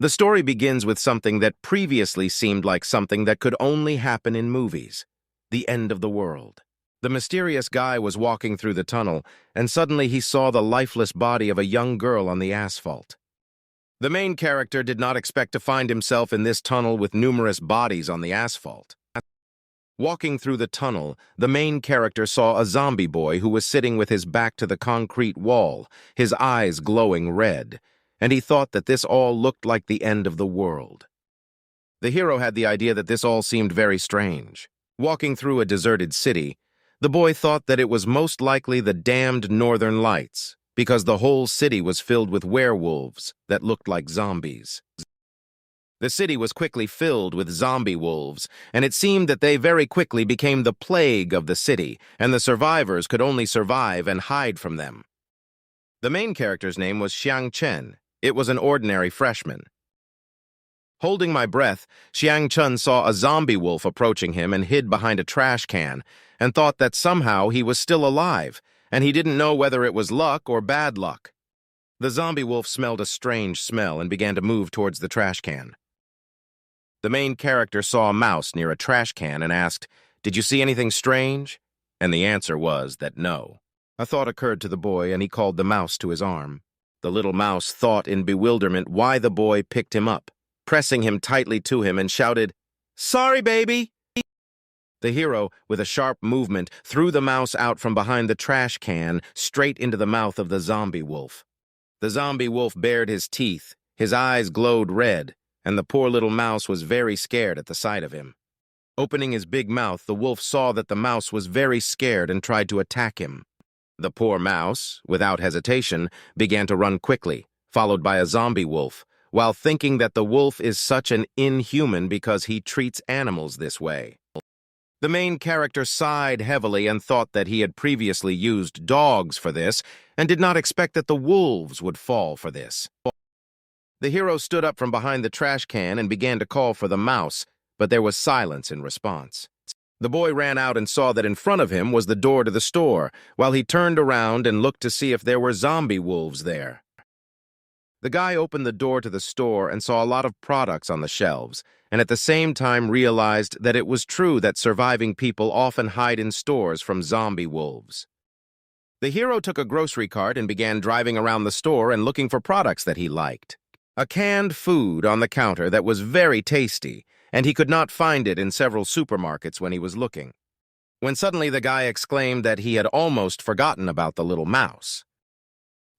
The story begins with something that previously seemed like something that could only happen in movies: the end of the world. The mysterious guy was walking through the tunnel, and suddenly he saw the lifeless body of a young girl on the asphalt. The main character did not expect to find himself in this tunnel with numerous bodies on the asphalt. Walking through the tunnel, the main character saw a zombie boy who was sitting with his back to the concrete wall, his eyes glowing red, and he thought that this all looked like the end of the world. The hero had the idea that this all seemed very strange. Walking through a deserted city, the boy thought that it was most likely the damned northern lights, because the whole city was filled with werewolves that looked like zombies. The city was quickly filled with zombie wolves, and it seemed that they very quickly became the plague of the city, and the survivors could only survive and hide from them. The main character's name was Xiang Chen. It was an ordinary freshman. Holding my breath, Xiang Chen saw a zombie wolf approaching him and hid behind a trash can, and thought that somehow he was still alive, and he didn't know whether it was luck or bad luck. The zombie wolf smelled a strange smell and began to move towards the trash can. The main character saw a mouse near a trash can and asked, "Did you see anything strange?" And the answer was that no. A thought occurred to the boy, and he called the mouse to his arm. The little mouse thought in bewilderment why the boy picked him up, pressing him tightly to him, and shouted, "Sorry, baby!" The hero, with a sharp movement, threw the mouse out from behind the trash can straight into the mouth of the zombie wolf. The zombie wolf bared his teeth, his eyes glowed red, and the poor little mouse was very scared at the sight of him. Opening his big mouth, the wolf saw that the mouse was very scared and tried to attack him. The poor mouse, without hesitation, began to run quickly, followed by a zombie wolf, while thinking that the wolf is such an inhuman because he treats animals this way. The main character sighed heavily and thought that he had previously used dogs for this, and did not expect that the wolves would fall for this. The hero stood up from behind the trash can and began to call for the mouse, but there was silence in response. The boy ran out and saw that in front of him was the door to the store, while he turned around and looked to see if there were zombie wolves there. The guy opened the door to the store and saw a lot of products on the shelves, and at the same time realized that it was true that surviving people often hide in stores from zombie wolves. The hero took a grocery cart and began driving around the store and looking for products that he liked. A canned food on the counter that was very tasty, and he could not find it in several supermarkets when he was looking. When suddenly the guy exclaimed that he had almost forgotten about the little mouse.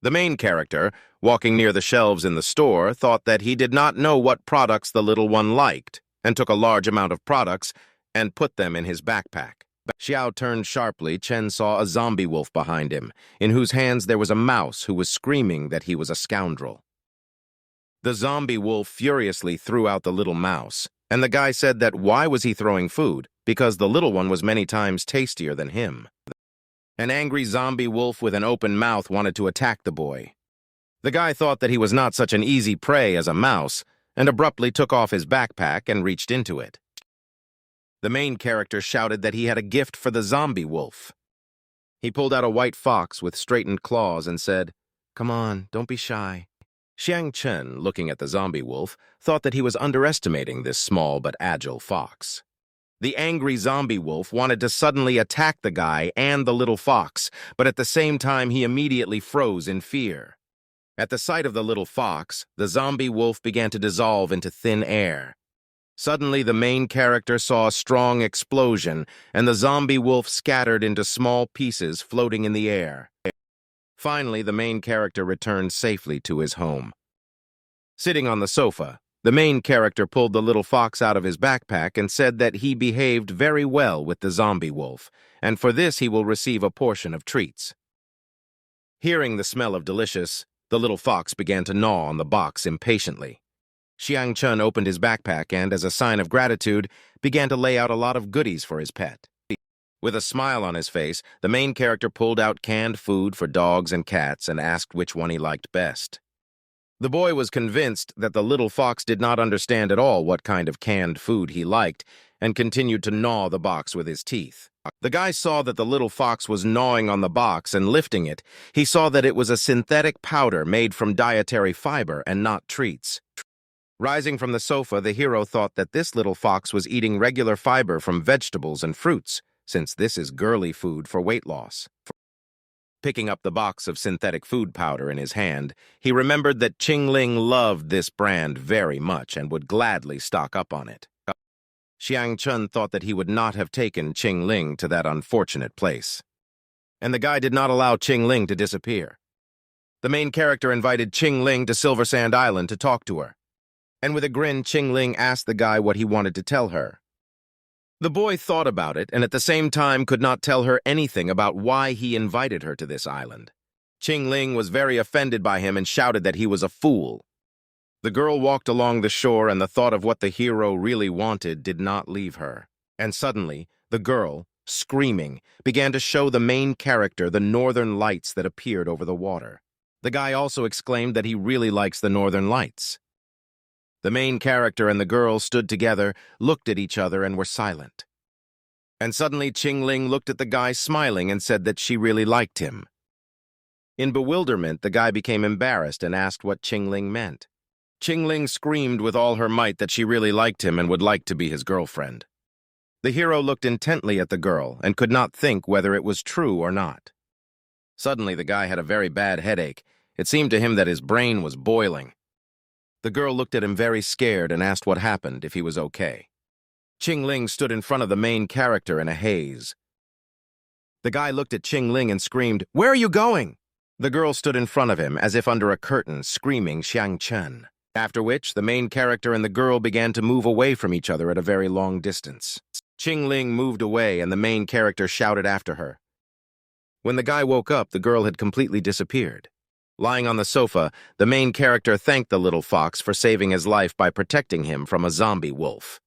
The main character, walking near the shelves in the store, thought that he did not know what products the little one liked, and took a large amount of products and put them in his backpack. Xiao turned sharply. Chen saw a zombie wolf behind him, in whose hands there was a mouse who was screaming that he was a scoundrel. The zombie wolf furiously threw out the little mouse, and the guy said that why was he throwing food? Because the little one was many times tastier than him. An angry zombie wolf with an open mouth wanted to attack the boy. The guy thought that he was not such an easy prey as a mouse, and abruptly took off his backpack and reached into it. The main character shouted that he had a gift for the zombie wolf. He pulled out a white fox with straightened claws and said, "Come on, don't be shy." Xiang Chen, looking at the zombie wolf, thought that he was underestimating this small but agile fox. The angry zombie wolf wanted to suddenly attack the guy and the little fox, but at the same time he immediately froze in fear. At the sight of the little fox, the zombie wolf began to dissolve into thin air. Suddenly the main character saw a strong explosion, and the zombie wolf scattered into small pieces floating in the air. Finally, the main character returned safely to his home. Sitting on the sofa, the main character pulled the little fox out of his backpack and said that he behaved very well with the zombie wolf, and for this he will receive a portion of treats. Hearing the smell of delicious, the little fox began to gnaw on the box impatiently. Xiang Chen opened his backpack and, as a sign of gratitude, began to lay out a lot of goodies for his pet. With a smile on his face, the main character pulled out canned food for dogs and cats and asked which one he liked best. The boy was convinced that the little fox did not understand at all what kind of canned food he liked and continued to gnaw the box with his teeth. The guy saw that the little fox was gnawing on the box, and lifting it, he saw that it was a synthetic powder made from dietary fiber and not treats. Rising from the sofa, the hero thought that this little fox was eating regular fiber from vegetables and fruits, since this is girly food for weight loss. Picking up the box of synthetic food powder in his hand, he remembered that Qingling loved this brand very much and would gladly stock up on it. Xiang Chun thought that he would not have taken Qingling to that unfortunate place. And the guy did not allow Qingling to disappear. The main character invited Qingling to Silver Sand Island to talk to her. And with a grin, Qingling asked the guy what he wanted to tell her. The boy thought about it and at the same time could not tell her anything about why he invited her to this island. Qingling was very offended by him and shouted that he was a fool. The girl walked along the shore and the thought of what the hero really wanted did not leave her. And suddenly, the girl, screaming, began to show the main character the northern lights that appeared over the water. The guy also exclaimed that he really likes the northern lights. The main character and the girl stood together, looked at each other, and were silent. And suddenly Qingling looked at the guy smiling and said that she really liked him. In bewilderment, the guy became embarrassed and asked what Qingling meant. Qingling screamed with all her might that she really liked him and would like to be his girlfriend. The hero looked intently at the girl and could not think whether it was true or not. Suddenly, the guy had a very bad headache. It seemed to him that his brain was boiling. The girl looked at him very scared and asked what happened, if he was okay. Qingling stood in front of the main character in a haze. The guy looked at Qingling and screamed, "Where are you going?" The girl stood in front of him, as if under a curtain, screaming Xiang Chen. After which, the main character and the girl began to move away from each other at a very long distance. Qingling moved away and the main character shouted after her. When the guy woke up, the girl had completely disappeared. Lying on the sofa, the main character thanked the little fox for saving his life by protecting him from a zombie wolf.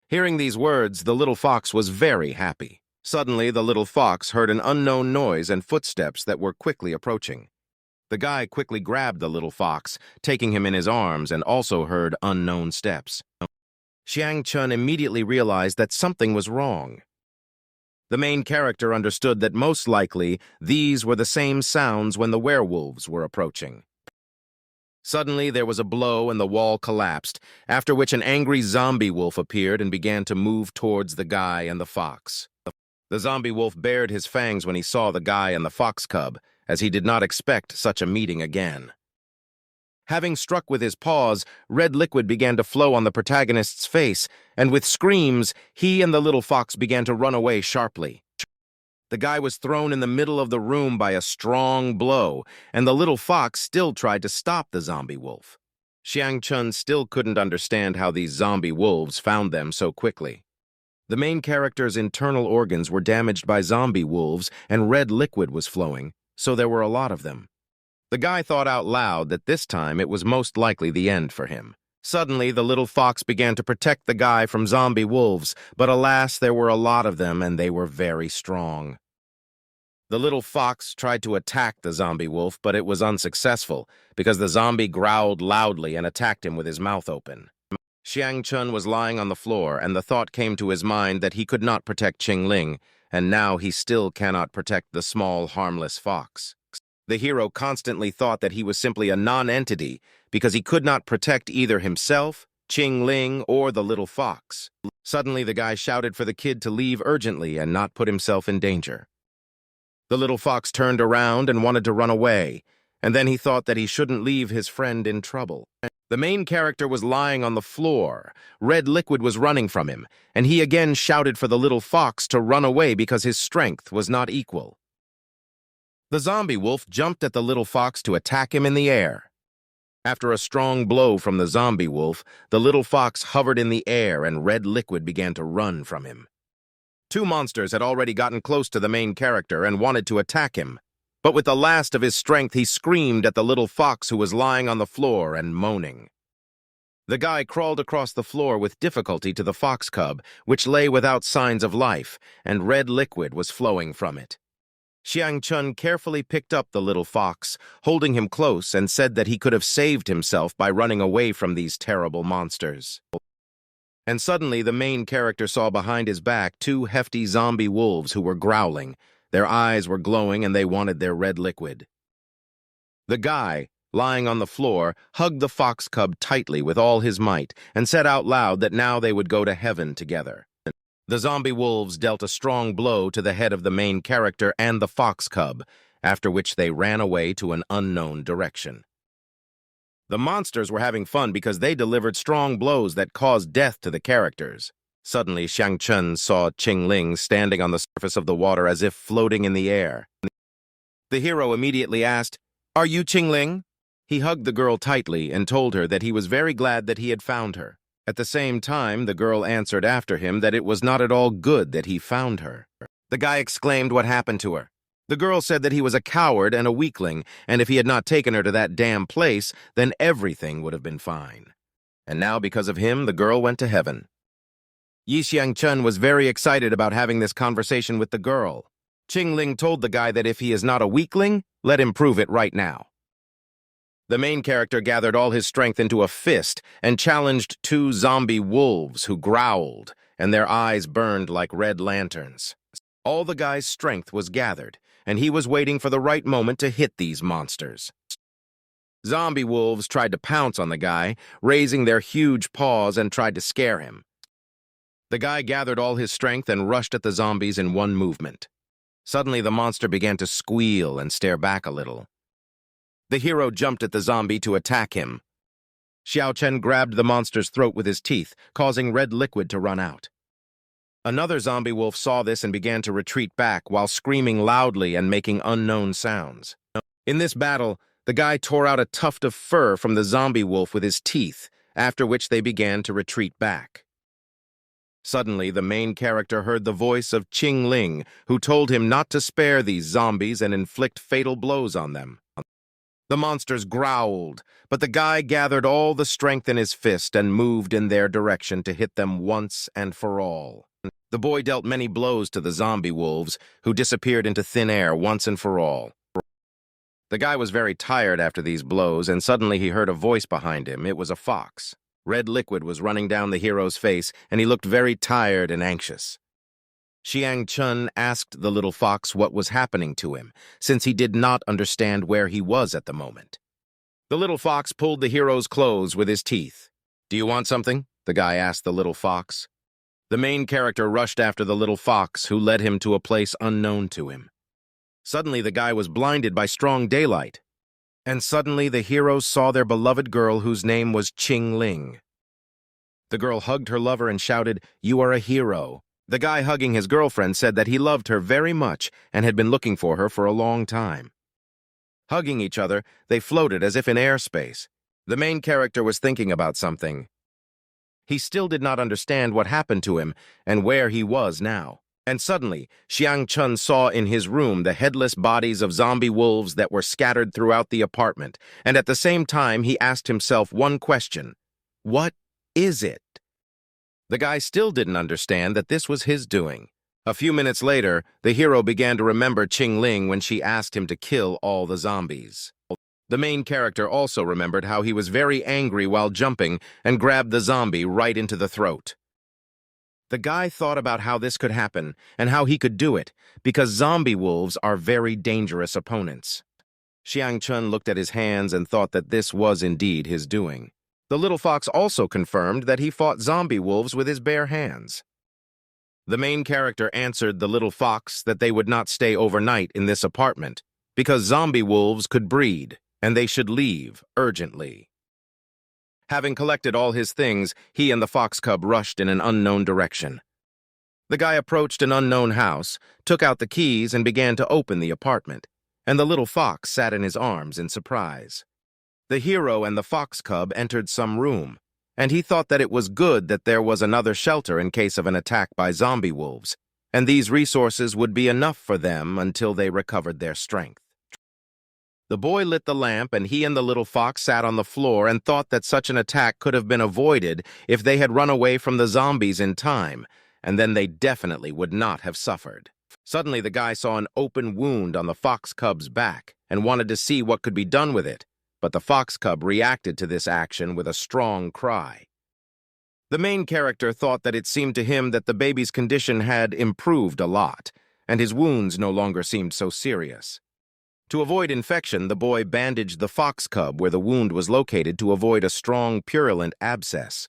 Hearing these words, the little fox was very happy. Suddenly, the little fox heard an unknown noise and footsteps that were quickly approaching. The guy quickly grabbed the little fox, taking him in his arms, and also heard unknown steps. Xiang Chun immediately realized that something was wrong. The main character understood that most likely these were the same sounds when the werewolves were approaching. Suddenly there was a blow and the wall collapsed, after which an angry zombie wolf appeared and began to move towards the guy and the fox. The zombie wolf bared his fangs when he saw the guy and the fox cub, as he did not expect such a meeting again. Having struck with his paws, red liquid began to flow on the protagonist's face, and with screams, he and the little fox began to run away sharply. The guy was thrown in the middle of the room by a strong blow, and the little fox still tried to stop the zombie wolf. Xiang Chun still couldn't understand how these zombie wolves found them so quickly. The main character's internal organs were damaged by zombie wolves, and red liquid was flowing, so there were a lot of them. The guy thought out loud that this time it was most likely the end for him. Suddenly, the little fox began to protect the guy from zombie wolves, but alas, there were a lot of them and they were very strong. The little fox tried to attack the zombie wolf, but it was unsuccessful because the zombie growled loudly and attacked him with his mouth open. Xiang Chun was lying on the floor, and the thought came to his mind that he could not protect Qingling, and now he still cannot protect the small, harmless fox. The hero constantly thought that he was simply a non-entity because he could not protect either himself, Qingling, or the little fox. Suddenly, the guy shouted for the kid to leave urgently and not put himself in danger. The little fox turned around and wanted to run away, and then he thought that he shouldn't leave his friend in trouble. The main character was lying on the floor. Red liquid was running from him, and he again shouted for the little fox to run away because his strength was not equal. The zombie wolf jumped at the little fox to attack him in the air. After a strong blow from the zombie wolf, the little fox hovered in the air and red liquid began to run from him. Two monsters had already gotten close to the main character and wanted to attack him. But with the last of his strength, he screamed at the little fox who was lying on the floor and moaning. The guy crawled across the floor with difficulty to the fox cub, which lay without signs of life, and red liquid was flowing from it. Xiang Chun carefully picked up the little fox, holding him close, and said that he could have saved himself by running away from these terrible monsters. And suddenly the main character saw behind his back two hefty zombie wolves who were growling. Their eyes were glowing and they wanted their red liquid. The guy, lying on the floor, hugged the fox cub tightly with all his might and said out loud that now they would go to heaven together. The zombie wolves dealt a strong blow to the head of the main character and the fox cub, after which they ran away to an unknown direction. The monsters were having fun because they delivered strong blows that caused death to the characters. Suddenly, Xiang Chun saw Qing Ling standing on the surface of the water as if floating in the air. The hero immediately asked, "Are you Qing Ling?" He hugged the girl tightly and told her that he was very glad that he had found her. At the same time, the girl answered after him that it was not at all good that he found her. The guy exclaimed what happened to her. The girl said that he was a coward and a weakling, and if he had not taken her to that damn place, then everything would have been fine. And now, because of him, the girl went to heaven. Yi Xiangchun was very excited about having this conversation with the girl. Qing Ling told the guy that if he is not a weakling, let him prove it right now. The main character gathered all his strength into a fist and challenged two zombie wolves who growled, and their eyes burned like red lanterns. All the guy's strength was gathered, and he was waiting for the right moment to hit these monsters. Zombie wolves tried to pounce on the guy, raising their huge paws and tried to scare him. The guy gathered all his strength and rushed at the zombies in one movement. Suddenly, the monster began to squeal and stare back a little. The hero jumped at the zombie to attack him. Xiao Chen grabbed the monster's throat with his teeth, causing red liquid to run out. Another zombie wolf saw this and began to retreat back while screaming loudly and making unknown sounds. In this battle, the guy tore out a tuft of fur from the zombie wolf with his teeth, after which they began to retreat back. Suddenly, the main character heard the voice of Qing Ling, who told him not to spare these zombies and inflict fatal blows on them. The monsters growled, but the guy gathered all the strength in his fist and moved in their direction to hit them once and for all. The boy dealt many blows to the zombie wolves, who disappeared into thin air once and for all. The guy was very tired after these blows, and suddenly he heard a voice behind him. It was a fox. Red liquid was running down the hero's face, and he looked very tired and anxious. Xiang Chun asked the little fox what was happening to him, since he did not understand where he was at the moment. The little fox pulled the hero's clothes with his teeth. "Do you want something?" the guy asked the little fox. The main character rushed after the little fox, who led him to a place unknown to him. Suddenly, the guy was blinded by strong daylight. And suddenly, the heroes saw their beloved girl whose name was Qing Ling. The girl hugged her lover and shouted, "You are a hero." The guy hugging his girlfriend said that he loved her very much and had been looking for her for a long time. Hugging each other, they floated as if in airspace. The main character was thinking about something. He still did not understand what happened to him and where he was now. And suddenly, Xiang Chun saw in his room the headless bodies of zombie wolves that were scattered throughout the apartment, and at the same time he asked himself one question: what is it? The guy still didn't understand that this was his doing. A few minutes later, the hero began to remember Qing Ling when she asked him to kill all the zombies. The main character also remembered how he was very angry while jumping and grabbed the zombie right into the throat. The guy thought about how this could happen and how he could do it, because zombie wolves are very dangerous opponents. Xiang Chun looked at his hands and thought that this was indeed his doing. The little fox also confirmed that he fought zombie wolves with his bare hands. The main character answered the little fox that they would not stay overnight in this apartment because zombie wolves could breed and they should leave urgently. Having collected all his things, he and the fox cub rushed in an unknown direction. The guy approached an unknown house, took out the keys, and began to open the apartment, and the little fox sat in his arms in surprise. The hero and the fox cub entered some room, and he thought that it was good that there was another shelter in case of an attack by zombie wolves, and these resources would be enough for them until they recovered their strength. The boy lit the lamp, and he and the little fox sat on the floor and thought that such an attack could have been avoided if they had run away from the zombies in time, and then they definitely would not have suffered. Suddenly, the guy saw an open wound on the fox cub's back and wanted to see what could be done with it, but the fox cub reacted to this action with a strong cry. The main character thought that it seemed to him that the baby's condition had improved a lot, and his wounds no longer seemed so serious. To avoid infection, the boy bandaged the fox cub where the wound was located to avoid a strong, purulent abscess.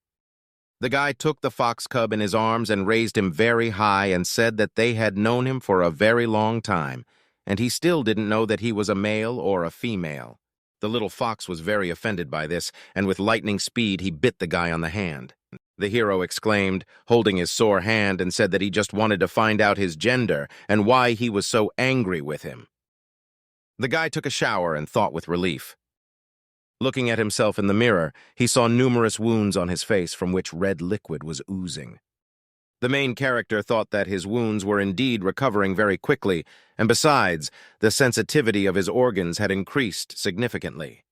The guy took the fox cub in his arms and raised him very high and said that they had known him for a very long time, and he still didn't know that he was a male or a female. The little fox was very offended by this, and with lightning speed he bit the guy on the hand. The hero exclaimed, holding his sore hand, and said that he just wanted to find out his gender and why he was so angry with him. The guy took a shower and thought with relief. Looking at himself in the mirror, he saw numerous wounds on his face from which red liquid was oozing. The main character thought that his wounds were indeed recovering very quickly, and besides, the sensitivity of his organs had increased significantly.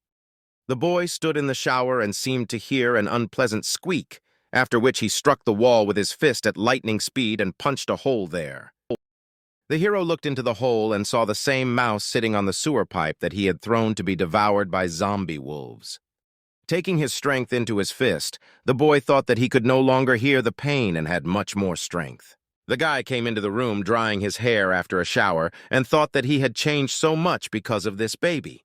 The boy stood in the shower and seemed to hear an unpleasant squeak, after which he struck the wall with his fist at lightning speed and punched a hole there. The hero looked into the hole and saw the same mouse sitting on the sewer pipe that he had thrown to be devoured by zombie wolves. Taking his strength into his fist, the boy thought that he could no longer hear the pain and had much more strength. The guy came into the room drying his hair after a shower and thought that he had changed so much because of this baby.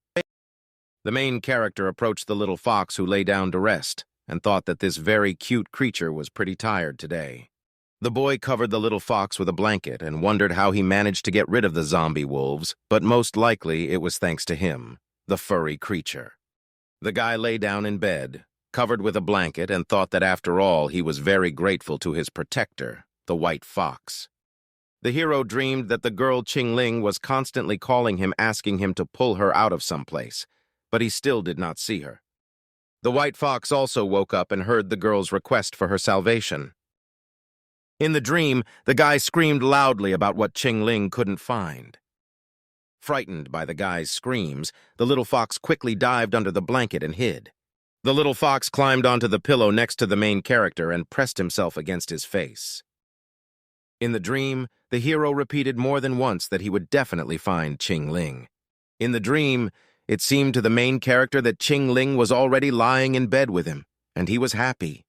The main character approached the little fox who lay down to rest and thought that this very cute creature was pretty tired today. The boy covered the little fox with a blanket and wondered how he managed to get rid of the zombie wolves, but most likely it was thanks to him, the furry creature. The guy lay down in bed, covered with a blanket, and thought that after all he was very grateful to his protector, the white fox. The hero dreamed that the girl Qingling was constantly calling him, asking him to pull her out of someplace, but he still did not see her. The white fox also woke up and heard the girl's request for her salvation. In the dream, the guy screamed loudly about what Qingling couldn't find. Frightened by the guy's screams, the little fox quickly dived under the blanket and hid. The little fox climbed onto the pillow next to the main character and pressed himself against his face. In the dream, the hero repeated more than once that he would definitely find Qingling. In the dream, it seemed to the main character that Qingling was already lying in bed with him, and he was happy.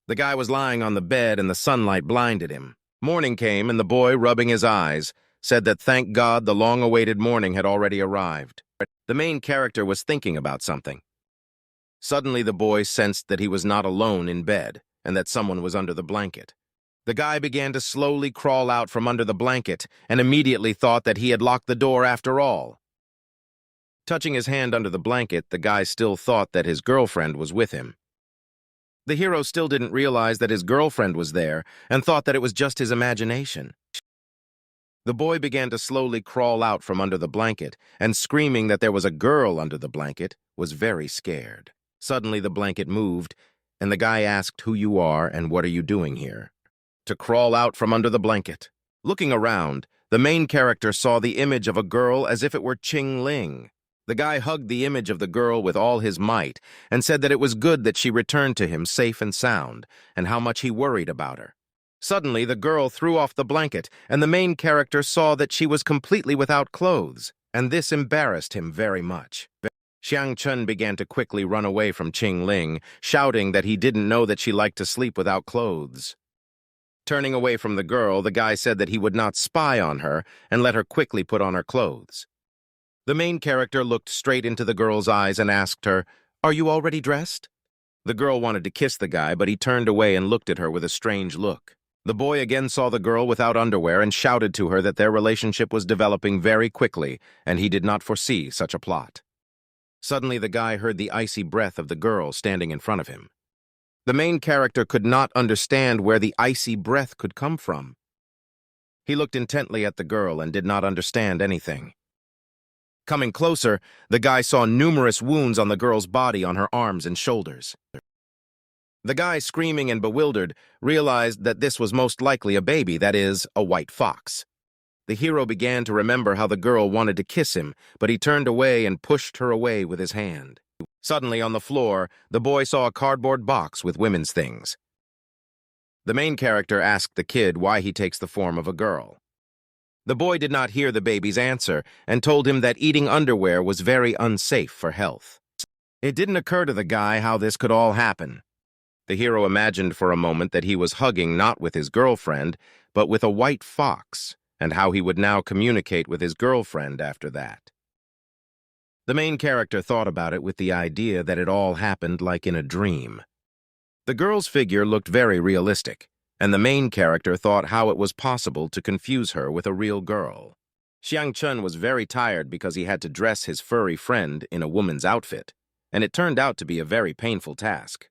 The guy was lying on the bed and the sunlight blinded him. Morning came and the boy, rubbing his eyes, said that thank God the long-awaited morning had already arrived. The main character was thinking about something. Suddenly the boy sensed that he was not alone in bed and that someone was under the blanket. The guy began to slowly crawl out from under the blanket and immediately thought that he had locked the door after all. Touching his hand under the blanket, the guy still thought that his girlfriend was with him. The hero still didn't realize that his girlfriend was there and thought that it was just his imagination. The boy began to slowly crawl out from under the blanket and, screaming that there was a girl under the blanket, was very scared. Suddenly the blanket moved, and the guy asked who you are and what are you doing here. To crawl out from under the blanket. Looking around, the main character saw the image of a girl as if it were Qingling. The guy hugged the image of the girl with all his might and said that it was good that she returned to him safe and sound, and how much he worried about her. Suddenly, the girl threw off the blanket, and the main character saw that she was completely without clothes, and this embarrassed him very much. Xiang Chun began to quickly run away from Qingling, shouting that he didn't know that she liked to sleep without clothes. Turning away from the girl, the guy said that he would not spy on her and let her quickly put on her clothes. The main character looked straight into the girl's eyes and asked her, "Are you already dressed?" The girl wanted to kiss the guy, but he turned away and looked at her with a strange look. The boy again saw the girl without underwear and shouted to her that their relationship was developing very quickly, and he did not foresee such a plot. Suddenly, the guy heard the icy breath of the girl standing in front of him. The main character could not understand where the icy breath could come from. He looked intently at the girl and did not understand anything. Coming closer, the guy saw numerous wounds on the girl's body on her arms and shoulders. The guy, screaming and bewildered, realized that this was most likely a baby, that is, a white fox. The hero began to remember how the girl wanted to kiss him, but he turned away and pushed her away with his hand. Suddenly, on the floor, the boy saw a cardboard box with women's things. The main character asked the kid why he takes the form of a girl. The boy did not hear the baby's answer and told him that eating underwear was very unsafe for health. It didn't occur to the guy how this could all happen. The hero imagined for a moment that he was hugging not with his girlfriend, but with a white fox, and how he would now communicate with his girlfriend after that. The main character thought about it with the idea that it all happened like in a dream. The girl's figure looked very realistic, and the main character thought how it was possible to confuse her with a real girl. Xiang Chun was very tired because he had to dress his furry friend in a woman's outfit, and it turned out to be a very painful task.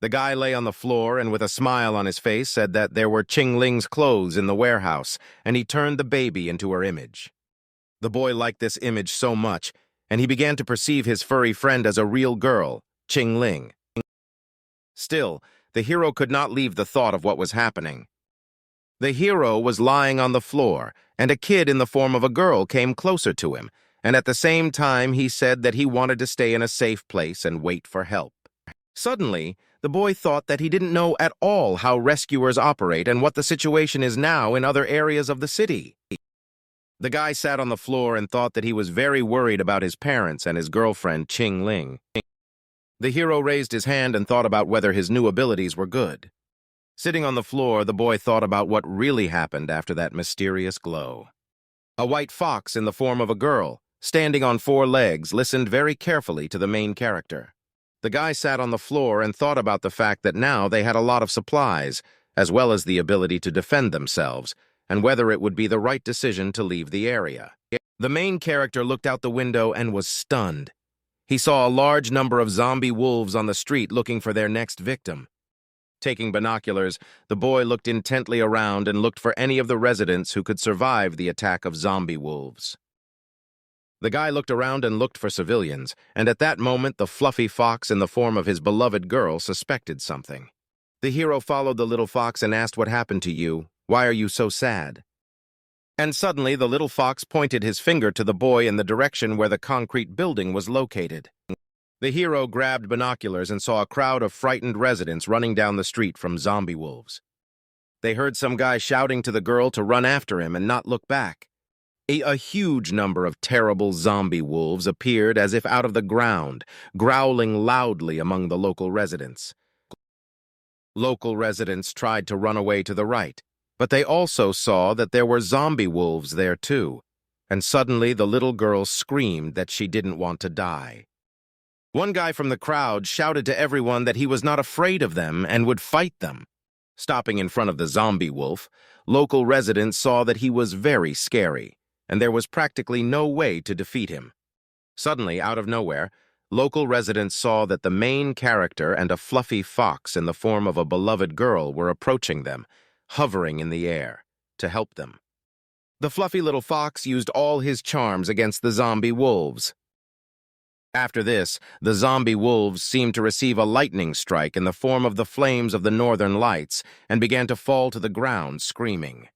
The guy lay on the floor and with a smile on his face said that there were Qing Ling's clothes in the warehouse, and he turned the baby into her image. The boy liked this image so much, and he began to perceive his furry friend as a real girl, Qing Ling. Still, the hero could not leave the thought of what was happening. The hero was lying on the floor, and a kid in the form of a girl came closer to him, and at the same time he said that he wanted to stay in a safe place and wait for help. Suddenly, the boy thought that he didn't know at all how rescuers operate and what the situation is now in other areas of the city. The guy sat on the floor and thought that he was very worried about his parents and his girlfriend, Qing Ling. The hero raised his hand and thought about whether his new abilities were good. Sitting on the floor, the boy thought about what really happened after that mysterious glow. A white fox in the form of a girl, standing on 4 legs, listened very carefully to the main character. The guy sat on the floor and thought about the fact that now they had a lot of supplies, as well as the ability to defend themselves, and whether it would be the right decision to leave the area. The main character looked out the window and was stunned. He saw a large number of zombie wolves on the street looking for their next victim. Taking binoculars, the boy looked intently around and looked for any of the residents who could survive the attack of zombie wolves. The guy looked around and looked for civilians, and at that moment the fluffy fox in the form of his beloved girl suspected something. The hero followed the little fox and asked, "What happened to you? Why are you so sad?" And suddenly the little fox pointed his finger to the boy in the direction where the concrete building was located. The hero grabbed binoculars and saw a crowd of frightened residents running down the street from zombie wolves. They heard some guy shouting to the girl to run after him and not look back. A huge number of terrible zombie wolves appeared as if out of the ground, growling loudly among the local residents. Local residents tried to run away to the right, but they also saw that there were zombie wolves there too, and suddenly the little girl screamed that she didn't want to die. One guy from the crowd shouted to everyone that he was not afraid of them and would fight them. Stopping in front of the zombie wolf, local residents saw that he was very scary, and there was practically no way to defeat him. Suddenly, out of nowhere, local residents saw that the main character and a fluffy fox in the form of a beloved girl were approaching them, hovering in the air, to help them. The fluffy little fox used all his charms against the zombie wolves. After this, the zombie wolves seemed to receive a lightning strike in the form of the flames of the northern lights and began to fall to the ground, screaming.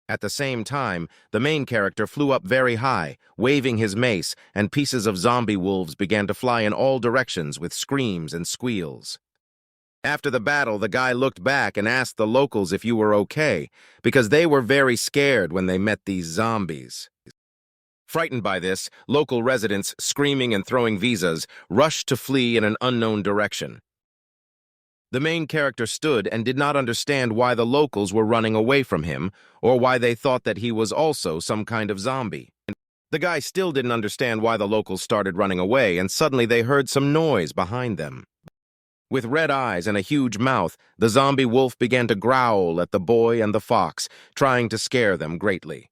At the same time, the main character flew up very high, waving his mace, and pieces of zombie wolves began to fly in all directions with screams and squeals. After the battle, the guy looked back and asked the locals if you were okay, because they were very scared when they met these zombies. Frightened by this, local residents, screaming and throwing visas, rushed to flee in an unknown direction. The main character stood and did not understand why the locals were running away from him, or why they thought that he was also some kind of zombie. The guy still didn't understand why the locals started running away, and suddenly they heard some noise behind them. With red eyes and a huge mouth, the zombie wolf began to growl at the boy and the fox, trying to scare them greatly.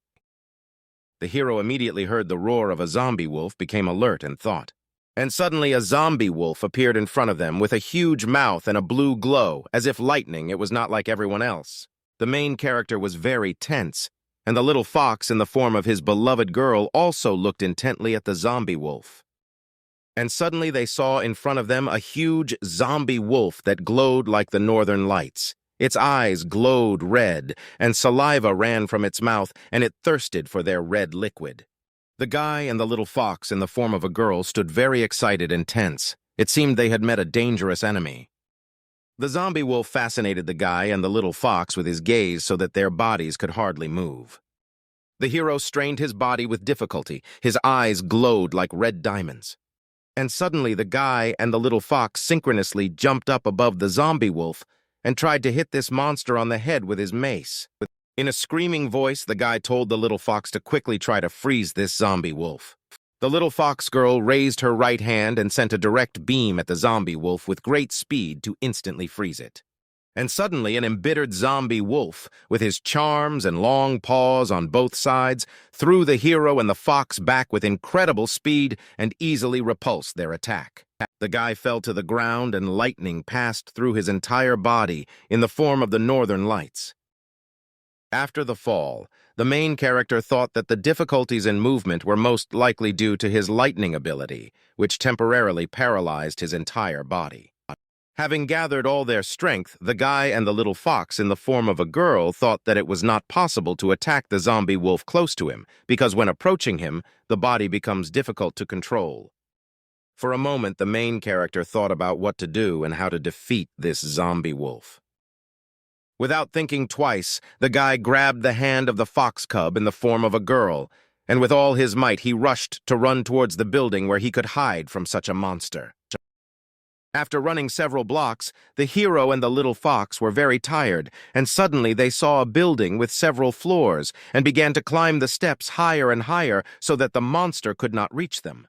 The hero immediately heard the roar of a zombie wolf, became alert and thought. And suddenly a zombie wolf appeared in front of them with a huge mouth and a blue glow, as if lightning. It was not like everyone else. The main character was very tense, and the little fox in the form of his beloved girl also looked intently at the zombie wolf. And suddenly they saw in front of them a huge zombie wolf that glowed like the northern lights. Its eyes glowed red, and saliva ran from its mouth, and it thirsted for their red liquid. The guy and the little fox in the form of a girl stood very excited and tense. It seemed they had met a dangerous enemy. The zombie wolf fascinated the guy and the little fox with his gaze so that their bodies could hardly move. The hero strained his body with difficulty. His eyes glowed like red diamonds. And suddenly the guy and the little fox synchronously jumped up above the zombie wolf and tried to hit this monster on the head with his mace. In a screaming voice, the guy told the little fox to quickly try to freeze this zombie wolf. The little fox girl raised her right hand and sent a direct beam at the zombie wolf with great speed to instantly freeze it. And suddenly an embittered zombie wolf, with his charms and long paws on both sides, threw the hero and the fox back with incredible speed and easily repulsed their attack. The guy fell to the ground and lightning passed through his entire body in the form of the northern lights. After the fall, the main character thought that the difficulties in movement were most likely due to his lightning ability, which temporarily paralyzed his entire body. Having gathered all their strength, the guy and the little fox in the form of a girl thought that it was not possible to attack the zombie wolf close to him, because when approaching him, the body becomes difficult to control. For a moment, the main character thought about what to do and how to defeat this zombie wolf. Without thinking twice, the guy grabbed the hand of the fox cub in the form of a girl, and with all his might he rushed to run towards the building where he could hide from such a monster. After running several blocks, the hero and the little fox were very tired, and suddenly they saw a building with several floors and began to climb the steps higher and higher so that the monster could not reach them.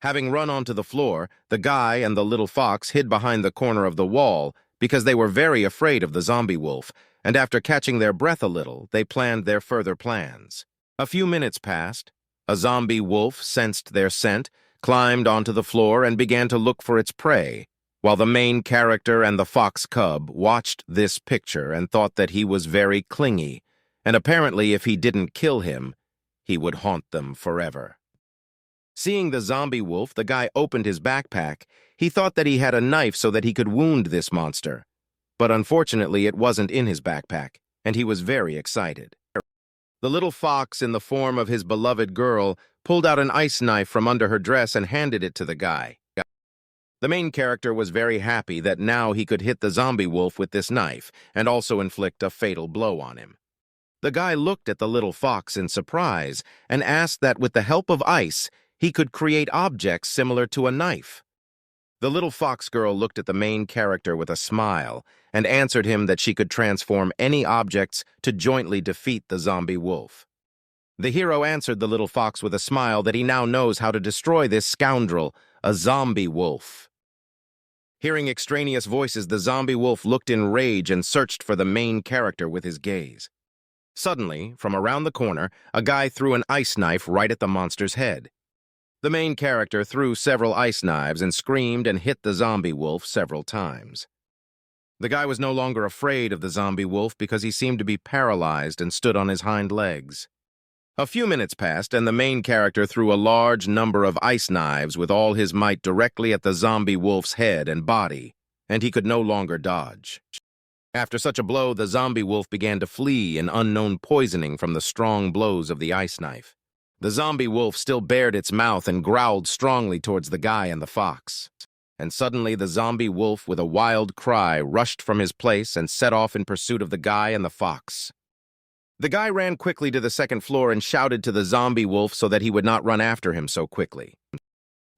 Having run onto the floor, the guy and the little fox hid behind the corner of the wall because they were very afraid of the zombie wolf, and after catching their breath a little, they planned their further plans. A few minutes passed. A zombie wolf sensed their scent, climbed onto the floor, and began to look for its prey, while the main character and the fox cub watched this picture and thought that he was very clingy, and apparently if he didn't kill him, he would haunt them forever. Seeing the zombie wolf, the guy opened his backpack. He thought that he had a knife so that he could wound this monster. But unfortunately, it wasn't in his backpack, and he was very excited. The little fox, in the form of his beloved girl, pulled out an ice knife from under her dress and handed it to the guy. The main character was very happy that now he could hit the zombie wolf with this knife and also inflict a fatal blow on him. The guy looked at the little fox in surprise and asked that with the help of ice, he could create objects similar to a knife. The little fox girl looked at the main character with a smile and answered him that she could transform any objects to jointly defeat the zombie wolf. The hero answered the little fox with a smile that he now knows how to destroy this scoundrel, a zombie wolf. Hearing extraneous voices, the zombie wolf looked in rage and searched for the main character with his gaze. Suddenly, from around the corner, a guy threw an ice knife right at the monster's head. The main character threw several ice knives and screamed and hit the zombie wolf several times. The guy was no longer afraid of the zombie wolf because he seemed to be paralyzed and stood on his hind legs. A few minutes passed, and the main character threw a large number of ice knives with all his might directly at the zombie wolf's head and body, and he could no longer dodge. After such a blow, the zombie wolf began to flee in unknown poisoning from the strong blows of the ice knife. The zombie wolf still bared its mouth and growled strongly towards the guy and the fox. And suddenly the zombie wolf, with a wild cry, rushed from his place and set off in pursuit of the guy and the fox. The guy ran quickly to the second floor and shouted to the zombie wolf so that he would not run after him so quickly.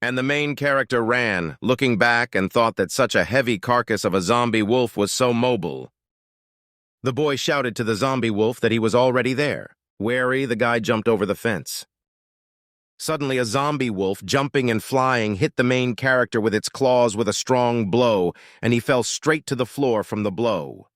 And the main character ran, looking back, and thought that such a heavy carcass of a zombie wolf was so mobile. The boy shouted to the zombie wolf that he was already there. Wary, the guy jumped over the fence. Suddenly, a zombie wolf, jumping and flying, hit the main character with its claws with a strong blow, and he fell straight to the floor from the blow.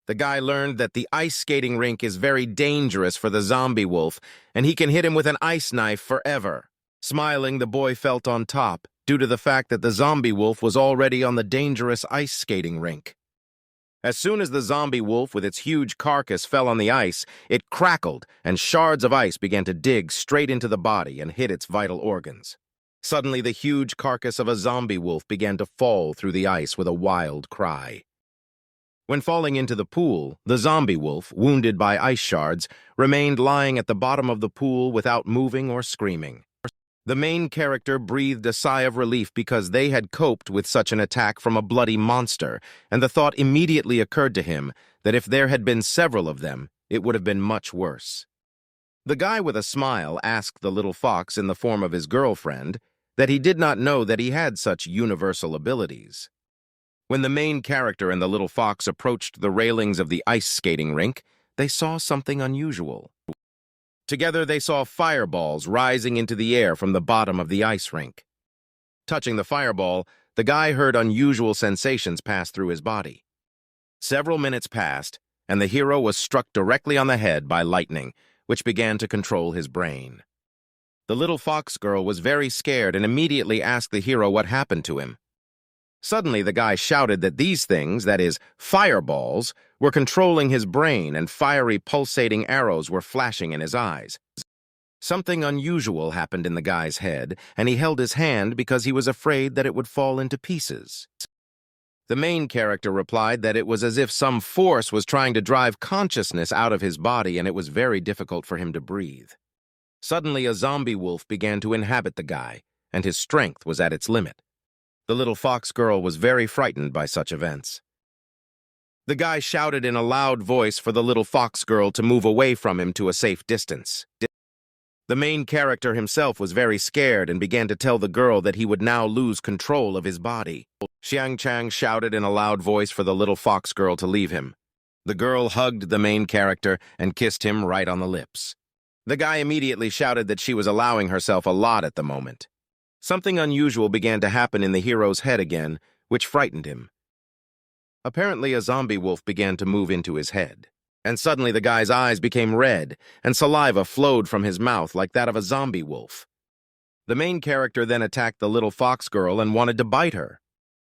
The guy learned that the ice skating rink is very dangerous for the zombie wolf, and he can hit him with an ice knife forever. Smiling, the boy felt on top, due to the fact that the zombie wolf was already on the dangerous ice skating rink. As soon as the zombie wolf with its huge carcass fell on the ice, it crackled, and shards of ice began to dig straight into the body and hit its vital organs. Suddenly, the huge carcass of a zombie wolf began to fall through the ice with a wild cry. When falling into the pool, the zombie wolf, wounded by ice shards, remained lying at the bottom of the pool without moving or screaming. The main character breathed a sigh of relief because they had coped with such an attack from a bloody monster, and the thought immediately occurred to him that if there had been several of them, it would have been much worse. The guy with a smile asked the little fox in the form of his girlfriend that he did not know that he had such universal abilities. When the main character and the little fox approached the railings of the ice skating rink, they saw something unusual. Together they saw fireballs rising into the air from the bottom of the ice rink. Touching the fireball, the guy heard unusual sensations pass through his body. Several minutes passed, and the hero was struck directly on the head by lightning, which began to control his brain. The little fox girl was very scared and immediately asked the hero what happened to him. Suddenly, the guy shouted that these things, that is, fireballs, were controlling his brain and fiery pulsating arrows were flashing in his eyes. Something unusual happened in the guy's head, and he held his hand because he was afraid that it would fall into pieces. The main character replied that it was as if some force was trying to drive consciousness out of his body and it was very difficult for him to breathe. Suddenly, a zombie wolf began to inhabit the guy, and his strength was at its limit. The little fox girl was very frightened by such events. The guy shouted in a loud voice for the little fox girl to move away from him to a safe distance. The main character himself was very scared and began to tell the girl that he would now lose control of his body. Xiang Chang shouted in a loud voice for the little fox girl to leave him. The girl hugged the main character and kissed him right on the lips. The guy immediately shouted that she was allowing herself a lot at the moment. Something unusual began to happen in the hero's head again, which frightened him. Apparently, a zombie wolf began to move into his head. And suddenly the guy's eyes became red, and saliva flowed from his mouth like that of a zombie wolf. The main character then attacked the little fox girl and wanted to bite her.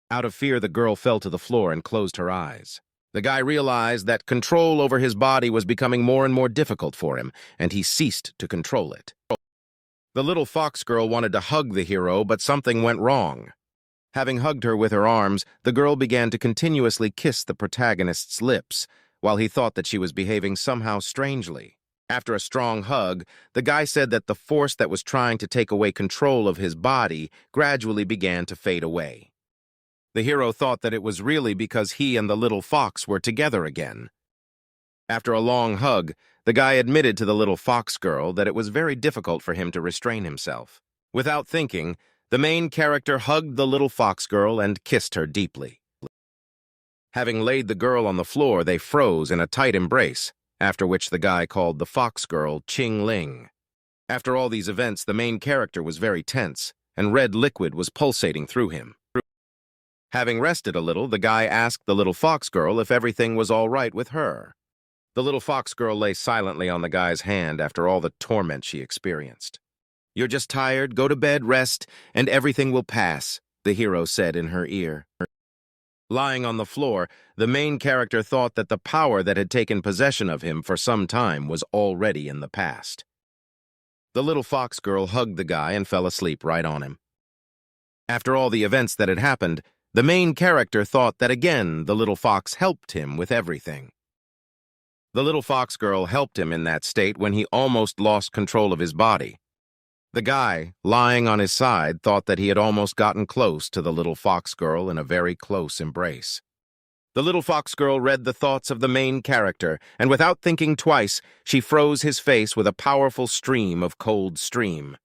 Out of fear, the girl fell to the floor and closed her eyes. The guy realized that control over his body was becoming more and more difficult for him, and he ceased to control it. The little fox girl wanted to hug the hero, but something went wrong. Having hugged her with her arms, the girl began to continuously kiss the protagonist's lips, while he thought that she was behaving somehow strangely. After a strong hug, the guy said that the force that was trying to take away control of his body gradually began to fade away. The hero thought that it was really because he and the little fox were together again. After a long hug, the guy admitted to the little fox girl that it was very difficult for him to restrain himself. Without thinking, the main character hugged the little fox girl and kissed her deeply. Having laid the girl on the floor, they froze in a tight embrace, after which the guy called the fox girl Qing Ling. After all these events, the main character was very tense, and red liquid was pulsating through him. Having rested a little, the guy asked the little fox girl if everything was all right with her. The little fox girl lay silently on the guy's hand after all the torment she experienced. "You're just tired, go to bed, rest, and everything will pass," the hero said in her ear. Lying on the floor, the main character thought that the power that had taken possession of him for some time was already in the past. The little fox girl hugged the guy and fell asleep right on him. After all the events that had happened, the main character thought that again the little fox helped him with everything. The little fox girl helped him in that state when he almost lost control of his body. The guy, lying on his side, thought that he had almost gotten close to the little fox girl in a very close embrace. The little fox girl read the thoughts of the main character, and without thinking twice, she froze his face with a powerful stream of cold steam.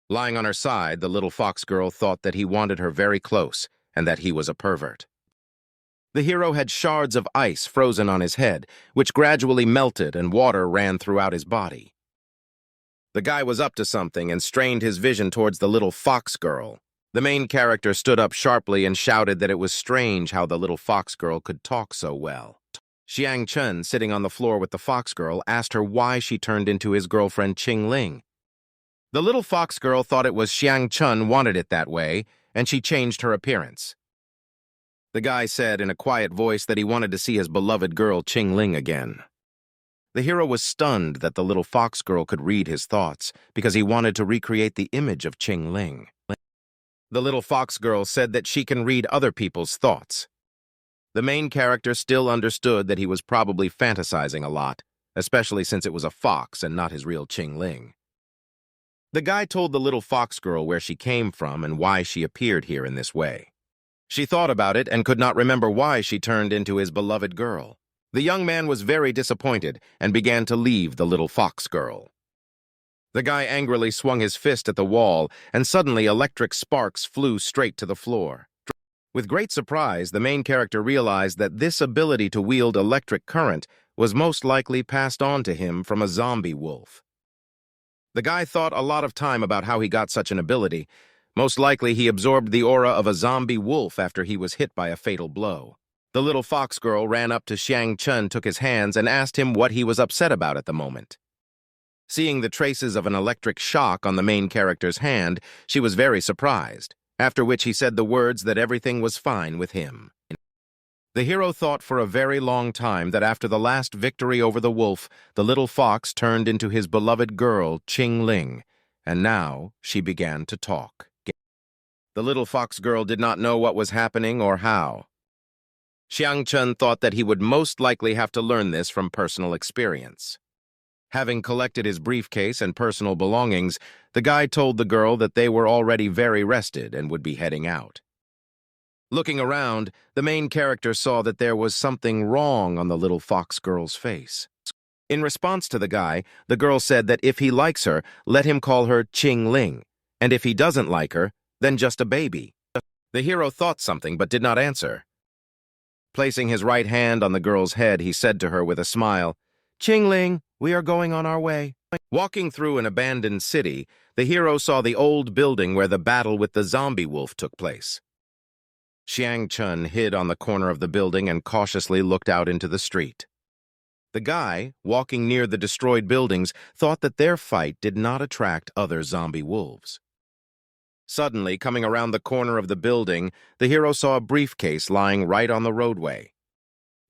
Lying on her side, the little fox girl thought that he wanted her very close, and that he was a pervert. The hero had shards of ice frozen on his head, which gradually melted and water ran throughout his body. The guy was up to something and strained his vision towards the little fox girl. The main character stood up sharply and shouted that it was strange how the little fox girl could talk so well. Xiang Chun, sitting on the floor with the fox girl, asked her why she turned into his girlfriend Qing Ling. The little fox girl thought it was Xiang Chun wanted it that way, and she changed her appearance. The guy said in a quiet voice that he wanted to see his beloved girl Qing Ling again. The hero was stunned that the little fox girl could read his thoughts because he wanted to recreate the image of Qing Ling. The little fox girl said that she can read other people's thoughts. The main character still understood that he was probably fantasizing a lot, especially since it was a fox and not his real Qing Ling. The guy told the little fox girl where she came from and why she appeared here in this way. She thought about it and could not remember why she turned into his beloved girl. The young man was very disappointed and began to leave the little fox girl. The guy angrily swung his fist at the wall, and suddenly electric sparks flew straight to the floor. With great surprise, the main character realized that this ability to wield electric current was most likely passed on to him from a zombie wolf. The guy thought a lot of time about how he got such an ability. Most likely he absorbed the aura of a zombie wolf after he was hit by a fatal blow. The little fox girl ran up to Xiang Chun, took his hands, and asked him what he was upset about at the moment. Seeing the traces of an electric shock on the main character's hand, she was very surprised, after which he said the words that everything was fine with him. The hero thought for a very long time that after the last victory over the wolf, the little fox turned into his beloved girl, Qing Ling, and now she began to talk. The little fox girl did not know what was happening or how. Xiang Chun thought that he would most likely have to learn this from personal experience. Having collected his briefcase and personal belongings, the guy told the girl that they were already very rested and would be heading out. Looking around, the main character saw that there was something wrong on the little fox girl's face. In response to the guy, the girl said that if he likes her, let him call her Qing Ling, and if he doesn't like her, then just a baby. The hero thought something but did not answer. Placing his right hand on the girl's head, he said to her with a smile, "Qing Ling, we are going on our way." Walking through an abandoned city, the hero saw the old building where the battle with the zombie wolf took place. Xiang Chun hid on the corner of the building and cautiously looked out into the street. The guy, walking near the destroyed buildings, thought that their fight did not attract other zombie wolves. Suddenly, coming around the corner of the building, the hero saw a briefcase lying right on the roadway.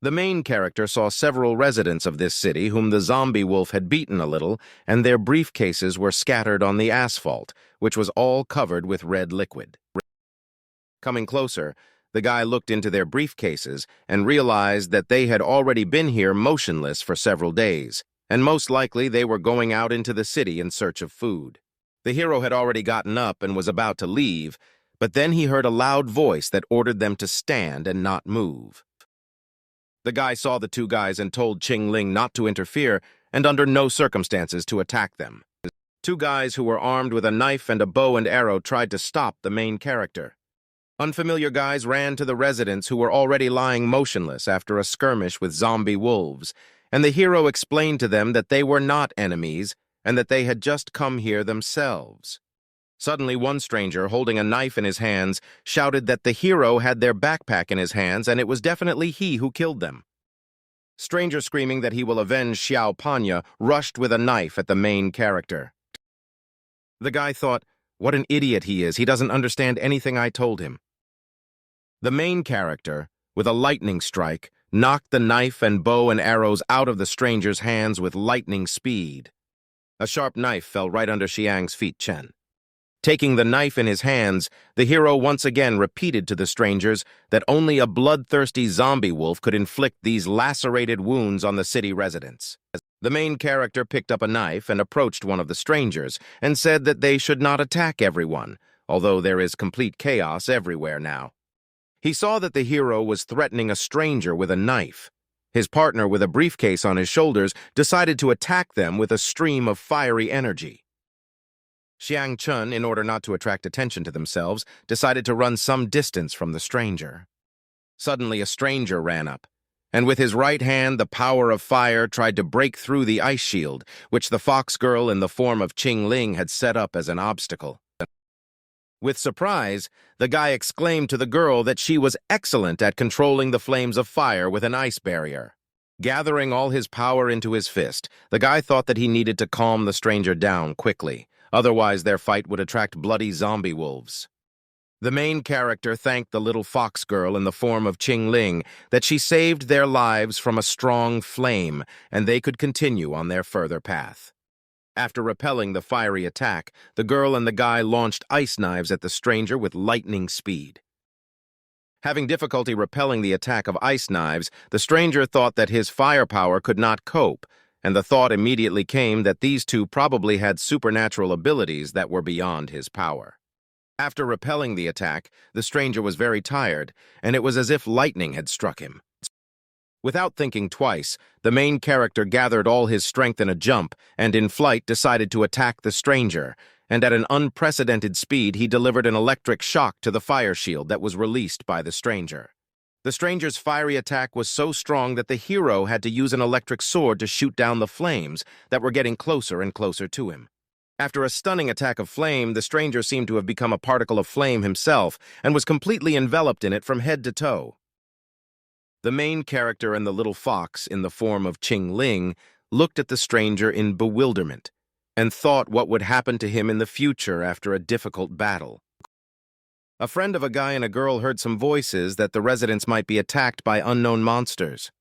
The main character saw several residents of this city whom the zombie wolf had beaten a little, and their briefcases were scattered on the asphalt, which was all covered with red liquid. Coming closer, the guy looked into their briefcases and realized that they had already been here motionless for several days, and most likely they were going out into the city in search of food. The hero had already gotten up and was about to leave, but then he heard a loud voice that ordered them to stand and not move. The guy saw the two guys and told Qing Ling not to interfere and under no circumstances to attack them. Two guys who were armed with a knife and a bow and arrow tried to stop the main character. Unfamiliar guys ran to the residents who were already lying motionless after a skirmish with zombie wolves, and the hero explained to them that they were not enemies and that they had just come here themselves. Suddenly, one stranger, holding a knife in his hands, shouted that the hero had their backpack in his hands and it was definitely he who killed them. Stranger screaming that he will avenge Xiao Panya rushed with a knife at the main character. The guy thought, "What an idiot he is, he doesn't understand anything I told him." The main character, with a lightning strike, knocked the knife and bow and arrows out of the stranger's hands with lightning speed. A sharp knife fell right under Xiang's feet. Chen. Taking the knife in his hands, the hero once again repeated to the strangers that only a bloodthirsty zombie wolf could inflict these lacerated wounds on the city residents. The main character picked up a knife and approached one of the strangers and said that they should not attack everyone, although there is complete chaos everywhere now. He saw that the hero was threatening a stranger with a knife. His partner, with a briefcase on his shoulders, decided to attack them with a stream of fiery energy. Xiang Chun, in order not to attract attention to themselves, decided to run some distance from the stranger. Suddenly, a stranger ran up, and with his right hand, the power of fire tried to break through the ice shield, which the fox girl in the form of Qing Ling had set up as an obstacle. With surprise, the guy exclaimed to the girl that she was excellent at controlling the flames of fire with an ice barrier. Gathering all his power into his fist, the guy thought that he needed to calm the stranger down quickly, otherwise their fight would attract bloody zombie wolves. The main character thanked the little fox girl in the form of Qing Ling that she saved their lives from a strong flame and they could continue on their further path. After repelling the fiery attack, the girl and the guy launched ice knives at the stranger with lightning speed. Having difficulty repelling the attack of ice knives, the stranger thought that his firepower could not cope, and the thought immediately came that these two probably had supernatural abilities that were beyond his power. After repelling the attack, the stranger was very tired, and it was as if lightning had struck him. Without thinking twice, the main character gathered all his strength in a jump and in flight decided to attack the stranger, and at an unprecedented speed he delivered an electric shock to the fire shield that was released by the stranger. The stranger's fiery attack was so strong that the hero had to use an electric sword to shoot down the flames that were getting closer and closer to him. After a stunning attack of flame, the stranger seemed to have become a particle of flame himself and was completely enveloped in it from head to toe. The main character and the little fox, in the form of Qing Ling, looked at the stranger in bewilderment and thought what would happen to him in the future after a difficult battle. A friend of a guy and a girl heard some voices that the residents might be attacked by unknown monsters.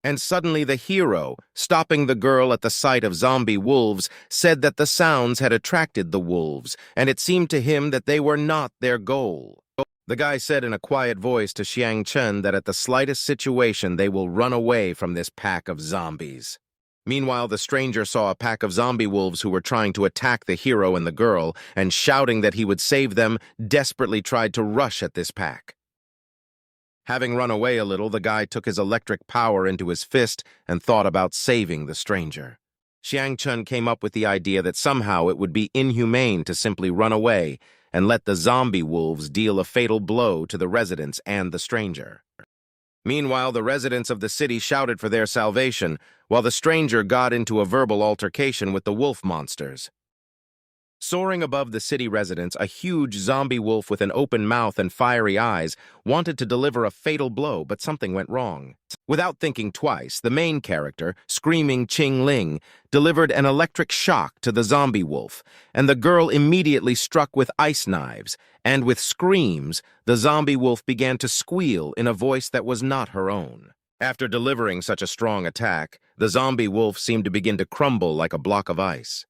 And suddenly the hero, stopping the girl at the sight of zombie wolves, said that the sounds had attracted the wolves, and it seemed to him that they were not their goal. The guy said in a quiet voice to Xiang Chen that at the slightest situation they will run away from this pack of zombies. Meanwhile, the stranger saw a pack of zombie wolves who were trying to attack the hero and the girl, and shouting that he would save them, desperately tried to rush at this pack. Having run away a little, the guy took his electric power into his fist and thought about saving the stranger. Xiang Chen came up with the idea that somehow it would be inhumane to simply run away and let the zombie wolves deal a fatal blow to the residents and the stranger. Meanwhile, the residents of the city shouted for their salvation, while the stranger got into a verbal altercation with the wolf monsters. Soaring above the city residents, a huge zombie wolf with an open mouth and fiery eyes wanted to deliver a fatal blow, but something went wrong. Without thinking twice, the main character, screaming Qing Ling, delivered an electric shock to the zombie wolf, and the girl immediately struck with ice knives, and with screams, the zombie wolf began to squeal in a voice that was not her own. After delivering such a strong attack, the zombie wolf seemed to begin to crumble like a block of ice.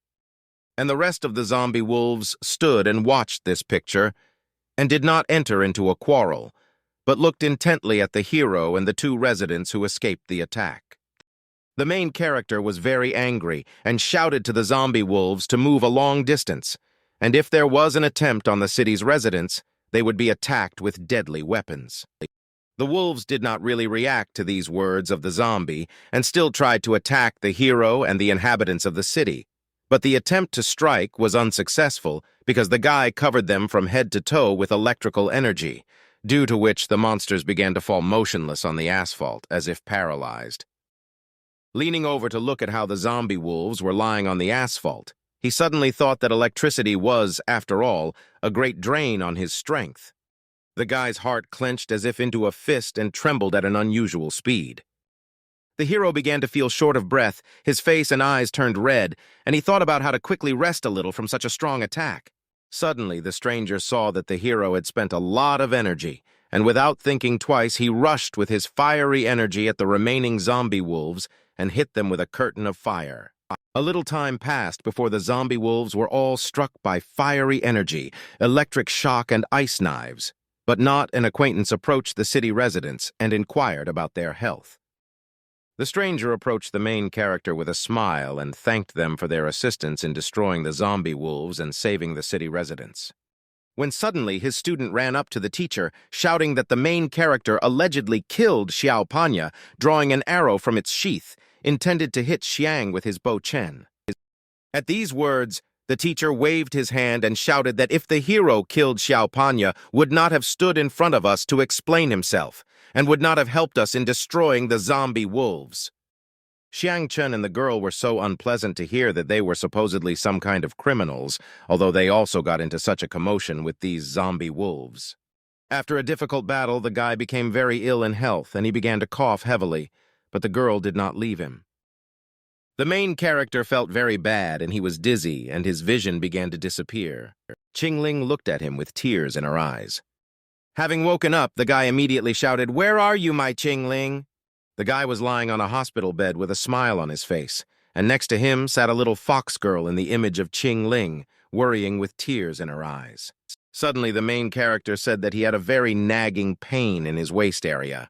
And the rest of the zombie wolves stood and watched this picture, and did not enter into a quarrel, but looked intently at the hero and the two residents who escaped the attack. The main character was very angry and shouted to the zombie wolves to move a long distance, and if there was an attempt on the city's residents, they would be attacked with deadly weapons. The wolves did not really react to these words of the zombie and still tried to attack the hero and the inhabitants of the city. But the attempt to strike was unsuccessful because the guy covered them from head to toe with electrical energy, due to which the monsters began to fall motionless on the asphalt, as if paralyzed. Leaning over to look at how the zombie wolves were lying on the asphalt, he suddenly thought that electricity was, after all, a great drain on his strength. The guy's heart clenched as if into a fist and trembled at an unusual speed. The hero began to feel short of breath, his face and eyes turned red, and he thought about how to quickly rest a little from such a strong attack. Suddenly, the stranger saw that the hero had spent a lot of energy, and without thinking twice, he rushed with his fiery energy at the remaining zombie wolves and hit them with a curtain of fire. A little time passed before the zombie wolves were all struck by fiery energy, electric shock, and ice knives, but not an acquaintance approached the city residents and inquired about their health. The stranger approached the main character with a smile and thanked them for their assistance in destroying the zombie wolves and saving the city residents. When suddenly his student ran up to the teacher, shouting that the main character allegedly killed Xiao Panya, drawing an arrow from its sheath, intended to hit Xiang with his bow chen. At these words, the teacher waved his hand and shouted that if the hero killed Xiao Panya, would not have stood in front of us to explain himself, and would not have helped us in destroying the zombie wolves. Xiang Chen and the girl were so unpleasant to hear that they were supposedly some kind of criminals, although they also got into such a commotion with these zombie wolves. After a difficult battle, the guy became very ill in health, and he began to cough heavily, but the girl did not leave him. The main character felt very bad, and he was dizzy, and his vision began to disappear. Qing Ling looked at him with tears in her eyes. Having woken up, the guy immediately shouted, "Where are you, my Qing Ling?" The guy was lying on a hospital bed with a smile on his face, and next to him sat a little fox girl in the image of Qing Ling, worrying with tears in her eyes. Suddenly, the main character said that he had a very nagging pain in his waist area.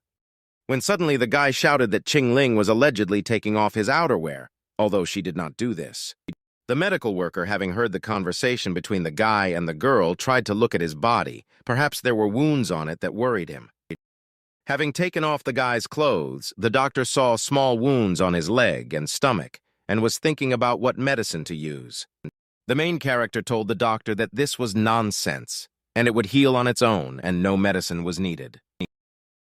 When suddenly the guy shouted that Qing Ling was allegedly taking off his outerwear, although she did not do this. The medical worker, having heard the conversation between the guy and the girl, tried to look at his body. Perhaps there were wounds on it that worried him. Having taken off the guy's clothes, the doctor saw small wounds on his leg and stomach, and was thinking about what medicine to use. The main character told the doctor that this was nonsense, and it would heal on its own, and no medicine was needed.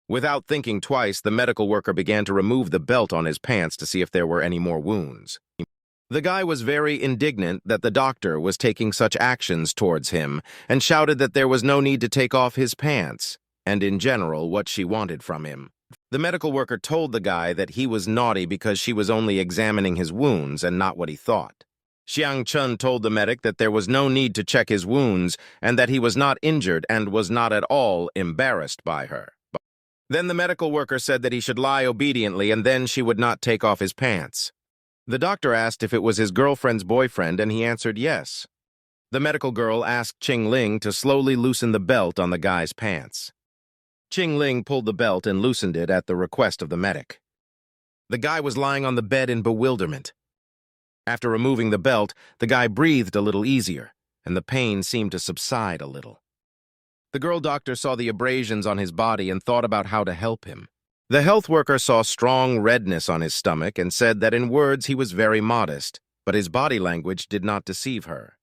Without thinking twice, the medical worker began to remove the belt on his pants to see if there were any more wounds. The guy was very indignant that the doctor was taking such actions towards him and shouted that there was no need to take off his pants, and in general what she wanted from him. The medical worker told the guy that he was naughty because she was only examining his wounds and not what he thought. Xiang Chun told the medic that there was no need to check his wounds and that he was not injured and was not at all embarrassed by her. Then the medical worker said that he should lie obediently and then she would not take off his pants. The doctor asked if it was his girlfriend's boyfriend and he answered yes. The medical girl asked Qing Ling to slowly loosen the belt on the guy's pants. Qing Ling pulled the belt and loosened it at the request of the medic. The guy was lying on the bed in bewilderment. After removing the belt, the guy breathed a little easier, and the pain seemed to subside a little. The girl doctor saw the abrasions on his body and thought about how to help him. The health worker saw strong redness on his stomach and said that in words he was very modest, but his body language did not deceive her.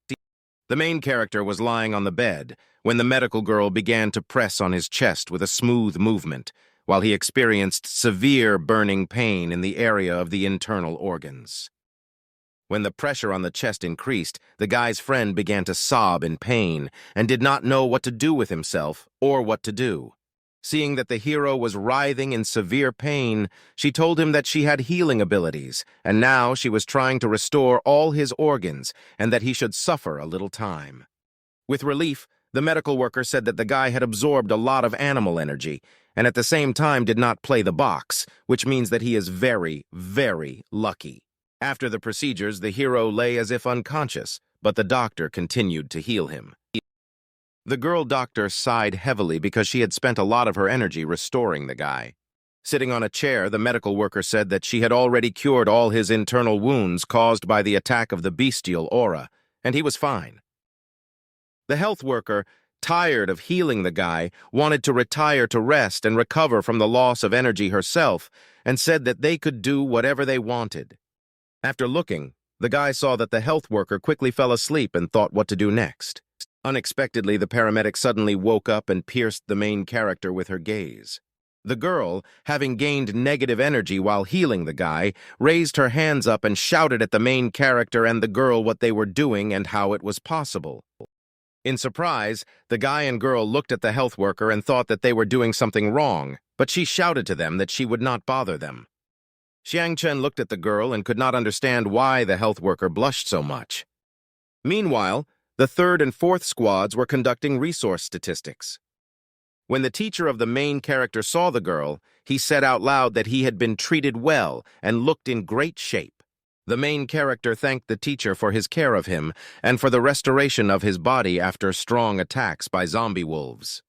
The main character was lying on the bed when the medical girl began to press on his chest with a smooth movement, while he experienced severe burning pain in the area of the internal organs. When the pressure on the chest increased, the guy's friend began to sob in pain and did not know what to do with himself or what to do. Seeing that the hero was writhing in severe pain, she told him that she had healing abilities, and now she was trying to restore all his organs and that he should suffer a little time. With relief, the medical worker said that the guy had absorbed a lot of animal energy and at the same time did not play the box, which means that he is very, very lucky. After the procedures, the hero lay as if unconscious, but the doctor continued to heal him. The girl doctor sighed heavily because she had spent a lot of her energy restoring the guy. Sitting on a chair, the medical worker said that she had already cured all his internal wounds caused by the attack of the bestial aura, and he was fine. The health worker, tired of healing the guy, wanted to retire to rest and recover from the loss of energy herself, and said that they could do whatever they wanted. After looking, the guy saw that the health worker quickly fell asleep and thought what to do next. Unexpectedly, the paramedic suddenly woke up and pierced the main character with her gaze. The girl, having gained negative energy while healing the guy, raised her hands up and shouted at the main character and the girl what they were doing and how it was possible. In surprise, the guy and girl looked at the health worker and thought that they were doing something wrong, but she shouted to them that she would not bother them. Xiang Chen looked at the girl and could not understand why the health worker blushed so much. Meanwhile, the third and fourth squads were conducting resource statistics. When the teacher of the main character saw the girl, he said out loud that he had been treated well and looked in great shape. The main character thanked the teacher for his care of him and for the restoration of his body after strong attacks by zombie wolves.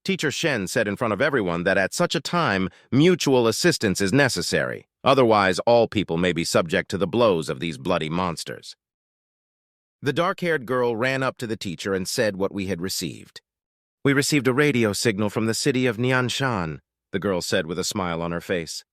Teacher Shen said in front of everyone that at such a time, mutual assistance is necessary. Otherwise, all people may be subject to the blows of these bloody monsters. The dark-haired girl ran up to the teacher and said what we had received. "We received a radio signal from the city of Nianshan," the girl said with a smile on her face.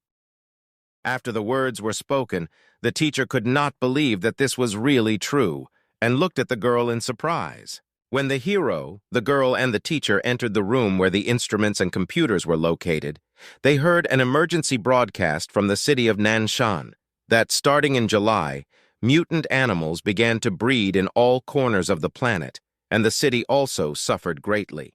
After the words were spoken, the teacher could not believe that this was really true and looked at the girl in surprise. When the hero, the girl, and the teacher entered the room where the instruments and computers were located, they heard an emergency broadcast from the city of Nanshan that, starting in July, mutant animals began to breed in all corners of the planet, and the city also suffered greatly.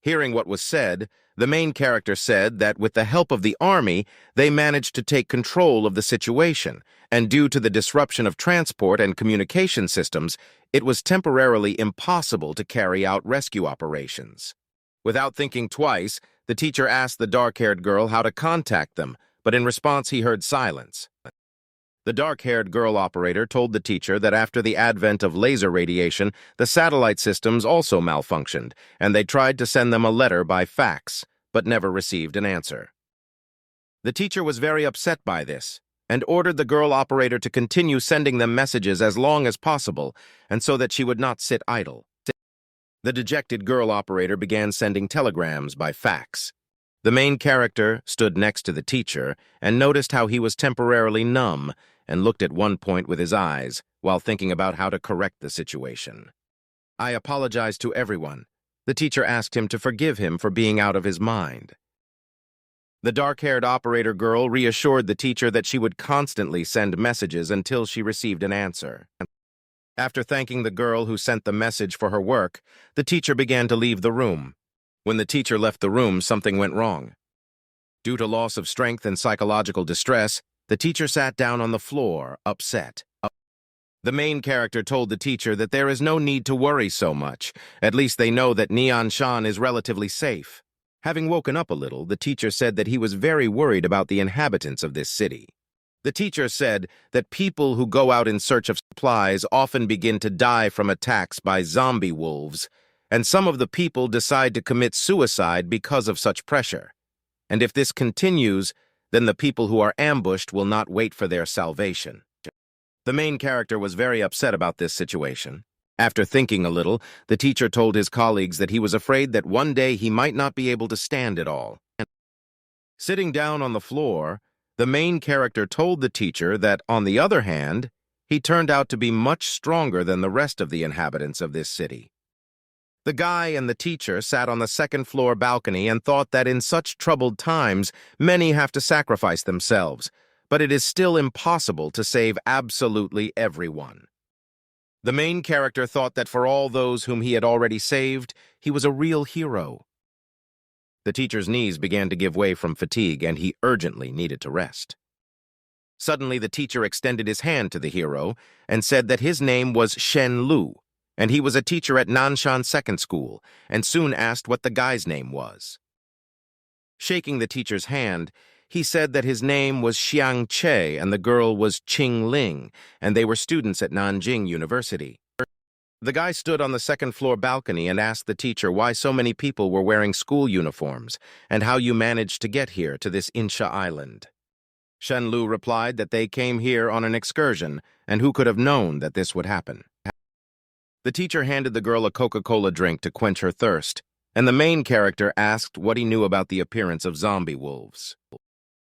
Hearing what was said, the main character said that with the help of the army, they managed to take control of the situation, and due to the disruption of transport and communication systems, it was temporarily impossible to carry out rescue operations. Without thinking twice, the teacher asked the dark-haired girl how to contact them, but in response he heard silence. The dark-haired girl operator told the teacher that after the advent of laser radiation, the satellite systems also malfunctioned, and they tried to send them a letter by fax, but never received an answer. The teacher was very upset by this, and ordered the girl operator to continue sending them messages as long as possible, and so that she would not sit idle. The dejected girl operator began sending telegrams by fax. The main character stood next to the teacher and noticed how he was temporarily numb and looked at one point with his eyes while thinking about how to correct the situation. "I apologize to everyone." The teacher asked him to forgive him for being out of his mind. The dark-haired operator girl reassured the teacher that she would constantly send messages until she received an answer. After thanking the girl who sent the message for her work, the teacher began to leave the room. When the teacher left the room, something went wrong. Due to loss of strength and psychological distress, the teacher sat down on the floor, upset. The main character told the teacher that there is no need to worry so much. At least they know that Neon-shan is relatively safe. Having woken up a little, the teacher said that he was very worried about the inhabitants of this city. The teacher said that people who go out in search of supplies often begin to die from attacks by zombie wolves, and some of the people decide to commit suicide because of such pressure. And if this continues, then the people who are ambushed will not wait for their salvation. The main character was very upset about this situation. After thinking a little, the teacher told his colleagues that he was afraid that one day he might not be able to stand it all. Sitting down on the floor, the main character told the teacher that, on the other hand, he turned out to be much stronger than the rest of the inhabitants of this city. The guy and the teacher sat on the second-floor balcony and thought that in such troubled times, many have to sacrifice themselves, but it is still impossible to save absolutely everyone. The main character thought that for all those whom he had already saved, he was a real hero. The teacher's knees began to give way from fatigue, and he urgently needed to rest. Suddenly, the teacher extended his hand to the hero and said that his name was Shen Lu, and he was a teacher at Nanshan Second School, and soon asked what the guy's name was. Shaking the teacher's hand, he said that his name was Xiang Che and the girl was Qing Ling, and they were students at Nanjing University. The guy stood on the second-floor balcony and asked the teacher why so many people were wearing school uniforms and how you managed to get here to this Insha Island. Shen Lu replied that they came here on an excursion, and who could have known that this would happen. The teacher handed the girl a Coca-Cola drink to quench her thirst, and the main character asked what he knew about the appearance of zombie wolves.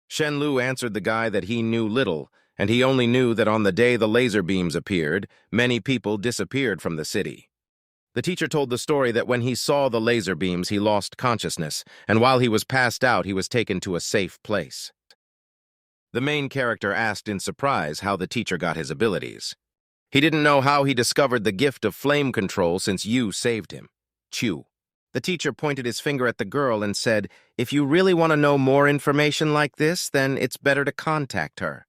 Shen Lu answered the guy that he knew little, and he only knew that on the day the laser beams appeared, many people disappeared from the city. The teacher told the story that when he saw the laser beams, he lost consciousness, and while he was passed out, he was taken to a safe place. The main character asked in surprise how the teacher got his abilities. He didn't know how he discovered the gift of flame control since you saved him. Chew. The teacher pointed his finger at the girl and said, "If you really want to know more information like this, then it's better to contact her."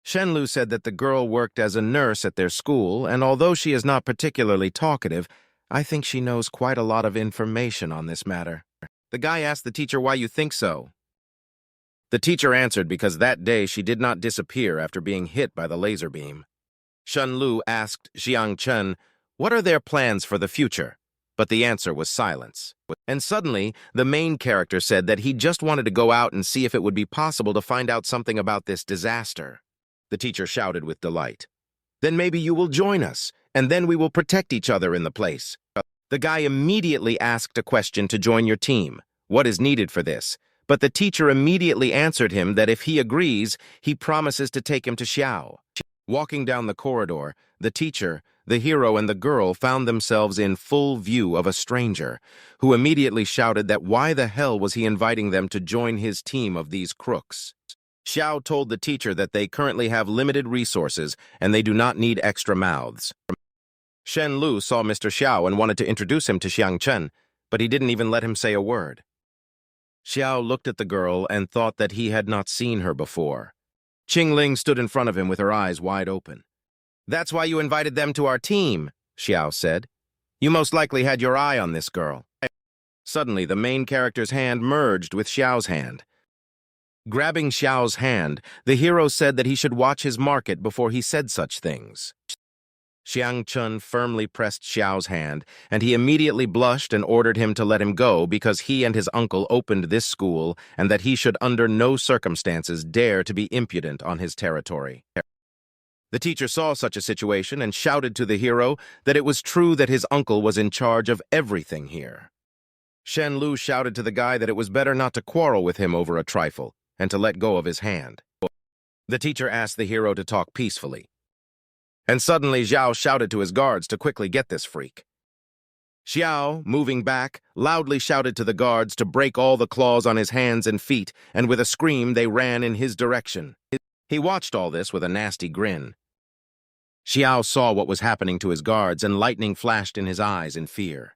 Shen Lu said that the girl worked as a nurse at their school, and although she is not particularly talkative, I think she knows quite a lot of information on this matter. The guy asked the teacher why you think so. The teacher answered because that day she did not disappear after being hit by the laser beam. Shen Lu asked Xiang Chen, what are their plans for the future? But the answer was silence. And suddenly, the main character said that he just wanted to go out and see if it would be possible to find out something about this disaster. The teacher shouted with delight. Then maybe you will join us, and then we will protect each other in the place. The guy immediately asked a question to join your team. What is needed for this? But the teacher immediately answered him that if he agrees, he promises to take him to Xiao. Walking down the corridor, the teacher, the hero, and the girl found themselves in full view of a stranger, who immediately shouted that why the hell was he inviting them to join his team of these crooks. Xiao told the teacher that they currently have limited resources and they do not need extra mouths. Shen Lu saw Mr. Xiao and wanted to introduce him to Xiang Chen, but he didn't even let him say a word. Xiao looked at the girl and thought that he had not seen her before. Qing Ling stood in front of him with her eyes wide open. That's why you invited them to our team, Xiao said. You most likely had your eye on this girl. Suddenly, the main character's hand merged with Xiao's hand. Grabbing Xiao's hand, the hero said that he should watch his market before he said such things. Xiang Chun firmly pressed Xiao's hand, and he immediately blushed and ordered him to let him go because he and his uncle opened this school and that he should under no circumstances dare to be impudent on his territory. The teacher saw such a situation and shouted to the hero that it was true that his uncle was in charge of everything here. Shen Lu shouted to the guy that it was better not to quarrel with him over a trifle and to let go of his hand. The teacher asked the hero to talk peacefully. And suddenly Zhao shouted to his guards to quickly get this freak. Xiao, moving back, loudly shouted to the guards to break all the claws on his hands and feet, and with a scream they ran in his direction. He watched all this with a nasty grin. Xiao saw what was happening to his guards, and lightning flashed in his eyes in fear.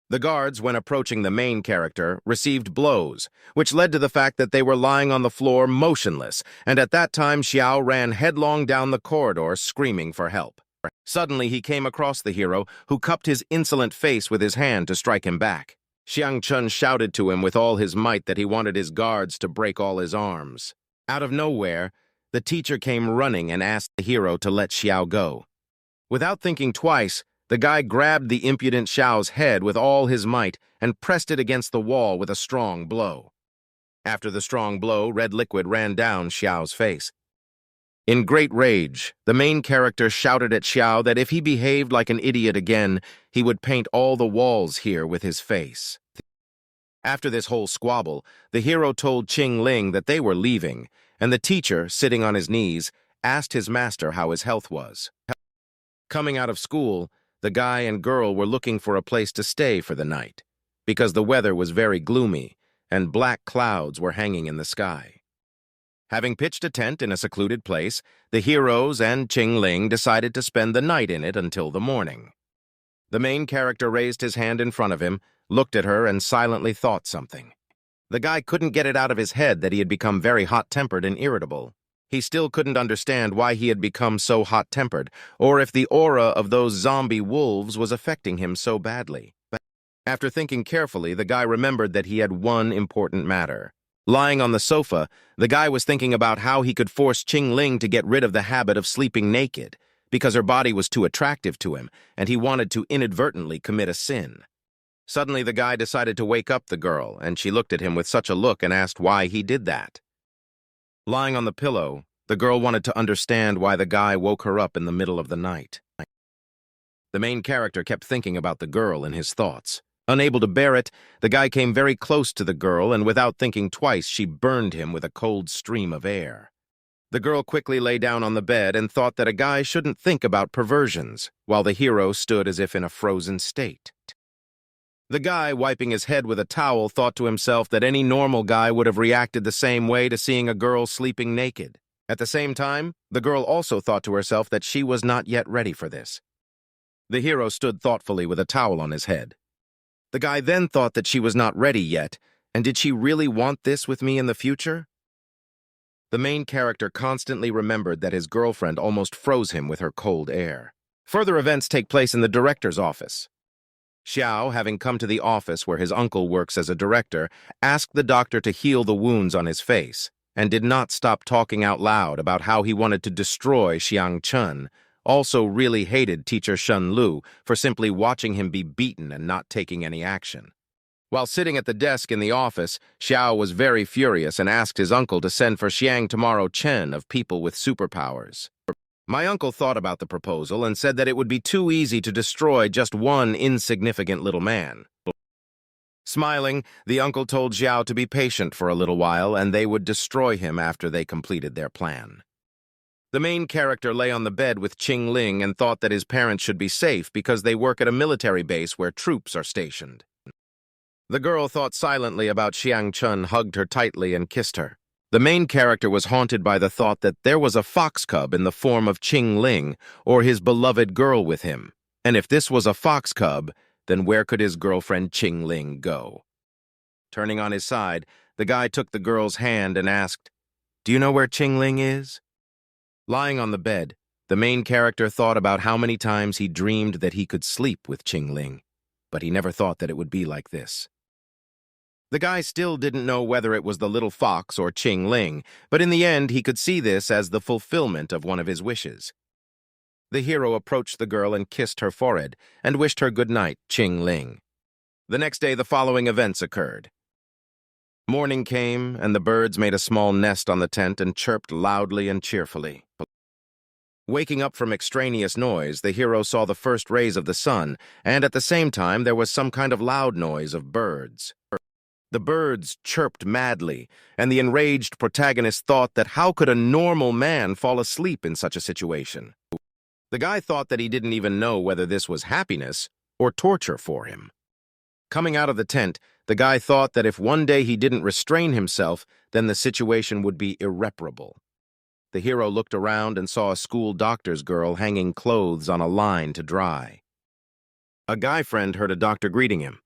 The guards, when approaching the main character, received blows, which led to the fact that they were lying on the floor motionless, and at that time Xiao ran headlong down the corridor screaming for help. Suddenly he came across the hero, who cupped his insolent face with his hand to strike him back. Xiangchun shouted to him with all his might that he wanted his guards to break all his arms. Out of nowhere, the teacher came running and asked the hero to let Xiao go. Without thinking twice, the guy grabbed the impudent Xiao's head with all his might and pressed it against the wall with a strong blow. After the strong blow, red liquid ran down Xiao's face. In great rage, the main character shouted at Xiao that if he behaved like an idiot again, he would paint all the walls here with his face. After this whole squabble, the hero told Qing Ling that they were leaving, and the teacher, sitting on his knees, asked his master how his health was. Coming out of school, the guy and girl were looking for a place to stay for the night, because the weather was very gloomy, and black clouds were hanging in the sky. Having pitched a tent in a secluded place, the heroes and Qing Ling decided to spend the night in it until the morning. The main character raised his hand in front of him, looked at her, and silently thought something. The guy couldn't get it out of his head that he had become very hot-tempered and irritable. He still couldn't understand why he had become so hot-tempered, or if the aura of those zombie wolves was affecting him so badly. After thinking carefully, the guy remembered that he had one important matter. Lying on the sofa, the guy was thinking about how he could force Qing Ling to get rid of the habit of sleeping naked, because her body was too attractive to him, and he wanted to inadvertently commit a sin. Suddenly, the guy decided to wake up the girl, and she looked at him with such a look and asked why he did that. Lying on the pillow, the girl wanted to understand why the guy woke her up in the middle of the night. The main character kept thinking about the girl in his thoughts. Unable to bear it, the guy came very close to the girl, and without thinking twice, she burned him with a cold stream of air. The girl quickly lay down on the bed and thought that a guy shouldn't think about perversions, while the hero stood as if in a frozen state. The guy, wiping his head with a towel, thought to himself that any normal guy would have reacted the same way to seeing a girl sleeping naked. At the same time, the girl also thought to herself that she was not yet ready for this. The hero stood thoughtfully with a towel on his head. The guy then thought that she was not ready yet, and did she really want this with me in the future? The main character constantly remembered that his girlfriend almost froze him with her cold air. Further events take place in the director's office. Xiao, having come to the office where his uncle works as a director, asked the doctor to heal the wounds on his face, and did not stop talking out loud about how he wanted to destroy Xiangchun, also really hated teacher Shen Lu for simply watching him be beaten and not taking any action. While sitting at the desk in the office, Xiao was very furious and asked his uncle to send for Xiang Tomorrow Chen of people with superpowers. My uncle thought about the proposal and said that it would be too easy to destroy just one insignificant little man. Smiling, the uncle told Xiao to be patient for a little while and they would destroy him after they completed their plan. The main character lay on the bed with Qing Ling and thought that his parents should be safe because they work at a military base where troops are stationed. The girl thought silently about Xiangchun, hugged her tightly, and kissed her. The main character was haunted by the thought that there was a fox cub in the form of Qing Ling, or his beloved girl with him. And if this was a fox cub, then where could his girlfriend Qing Ling go? Turning on his side, the guy took the girl's hand and asked, "Do you know where Qing Ling is?" Lying on the bed, the main character thought about how many times he dreamed that he could sleep with Qing Ling, but he never thought that it would be like this. The guy still didn't know whether it was the little fox or Qing Ling, but in the end he could see this as the fulfillment of one of his wishes. The hero approached the girl and kissed her forehead and wished her good night, Qing Ling. The next day the following events occurred. Morning came, and the birds made a small nest on the tent and chirped loudly and cheerfully. Waking up from extraneous noise, the hero saw the first rays of the sun, and at the same time there was some kind of loud noise of birds. The birds chirped madly, and the enraged protagonist thought that how could a normal man fall asleep in such a situation? The guy thought that he didn't even know whether this was happiness or torture for him. Coming out of the tent, the guy thought that if one day he didn't restrain himself, then the situation would be irreparable. The hero looked around and saw a school doctor's girl hanging clothes on a line to dry. A guy friend heard a doctor greeting him.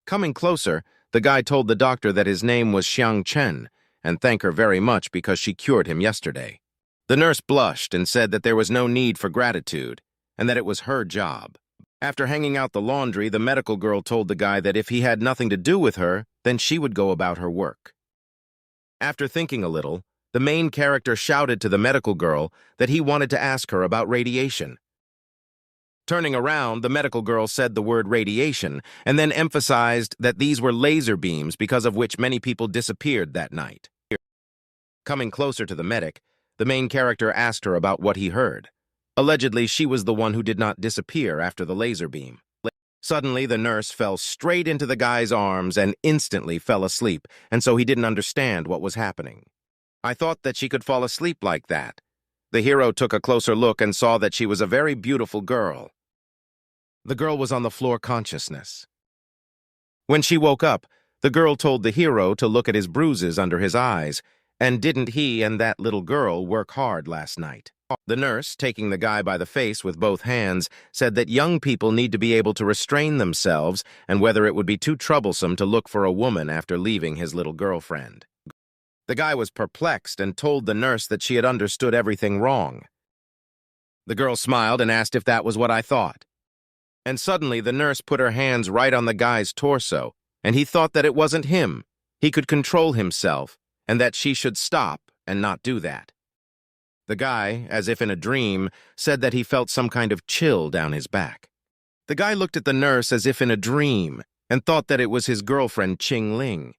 Coming closer, the guy told the doctor that his name was Xiang Chen and thanked her very much because she cured him yesterday. The nurse blushed and said that there was no need for gratitude and that it was her job. After hanging out the laundry, the medical girl told the guy that if he had nothing to do with her, then she would go about her work. After thinking a little, the main character shouted to the medical girl that he wanted to ask her about radiation. Turning around, the medical girl said the word radiation and then emphasized that these were laser beams because of which many people disappeared that night. Coming closer to the medic, the main character asked her about what he heard. Allegedly, she was the one who did not disappear after the laser beam. Suddenly, the nurse fell straight into the guy's arms and instantly fell asleep, and so he didn't understand what was happening. I thought that she could fall asleep like that. The hero took a closer look and saw that she was a very beautiful girl. The girl was on the floor consciousness. When she woke up, the girl told the hero to look at his bruises under his eyes, and didn't he and that little girl work hard last night? The nurse, taking the guy by the face with both hands, said that young people need to be able to restrain themselves and whether it would be too troublesome to look for a woman after leaving his little girlfriend. The guy was perplexed and told the nurse that she had understood everything wrong. The girl smiled and asked if that was what I thought. And suddenly the nurse put her hands right on the guy's torso, and he thought that it wasn't him. He could control himself, and that she should stop and not do that. The guy, as if in a dream, said that he felt some kind of chill down his back. The guy looked at the nurse as if in a dream and thought that it was his girlfriend Qing Ling.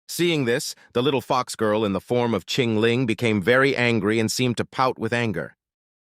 Seeing this, the little fox girl in the form of Qing Ling became very angry and seemed to pout with anger.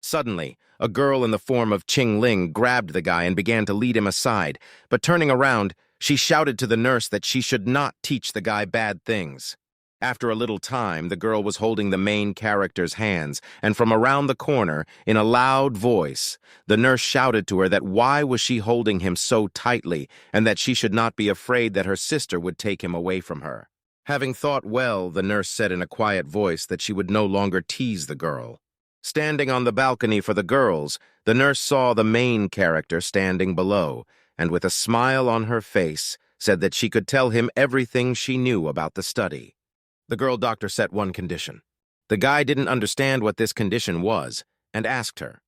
Suddenly, a girl in the form of Qing Ling grabbed the guy and began to lead him aside, but turning around, she shouted to the nurse that she should not teach the guy bad things. After a little time, the girl was holding the main character's hands, and from around the corner, in a loud voice, the nurse shouted to her that why was she holding him so tightly, and that she should not be afraid that her sister would take him away from her. Having thought well, the nurse said in a quiet voice that she would no longer tease the girl. Standing on the balcony for the girls, the nurse saw the main character standing below, and with a smile on her face, said that she could tell him everything she knew about the study. The girl doctor set one condition. The guy didn't understand what this condition was, and asked her.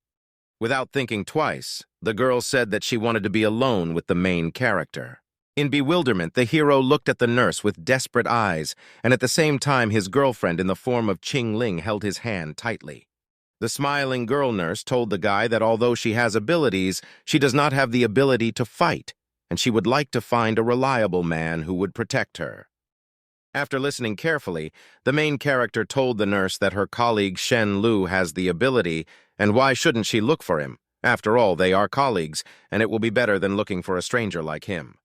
Without thinking twice, the girl said that she wanted to be alone with the main character. In bewilderment, the hero looked at the nurse with desperate eyes, and at the same time his girlfriend in the form of Qing Ling held his hand tightly. The smiling girl nurse told the guy that although she has abilities, she does not have the ability to fight, and she would like to find a reliable man who would protect her. After listening carefully, the main character told the nurse that her colleague Shen Lu has the ability, and why shouldn't she look for him? After all, they are colleagues, and it will be better than looking for a stranger like him.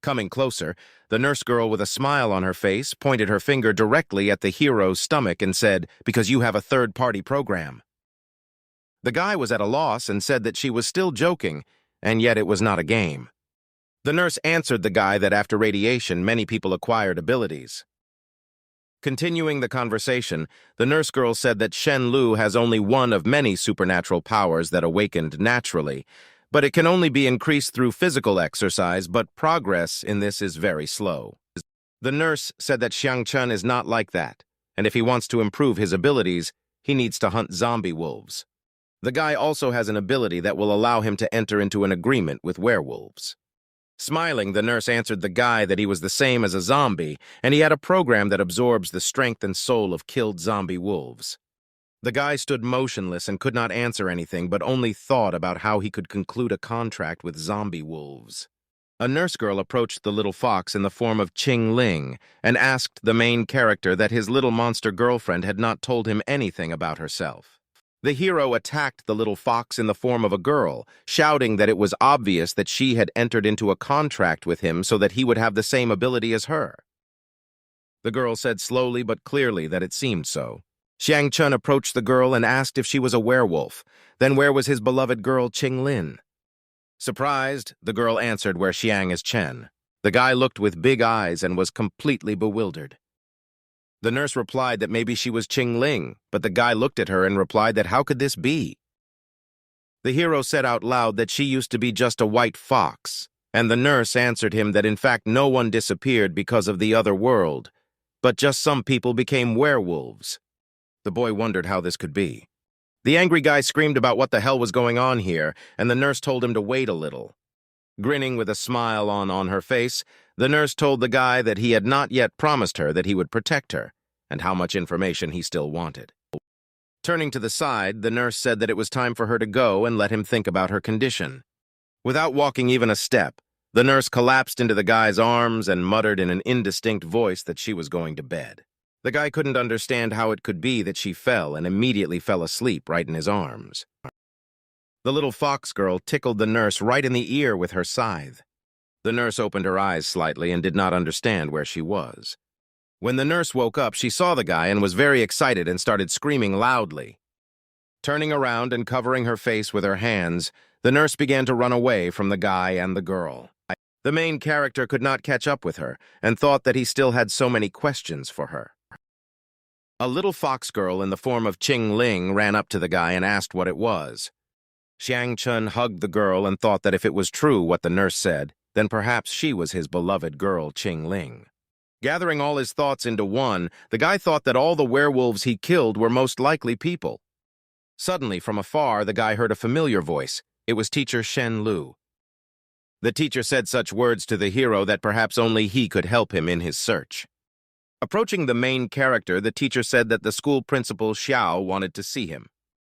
Coming closer, the nurse girl with a smile on her face pointed her finger directly at the hero's stomach and said, "Because you have a third-party program." The guy was at a loss and said that she was still joking, and yet it was not a game. The nurse answered the guy that after radiation, many people acquired abilities. Continuing the conversation, the nurse girl said that Shen Lu has only one of many supernatural powers that awakened naturally, but it can only be increased through physical exercise, but progress in this is very slow. The nurse said that Xiang Chen is not like that, and if he wants to improve his abilities, he needs to hunt zombie wolves. The guy also has an ability that will allow him to enter into an agreement with werewolves. Smiling, the nurse answered the guy that he was the same as a zombie, and he had a program that absorbs the strength and soul of killed zombie wolves. The guy stood motionless and could not answer anything, but only thought about how he could conclude a contract with zombie wolves. A nurse girl approached the little fox in the form of Qing Ling and asked the main character that his little monster girlfriend had not told him anything about herself. The hero attacked the little fox in the form of a girl, shouting that it was obvious that she had entered into a contract with him so that he would have the same ability as her. The girl said slowly but clearly that it seemed so. Xiang Chen approached the girl and asked if she was a werewolf. Then where was his beloved girl Qing Lin? Surprised, the girl answered where Xiang is Chen. The guy looked with big eyes and was completely bewildered. The nurse replied that maybe she was Qing Ling, but the guy looked at her and replied that how could this be? The hero said out loud that she used to be just a white fox, and the nurse answered him that in fact no one disappeared because of the other world, but just some people became werewolves. The boy wondered how this could be. The angry guy screamed about what the hell was going on here, and the nurse told him to wait a little. Grinning with a smile on her face, the nurse told the guy that he had not yet promised her that he would protect her, and how much information he still wanted. Turning to the side, the nurse said that it was time for her to go and let him think about her condition. Without walking even a step, the nurse collapsed into the guy's arms and muttered in an indistinct voice that she was going to bed. The guy couldn't understand how it could be that she fell and immediately fell asleep right in his arms. The little fox girl tickled the nurse right in the ear with her scythe. The nurse opened her eyes slightly and did not understand where she was. When the nurse woke up, she saw the guy and was very excited and started screaming loudly. Turning around and covering her face with her hands, the nurse began to run away from the guy and the girl. The main character could not catch up with her and thought that he still had so many questions for her. A little fox girl in the form of Qing Ling ran up to the guy and asked what it was. Xiang Chun hugged the girl and thought that if it was true what the nurse said, then perhaps she was his beloved girl Qing Ling. Gathering all his thoughts into one, the guy thought that all the werewolves he killed were most likely people. Suddenly, from afar, the guy heard a familiar voice. It was teacher Shen Lu. The teacher said such words to the hero that perhaps only he could help him in his search. Approaching the main character, the teacher said that the school principal Xiao wanted to see him.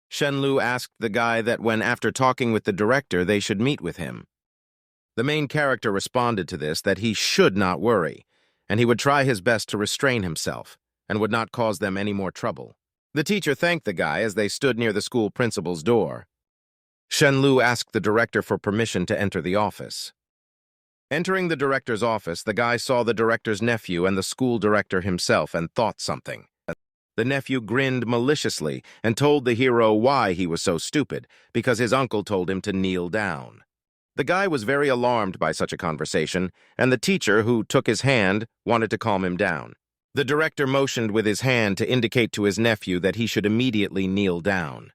Shen Lu asked the guy that when after talking with the director they should meet with him. The main character responded to this that he should not worry, and he would try his best to restrain himself, and would not cause them any more trouble. The teacher thanked the guy as they stood near the school principal's door. Shen Lu asked the director for permission to enter the office. Entering the director's office, the guy saw the director's nephew and the school director himself and thought something. The nephew grinned maliciously and told the hero why he was so stupid, because his uncle told him to kneel down. The guy was very alarmed by such a conversation, and the teacher, who took his hand, wanted to calm him down. The director motioned with his hand to indicate to his nephew that he should immediately kneel down.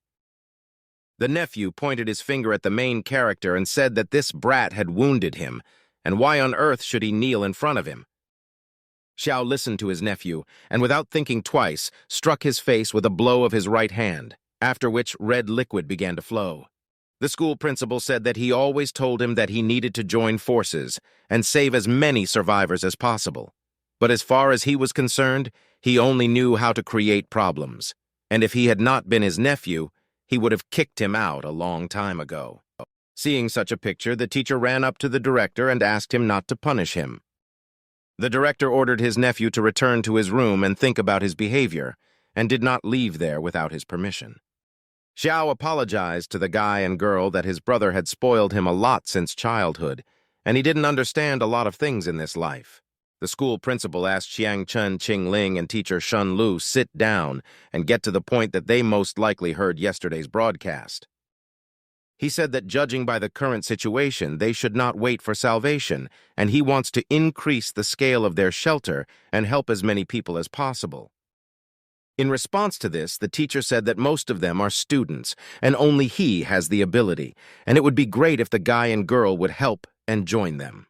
The nephew pointed his finger at the main character and said that this brat had wounded him, and why on earth should he kneel in front of him? Xiao listened to his nephew, and without thinking twice, struck his face with a blow of his right hand, after which red liquid began to flow. The school principal said that he always told him that he needed to join forces and save as many survivors as possible. But as far as he was concerned, he only knew how to create problems, and if he had not been his nephew, he would have kicked him out a long time ago. Seeing such a picture, the teacher ran up to the director and asked him not to punish him. The director ordered his nephew to return to his room and think about his behavior, and did not leave there without his permission. Xiao apologized to the guy and girl that his brother had spoiled him a lot since childhood, and he didn't understand a lot of things in this life. The school principal asked Xiang Chun, Qing Ling, and teacher Shen Lu sit down and get to the point that they most likely heard yesterday's broadcast. He said that judging by the current situation, they should not wait for salvation, and he wants to increase the scale of their shelter and help as many people as possible. In response to this, the teacher said that most of them are students, and only he has the ability, and it would be great if the guy and girl would help and join them.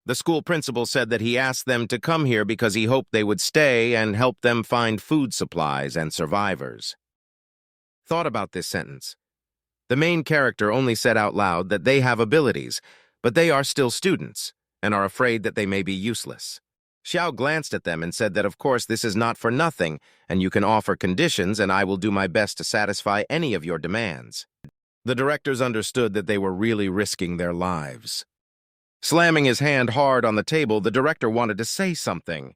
The school principal said that he asked them to come here because he hoped they would stay and help them find food supplies and survivors. Thought about this sentence. The main character only said out loud that they have abilities, but they are still students, and are afraid that they may be useless. Xiao glanced at them and said that of course this is not for nothing, and you can offer conditions, and I will do my best to satisfy any of your demands. The directors understood that they were really risking their lives. Slamming his hand hard on the table, the director wanted to say something.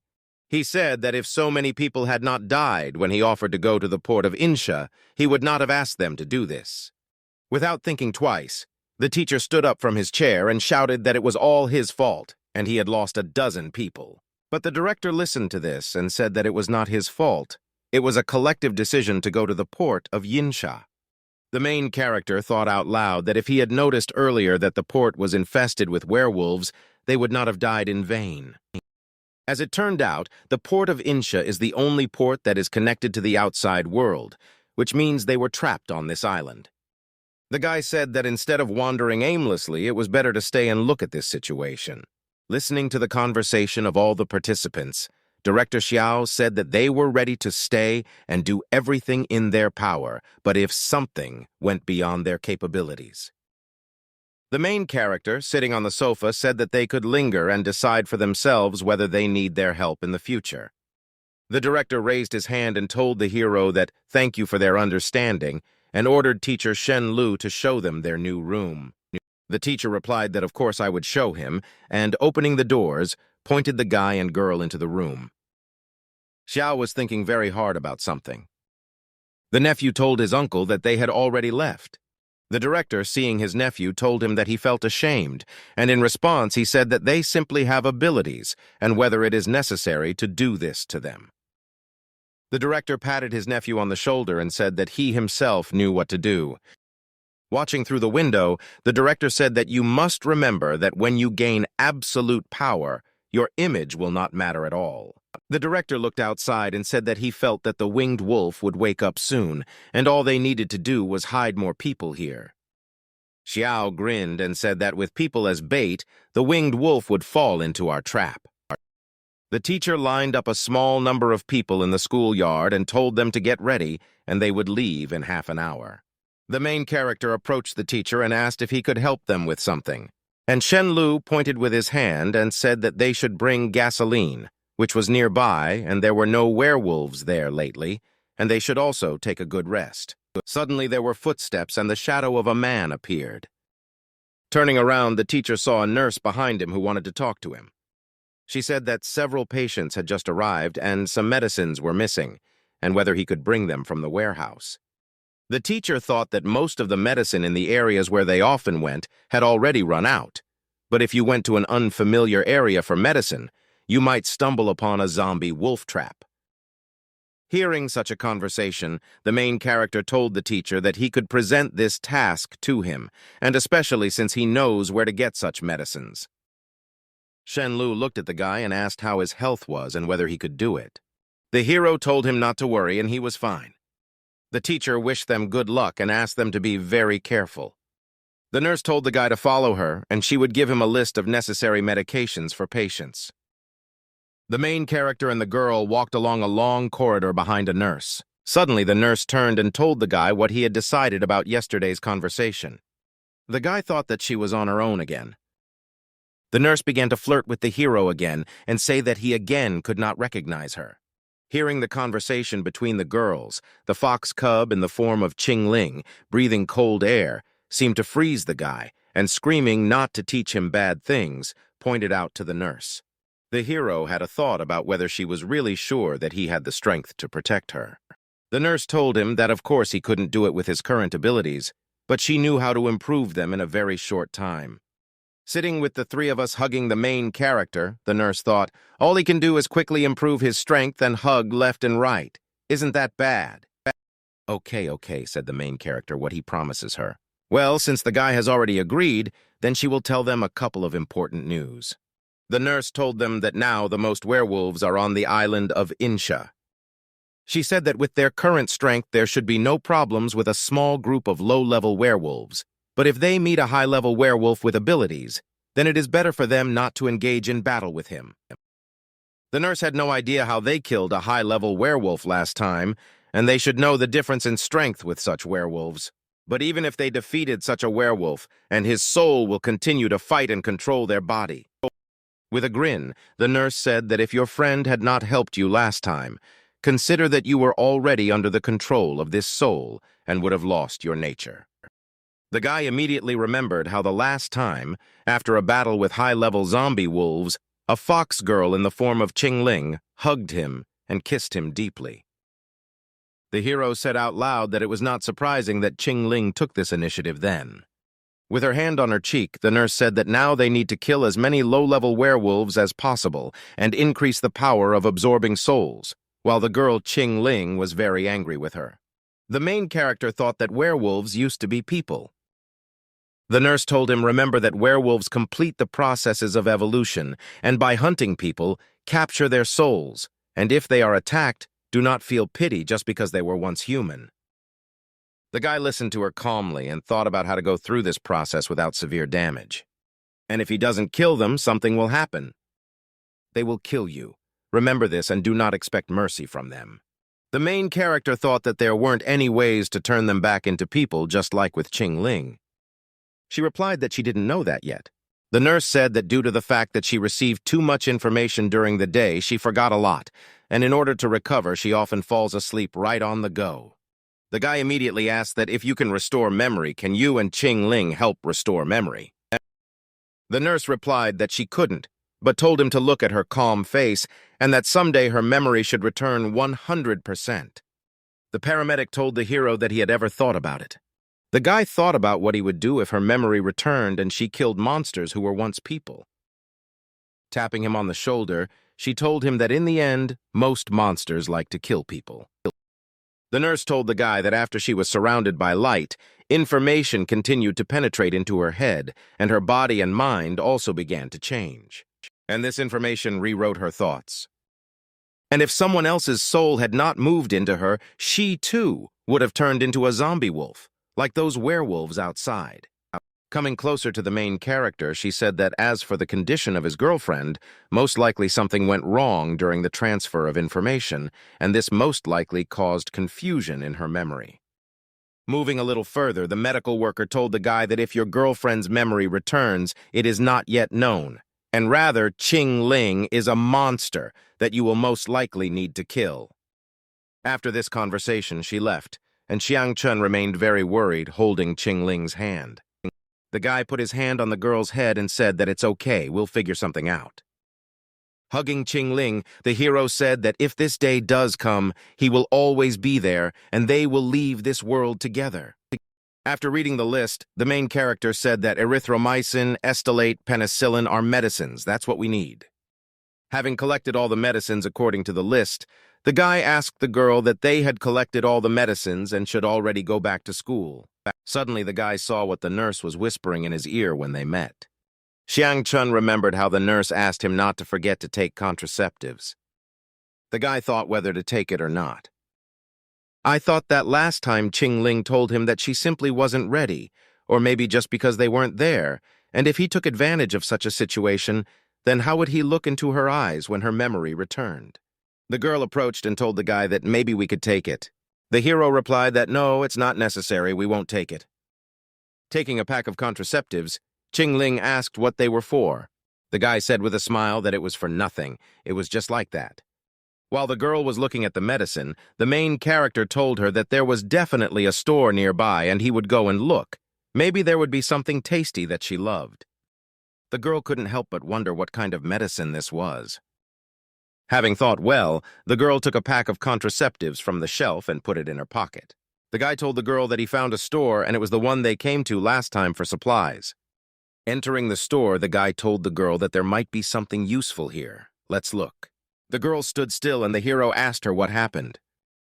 He said that if so many people had not died when he offered to go to the port of Insha, he would not have asked them to do this. Without thinking twice, the teacher stood up from his chair and shouted that it was all his fault, and he had lost 12 people. But the director listened to this and said that it was not his fault. It was a collective decision to go to the port of Yinsha. The main character thought out loud that if he had noticed earlier that the port was infested with werewolves, they would not have died in vain. As it turned out, the port of Insha is the only port that is connected to the outside world, which means they were trapped on this island. The guy said that instead of wandering aimlessly, it was better to stay and look at this situation. Listening to the conversation of all the participants, Director Xiao said that they were ready to stay and do everything in their power, but if something went beyond their capabilities. The main character, sitting on the sofa, said that they could linger and decide for themselves whether they need their help in the future. The director raised his hand and told the hero that thank you for their understanding and ordered teacher Shen Lu to show them their new room. The teacher replied that of course I would show him, and opening the doors, pointed the guy and girl into the room. Xiao was thinking very hard about something. The nephew told his uncle that they had already left. The director, seeing his nephew, told him that he felt ashamed, and in response he said that they simply have abilities, and whether it is necessary to do this to them. The director patted his nephew on the shoulder and said that he himself knew what to do. Watching through the window, the director said that you must remember that when you gain absolute power, your image will not matter at all. The director looked outside and said that he felt that the winged wolf would wake up soon, and all they needed to do was hide more people here. Xiao grinned and said that with people as bait, the winged wolf would fall into our trap. The teacher lined up a small number of people in the schoolyard and told them to get ready, and they would leave in half an hour. The main character approached the teacher and asked if he could help them with something, and Shen Lu pointed with his hand and said that they should bring gasoline, which was nearby, and there were no werewolves there lately, and they should also take a good rest. Suddenly there were footsteps, and the shadow of a man appeared. Turning around, the teacher saw a nurse behind him who wanted to talk to him. She said that several patients had just arrived and some medicines were missing, and whether he could bring them from the warehouse. The teacher thought that most of the medicine in the areas where they often went had already run out, but if you went to an unfamiliar area for medicine, you might stumble upon a zombie wolf trap. Hearing such a conversation, the main character told the teacher that he could present this task to him, and especially since he knows where to get such medicines. Shen Lu looked at the guy and asked how his health was and whether he could do it. The hero told him not to worry and he was fine. The teacher wished them good luck and asked them to be very careful. The nurse told the guy to follow her, and she would give him a list of necessary medications for patients. The main character and the girl walked along a long corridor behind a nurse. Suddenly, the nurse turned and told the guy what he had decided about yesterday's conversation. The guy thought that she was on her own again. The nurse began to flirt with the hero again and say that he again could not recognize her. Hearing the conversation between the girls, the fox cub in the form of Qing Ling, breathing cold air, seemed to freeze the guy, and screaming not to teach him bad things, pointed out to the nurse. The hero had a thought about whether she was really sure that he had the strength to protect her. The nurse told him that of course he couldn't do it with his current abilities, but she knew how to improve them in a very short time. Sitting with the three of us hugging the main character, the nurse thought, all he can do is quickly improve his strength and hug left and right. Isn't that bad? Okay, said the main character what he promises her. Well, since the guy has already agreed, then she will tell them a couple of important news. The nurse told them that now the most werewolves are on the island of Insha. She said that with their current strength there should be no problems with a small group of low-level werewolves, but if they meet a high-level werewolf with abilities, then it is better for them not to engage in battle with him. The nurse had no idea how they killed a high-level werewolf last time, and they should know the difference in strength with such werewolves. But even if they defeated such a werewolf, and his soul will continue to fight and control their body. With a grin, the nurse said that if your friend had not helped you last time, consider that you were already under the control of this soul and would have lost your nature. The guy immediately remembered how the last time, after a battle with high-level zombie wolves, a fox girl in the form of Qing Ling hugged him and kissed him deeply. The hero said out loud that it was not surprising that Qing Ling took this initiative then. With her hand on her cheek, the nurse said that now they need to kill as many low-level werewolves as possible and increase the power of absorbing souls, while the girl Qing Ling was very angry with her. The main character thought that werewolves used to be people. The nurse told him, remember that werewolves complete the processes of evolution, and by hunting people, capture their souls, and if they are attacked, do not feel pity just because they were once human. The guy listened to her calmly and thought about how to go through this process without severe damage. And if he doesn't kill them, something will happen. They will kill you. Remember this and do not expect mercy from them. The main character thought that there weren't any ways to turn them back into people, just like with Qing Ling. She replied that she didn't know that yet. The nurse said that due to the fact that she received too much information during the day, she forgot a lot, and in order to recover, she often falls asleep right on the go. The guy immediately asked that if you can restore memory, can you and Qing Ling help restore memory? The nurse replied that she couldn't, but told him to look at her calm face and that someday her memory should return 100%. The paramedic told the hero that he had ever thought about it. The guy thought about what he would do if her memory returned and she killed monsters who were once people. Tapping him on the shoulder, she told him that in the end, most monsters like to kill people. The nurse told the guy that after she was surrounded by light, information continued to penetrate into her head, and her body and mind also began to change. And this information rewrote her thoughts. And if someone else's soul had not moved into her, she too would have turned into a zombie wolf, like those werewolves outside. Coming closer to the main character, she said that as for the condition of his girlfriend, most likely something went wrong during the transfer of information, and this most likely caused confusion in her memory. Moving a little further, the medical worker told the guy that if your girlfriend's memory returns, it is not yet known, and rather Qing Ling is a monster that you will most likely need to kill. After this conversation, she left, and Xiang Chun remained very worried, holding Qing Ling's hand. The guy put his hand on the girl's head and said that it's okay, we'll figure something out. Hugging Qing Ling, the hero said that if this day does come, he will always be there, and they will leave this world together. After reading the list, the main character said that erythromycin, estelate, penicillin are medicines. That's what we need. Having collected all the medicines according to the list, the guy asked the girl that they had collected all the medicines and should already go back to school. Suddenly, the guy saw what the nurse was whispering in his ear when they met. Xiang Chun remembered how the nurse asked him not to forget to take contraceptives. The guy thought whether to take it or not. I thought that last time Qing Ling told him that she simply wasn't ready, or maybe just because they weren't there, and if he took advantage of such a situation, then how would he look into her eyes when her memory returned? The girl approached and told the guy that maybe we could take it. The hero replied that no, it's not necessary, we won't take it. Taking a pack of contraceptives, Qing Ling asked what they were for. The guy said with a smile that it was for nothing, it was just like that. While the girl was looking at the medicine, the main character told her that there was definitely a store nearby and he would go and look. Maybe there would be something tasty that she loved. The girl couldn't help but wonder what kind of medicine this was. Having thought well, the girl took a pack of contraceptives from the shelf and put it in her pocket. The guy told the girl that he found a store and it was the one they came to last time for supplies. Entering the store, the guy told the girl that there might be something useful here. Let's look. The girl stood still and the hero asked her what happened.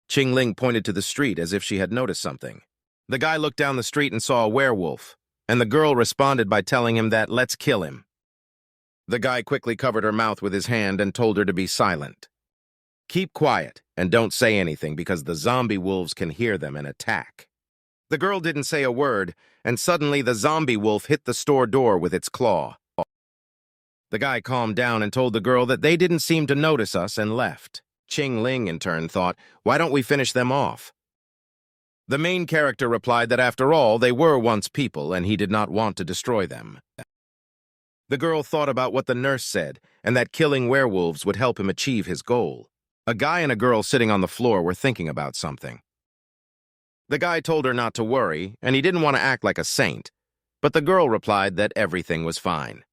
Qing Ling pointed to the street as if she had noticed something. The guy looked down the street and saw a werewolf, and the girl responded by telling him that let's kill him. The guy quickly covered her mouth with his hand and told her to be silent. Keep quiet and don't say anything because the zombie wolves can hear them and attack. The girl didn't say a word, and suddenly the zombie wolf hit the store door with its claw. The guy calmed down and told the girl that they didn't seem to notice us and left. Qing Ling, in turn, thought, why don't we finish them off? The main character replied that after all, they were once people and he did not want to destroy them. The girl thought about what the nurse said and that killing werewolves would help him achieve his goal. A guy and a girl sitting on the floor were thinking about something. The guy told her not to worry, and he didn't want to act like a saint, but the girl replied that everything was fine.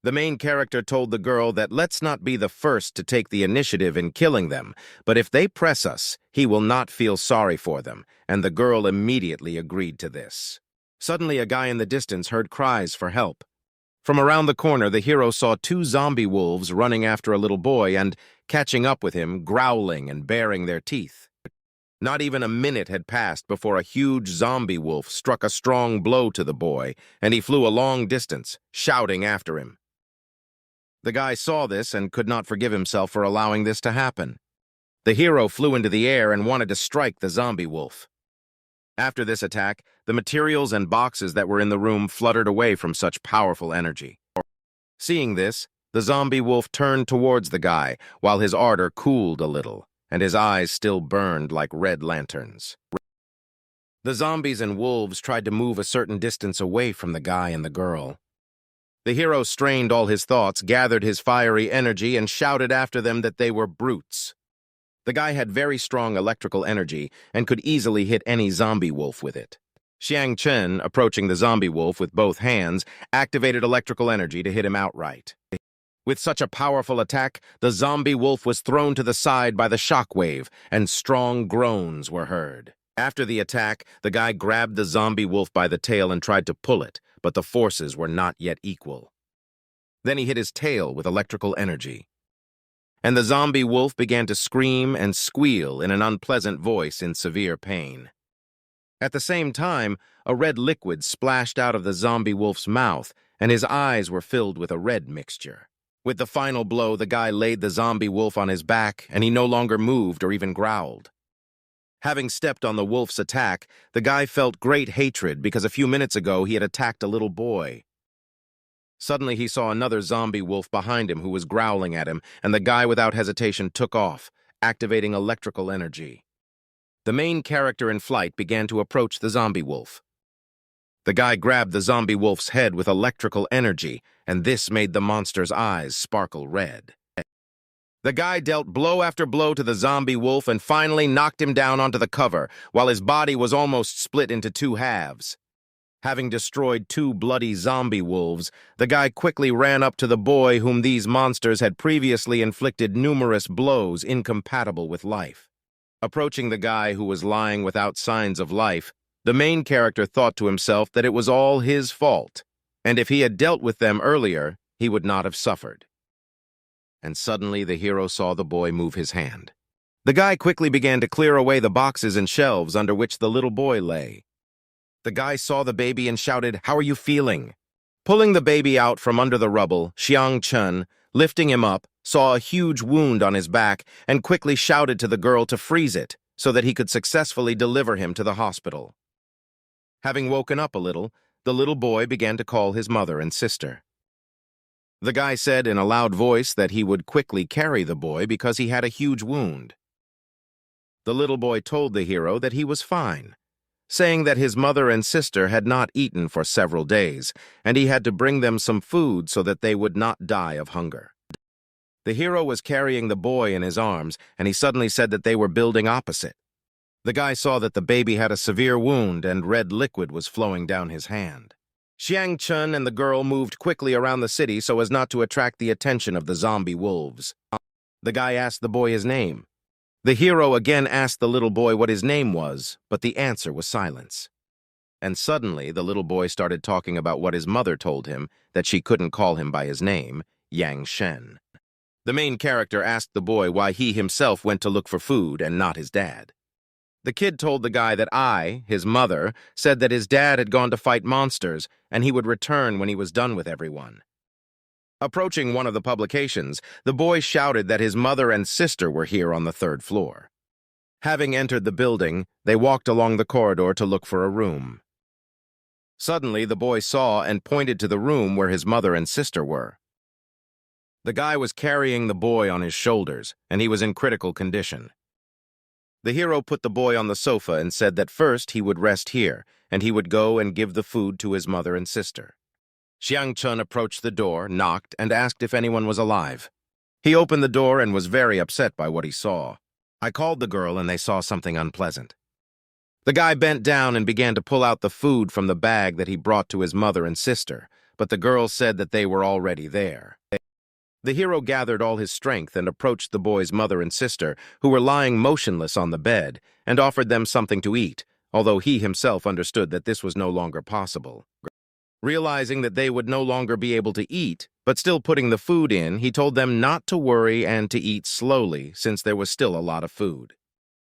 The main character told the girl that let's not be the first to take the initiative in killing them, but if they press us, he will not feel sorry for them, and the girl immediately agreed to this. Suddenly, a guy in the distance heard cries for help. From around the corner, the hero saw two zombie wolves running after a little boy and, catching up with him, growling and baring their teeth. Not even a minute had passed before a huge zombie wolf struck a strong blow to the boy, and he flew a long distance, shouting after him. The guy saw this and could not forgive himself for allowing this to happen. The hero flew into the air and wanted to strike the zombie wolf. After this attack, the materials and boxes that were in the room fluttered away from such powerful energy. Seeing this, the zombie wolf turned towards the guy, while his ardor cooled a little, and his eyes still burned like red lanterns. The zombies and wolves tried to move a certain distance away from the guy and the girl. The hero strained all his thoughts, gathered his fiery energy, and shouted after them that they were brutes. The guy had very strong electrical energy and could easily hit any zombie wolf with it. Xiang Chen, approaching the zombie wolf with both hands, activated electrical energy to hit him outright. With such a powerful attack, the zombie wolf was thrown to the side by the shockwave, and strong groans were heard. After the attack, the guy grabbed the zombie wolf by the tail and tried to pull it, but the forces were not yet equal. Then he hit his tail with electrical energy, and the zombie wolf began to scream and squeal in an unpleasant voice in severe pain. At the same time, a red liquid splashed out of the zombie wolf's mouth, and his eyes were filled with a red mixture. With the final blow, the guy laid the zombie wolf on his back, and he no longer moved or even growled. Having stepped on the wolf's attack, the guy felt great hatred because a few minutes ago he had attacked a little boy. Suddenly he saw another zombie wolf behind him who was growling at him, and the guy without hesitation took off, activating electrical energy. The main character in flight began to approach the zombie wolf. The guy grabbed the zombie wolf's head with electrical energy, and this made the monster's eyes sparkle red. The guy dealt blow after blow to the zombie wolf and finally knocked him down onto the cover, while his body was almost split into two halves. Having destroyed two bloody zombie wolves, the guy quickly ran up to the boy whom these monsters had previously inflicted numerous blows incompatible with life. Approaching the guy who was lying without signs of life, the main character thought to himself that it was all his fault, and if he had dealt with them earlier, he would not have suffered. And suddenly the hero saw the boy move his hand. The guy quickly began to clear away the boxes and shelves under which the little boy lay. The guy saw the baby and shouted, "How are you feeling?" Pulling the baby out from under the rubble, Xiang Chen, lifting him up, saw a huge wound on his back and quickly shouted to the girl to freeze it so that he could successfully deliver him to the hospital. Having woken up a little, the little boy began to call his mother and sister. The guy said in a loud voice that he would quickly carry the boy because he had a huge wound. The little boy told the hero that he was fine, saying that his mother and sister had not eaten for several days, and he had to bring them some food so that they would not die of hunger. The hero was carrying the boy in his arms, and he suddenly said that they were building opposite. The guy saw that the baby had a severe wound and red liquid was flowing down his hand. Xiang Chen and the girl moved quickly around the city so as not to attract the attention of the zombie wolves. The guy asked the boy his name. The hero again asked the little boy what his name was, but the answer was silence. And suddenly the little boy started talking about what his mother told him, that she couldn't call him by his name, Yang Shen. The main character asked the boy why he himself went to look for food and not his dad. The kid told the guy that his mother, said that his dad had gone to fight monsters and he would return when he was done with everyone. Approaching one of the publications, the boy shouted that his mother and sister were here on the third floor. Having entered the building, they walked along the corridor to look for a room. Suddenly, the boy saw and pointed to the room where his mother and sister were. The guy was carrying the boy on his shoulders, and he was in critical condition. The hero put the boy on the sofa and said that first he would rest here, and he would go and give the food to his mother and sister. Xiang Chun approached the door, knocked, and asked if anyone was alive. He opened the door and was very upset by what he saw. I called the girl and they saw something unpleasant. The guy bent down and began to pull out the food from the bag that he brought to his mother and sister, but the girl said that they were already there. The hero gathered all his strength and approached the boy's mother and sister, who were lying motionless on the bed, and offered them something to eat, although he himself understood that this was no longer possible. Realizing that they would no longer be able to eat, but still putting the food in, he told them not to worry and to eat slowly, since there was still a lot of food.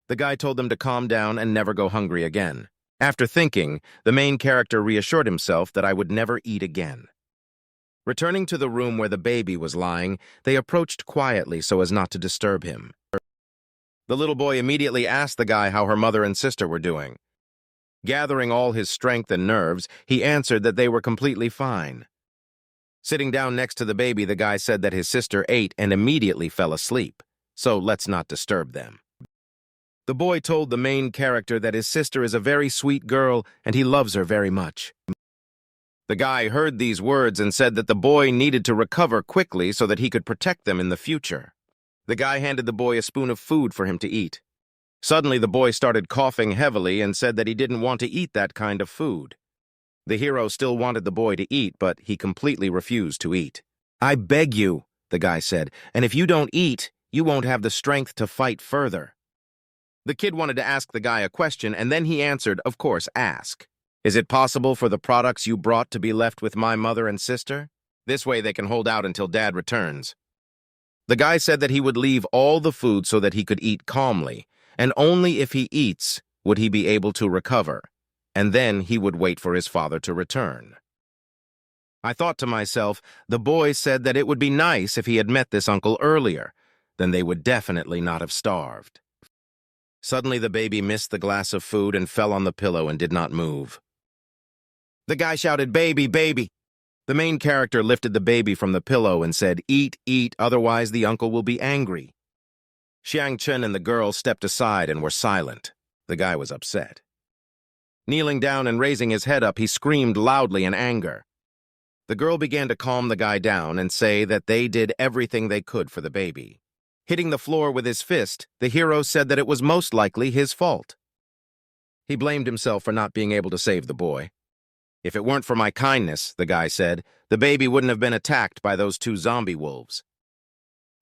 The guy told them to calm down and never go hungry again. After thinking, the main character reassured himself that I would never eat again. Returning to the room where the baby was lying, they approached quietly so as not to disturb him. The little boy immediately asked the guy how her mother and sister were doing. Gathering all his strength and nerves, he answered that they were completely fine. Sitting down next to the baby, the guy said that his sister ate and immediately fell asleep, so let's not disturb them. The boy told the main character that his sister is a very sweet girl and he loves her very much. The guy heard these words and said that the boy needed to recover quickly so that he could protect them in the future. The guy handed the boy a spoon of food for him to eat. Suddenly, the boy started coughing heavily and said that he didn't want to eat that kind of food. The hero still wanted the boy to eat, but he completely refused to eat. "I beg you," the guy said, "and if you don't eat, you won't have the strength to fight further." The kid wanted to ask the guy a question, and then he answered, "Of course, ask. Is it possible for the products you brought to be left with my mother and sister? This way they can hold out until Dad returns." The guy said that he would leave all the food so that he could eat calmly, and only if he eats would he be able to recover, and then he would wait for his father to return. I thought to myself, the boy said that it would be nice if he had met this uncle earlier, then they would definitely not have starved. Suddenly the baby missed the glass of food and fell on the pillow and did not move. The guy shouted, "Baby, baby!" The main character lifted the baby from the pillow and said, "Eat, eat, otherwise the uncle will be angry." Xiang Chen and the girl stepped aside and were silent. The guy was upset. Kneeling down and raising his head up, he screamed loudly in anger. The girl began to calm the guy down and say that they did everything they could for the baby. Hitting the floor with his fist, the hero said that it was most likely his fault. He blamed himself for not being able to save the boy. "If it weren't for my kindness," the guy said, "the baby wouldn't have been attacked by those two zombie wolves."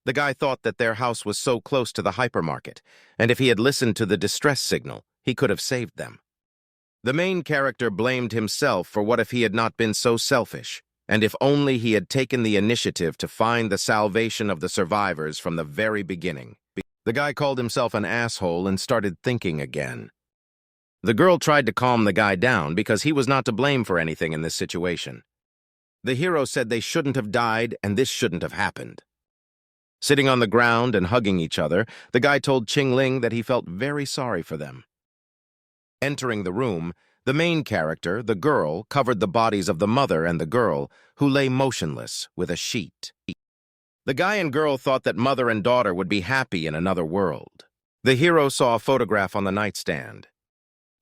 The guy thought that their house was so close to the hypermarket, and if he had listened to the distress signal, he could have saved them. The main character blamed himself for what if he had not been so selfish, and if only he had taken the initiative to find the salvation of the survivors from the very beginning. The guy called himself an asshole and started thinking again. The girl tried to calm the guy down because he was not to blame for anything in this situation. The hero said they shouldn't have died and this shouldn't have happened. Sitting on the ground and hugging each other, the guy told Qingling that he felt very sorry for them. Entering the room, the main character, the girl, covered the bodies of the mother and the girl, who lay motionless with a sheet. The guy and girl thought that mother and daughter would be happy in another world. The hero saw a photograph on the nightstand.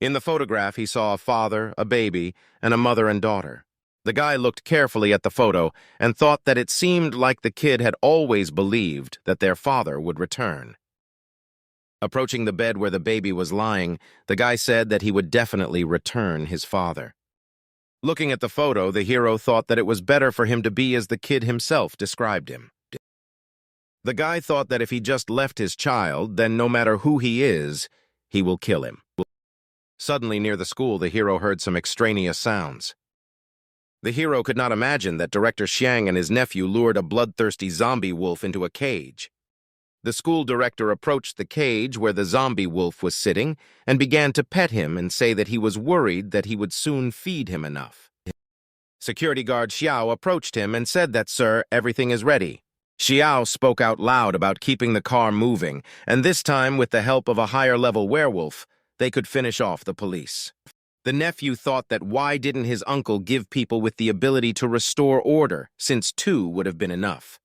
In the photograph, he saw a father, a baby, and a mother and daughter. The guy looked carefully at the photo and thought that it seemed like the kid had always believed that their father would return. Approaching the bed where the baby was lying, the guy said that he would definitely return his father. Looking at the photo, the hero thought that it was better for him to be as the kid himself described him. The guy thought that if he just left his child, then no matter who he is, he will kill him. Suddenly, near the school, the hero heard some extraneous sounds. The hero could not imagine that Director Xiang and his nephew lured a bloodthirsty zombie wolf into a cage. The school director approached the cage where the zombie wolf was sitting and began to pet him and say that he was worried that he would soon feed him enough. Security guard Xiao approached him and said that, "Sir, everything is ready." Xiao spoke out loud about keeping the car moving, and this time, with the help of a higher-level werewolf, they could finish off the police. The nephew thought that why didn't his uncle give people with the ability to restore order, since 2 would have been enough.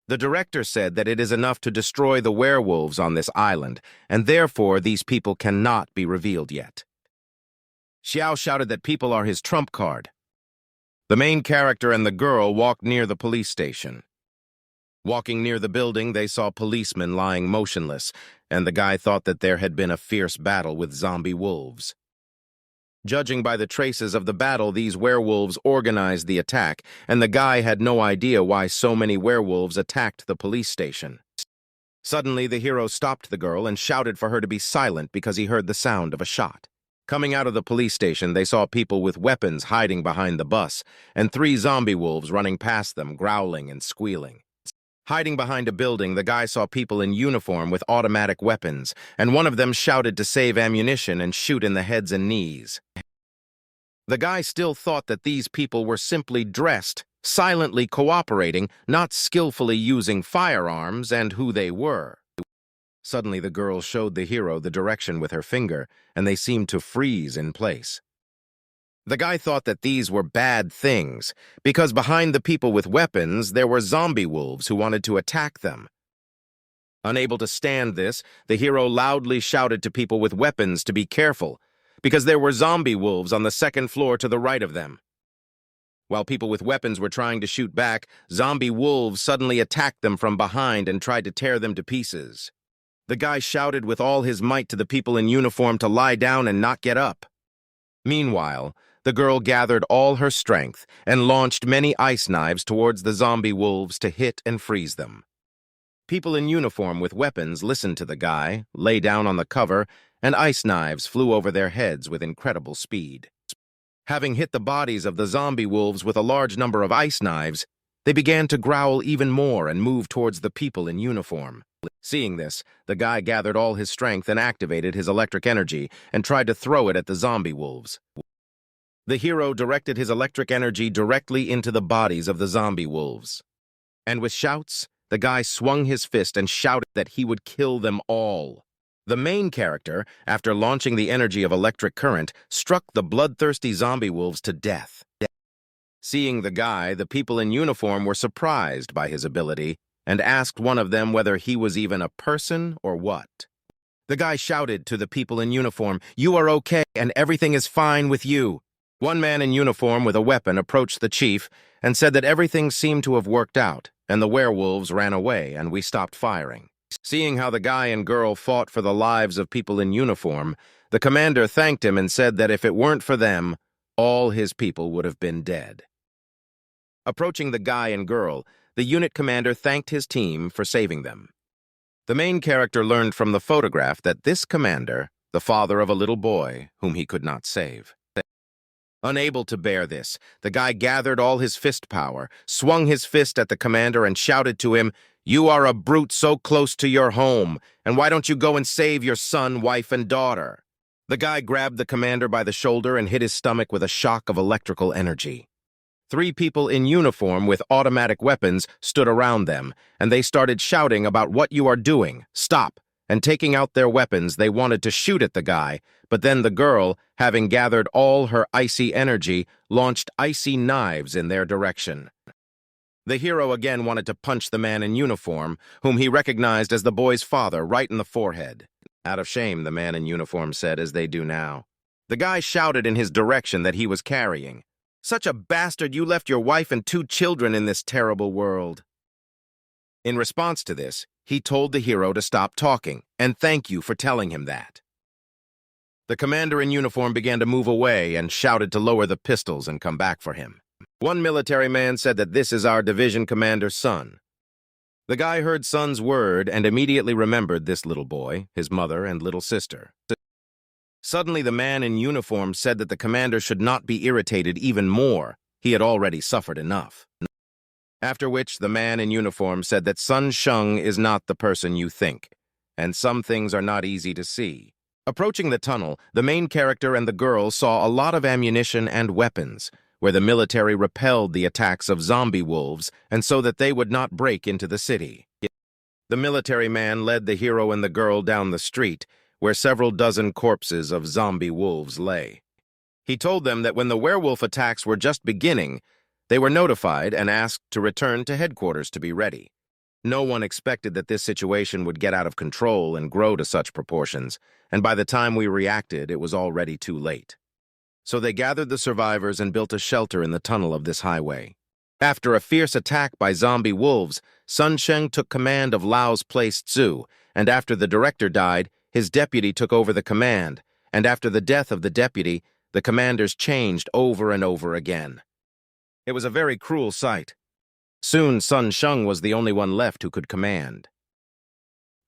The director said that it is enough to destroy the werewolves on this island, and therefore these people cannot be revealed yet. Xiao shouted that people are his trump card. The main character and the girl walked near the police station. Walking near the building, they saw policemen lying motionless, and the guy thought that there had been a fierce battle with zombie wolves. Judging by the traces of the battle, these werewolves organized the attack, and the guy had no idea why so many werewolves attacked the police station. Suddenly, the hero stopped the girl and shouted for her to be silent because he heard the sound of a shot. Coming out of the police station, they saw people with weapons hiding behind the bus, and 3 zombie wolves running past them, growling and squealing. Hiding behind a building, the guy saw people in uniform with automatic weapons, and one of them shouted to save ammunition and shoot in the heads and knees. The guy still thought that these people were simply dressed, silently cooperating, not skillfully using firearms, and who they were. Suddenly, the girl showed the hero the direction with her finger, and they seemed to freeze in place. The guy thought that these were bad things, because behind the people with weapons, there were zombie wolves who wanted to attack them. Unable to stand this, the hero loudly shouted to people with weapons to be careful, because there were zombie wolves on the second floor to the right of them. While people with weapons were trying to shoot back, zombie wolves suddenly attacked them from behind and tried to tear them to pieces. The guy shouted with all his might to the people in uniform to lie down and not get up. Meanwhile, the girl gathered all her strength and launched many ice knives towards the zombie wolves to hit and freeze them. People in uniform with weapons listened to the guy, lay down on the cover, and ice knives flew over their heads with incredible speed. Having hit the bodies of the zombie wolves with a large number of ice knives, they began to growl even more and move towards the people in uniform. Seeing this, the guy gathered all his strength and activated his electric energy and tried to throw it at the zombie wolves. The hero directed his electric energy directly into the bodies of the zombie wolves. And with shouts, the guy swung his fist and shouted that he would kill them all. The main character, after launching the energy of electric current, struck the bloodthirsty zombie wolves to death. Seeing the guy, the people in uniform were surprised by his ability and asked one of them whether he was even a person or what. The guy shouted to the people in uniform, "You are okay and everything is fine with you." One man in uniform with a weapon approached the chief and said that everything seemed to have worked out, and the werewolves ran away and we stopped firing. Seeing how the guy and girl fought for the lives of people in uniform, the commander thanked him and said that if it weren't for them, all his people would have been dead. Approaching the guy and girl, the unit commander thanked his team for saving them. The main character learned from the photograph that this commander, the father of a little boy whom he could not save. Unable to bear this, the guy gathered all his fist power, swung his fist at the commander and shouted to him, "You are a brute so close to your home, and why don't you go and save your son, wife, and daughter?" The guy grabbed the commander by the shoulder and hit his stomach with a shock of electrical energy. 3 people in uniform with automatic weapons stood around them, and they started shouting about what you are doing, stop, and taking out their weapons, they wanted to shoot at the guy, but then the girl, having gathered all her icy energy, launched icy knives in their direction. The hero again wanted to punch the man in uniform, whom he recognized as the boy's father, right in the forehead. Out of shame, the man in uniform said, as they do now. The guy shouted in his direction that he was carrying, "Such a bastard, you left your wife and 2 children in this terrible world." In response to this, he told the hero to stop talking, and thank you for telling him that. The commander in uniform began to move away and shouted to lower the pistols and come back for him. One military man said that this is our division commander's son. The guy heard son's word and immediately remembered this little boy, his mother, and little sister. Suddenly, the man in uniform said that the commander should not be irritated even more. He had already suffered enough. After which, the man in uniform said that Sun Sheng is not the person you think, and some things are not easy to see. Approaching the tunnel, the main character and the girl saw a lot of ammunition and weapons, where the military repelled the attacks of zombie wolves, and so that they would not break into the city. The military man led the hero and the girl down the street, where several dozen corpses of zombie wolves lay. He told them that when the werewolf attacks were just beginning, they were notified and asked to return to headquarters to be ready. No one expected that this situation would get out of control and grow to such proportions, and by the time we reacted, it was already too late. So they gathered the survivors and built a shelter in the tunnel of this highway. After a fierce attack by zombie wolves, Sun Sheng took command of Lao's place Zhu, and after the director died, his deputy took over the command, and after the death of the deputy, the commanders changed over and over again. It was a very cruel sight. Soon Sun Sheng was the only one left who could command.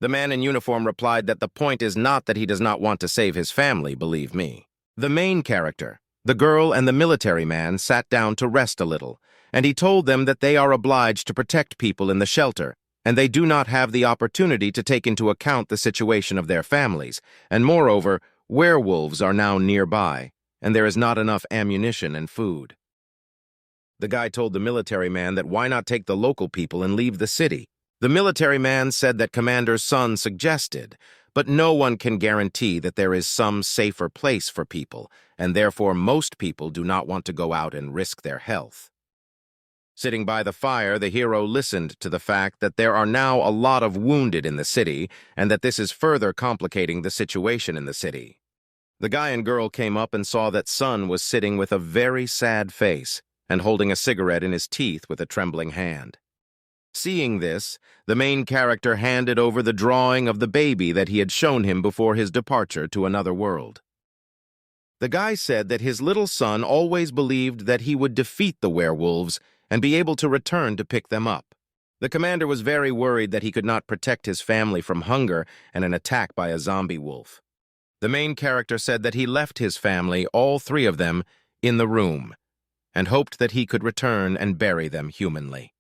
The man in uniform replied that the point is not that he does not want to save his family, believe me. The main character, the girl and the military man, sat down to rest a little, and he told them that they are obliged to protect people in the shelter, and they do not have the opportunity to take into account the situation of their families, and moreover, werewolves are now nearby, and there is not enough ammunition and food. The guy told the military man that why not take the local people and leave the city. The military man said that Commander's son suggested, but no one can guarantee that there is some safer place for people, and therefore most people do not want to go out and risk their health. Sitting by the fire, the hero listened to the fact that there are now a lot of wounded in the city, and that this is further complicating the situation in the city. The guy and girl came up and saw that Sun was sitting with a very sad face and holding a cigarette in his teeth with a trembling hand. Seeing this, the main character handed over the drawing of the baby that he had shown him before his departure to another world. The guy said that his little son always believed that he would defeat the werewolves and be able to return to pick them up. The commander was very worried that he could not protect his family from hunger and an attack by a zombie wolf. The main character said that he left his family, all three of them, in the room, and hoped that he could return and bury them humanly.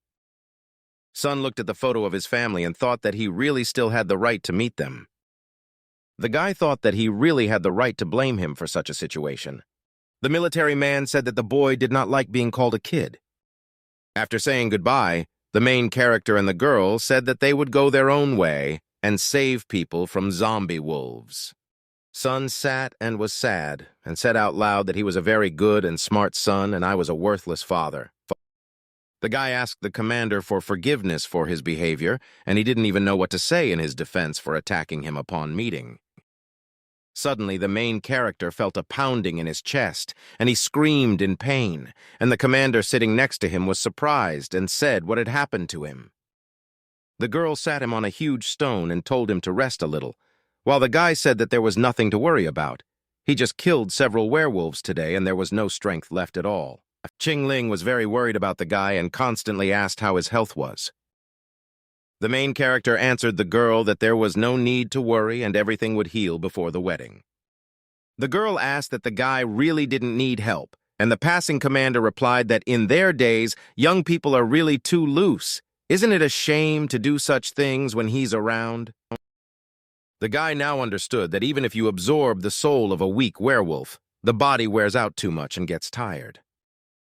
Sun looked at the photo of his family and thought that he really still had the right to meet them. The guy thought that he really had the right to blame him for such a situation. The military man said that the boy did not like being called a kid. After saying goodbye, the main character and the girl said that they would go their own way and save people from zombie wolves. Sun sat and was sad and said out loud that he was a very good and smart son and I was a worthless father. The guy asked the commander for forgiveness for his behavior, and he didn't even know what to say in his defense for attacking him upon meeting. Suddenly, the main character felt a pounding in his chest, and he screamed in pain, and the commander sitting next to him was surprised and said what had happened to him. The girl sat him on a huge stone and told him to rest a little, while the guy said that there was nothing to worry about. He just killed several werewolves today, and there was no strength left at all. Qingling was very worried about the guy and constantly asked how his health was. The main character answered the girl that there was no need to worry and everything would heal before the wedding. The girl asked that the guy really didn't need help, and the passing commander replied that in their days, young people are really too loose. Isn't it a shame to do such things when he's around? The guy now understood that even if you absorb the soul of a weak werewolf, the body wears out too much and gets tired.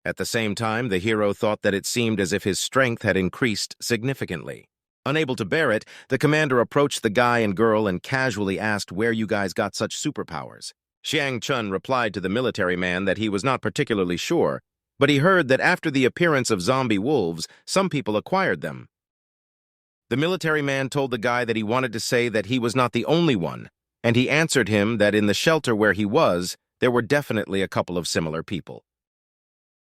At the same time, the hero thought that it seemed as if his strength had increased significantly. Unable to bear it, the commander approached the guy and girl and casually asked where you guys got such superpowers. Xiang Chun replied to the military man that he was not particularly sure, but he heard that after the appearance of zombie wolves, some people acquired them. The military man told the guy that he wanted to say that he was not the only one, and he answered him that in the shelter where he was, there were definitely a couple of similar people.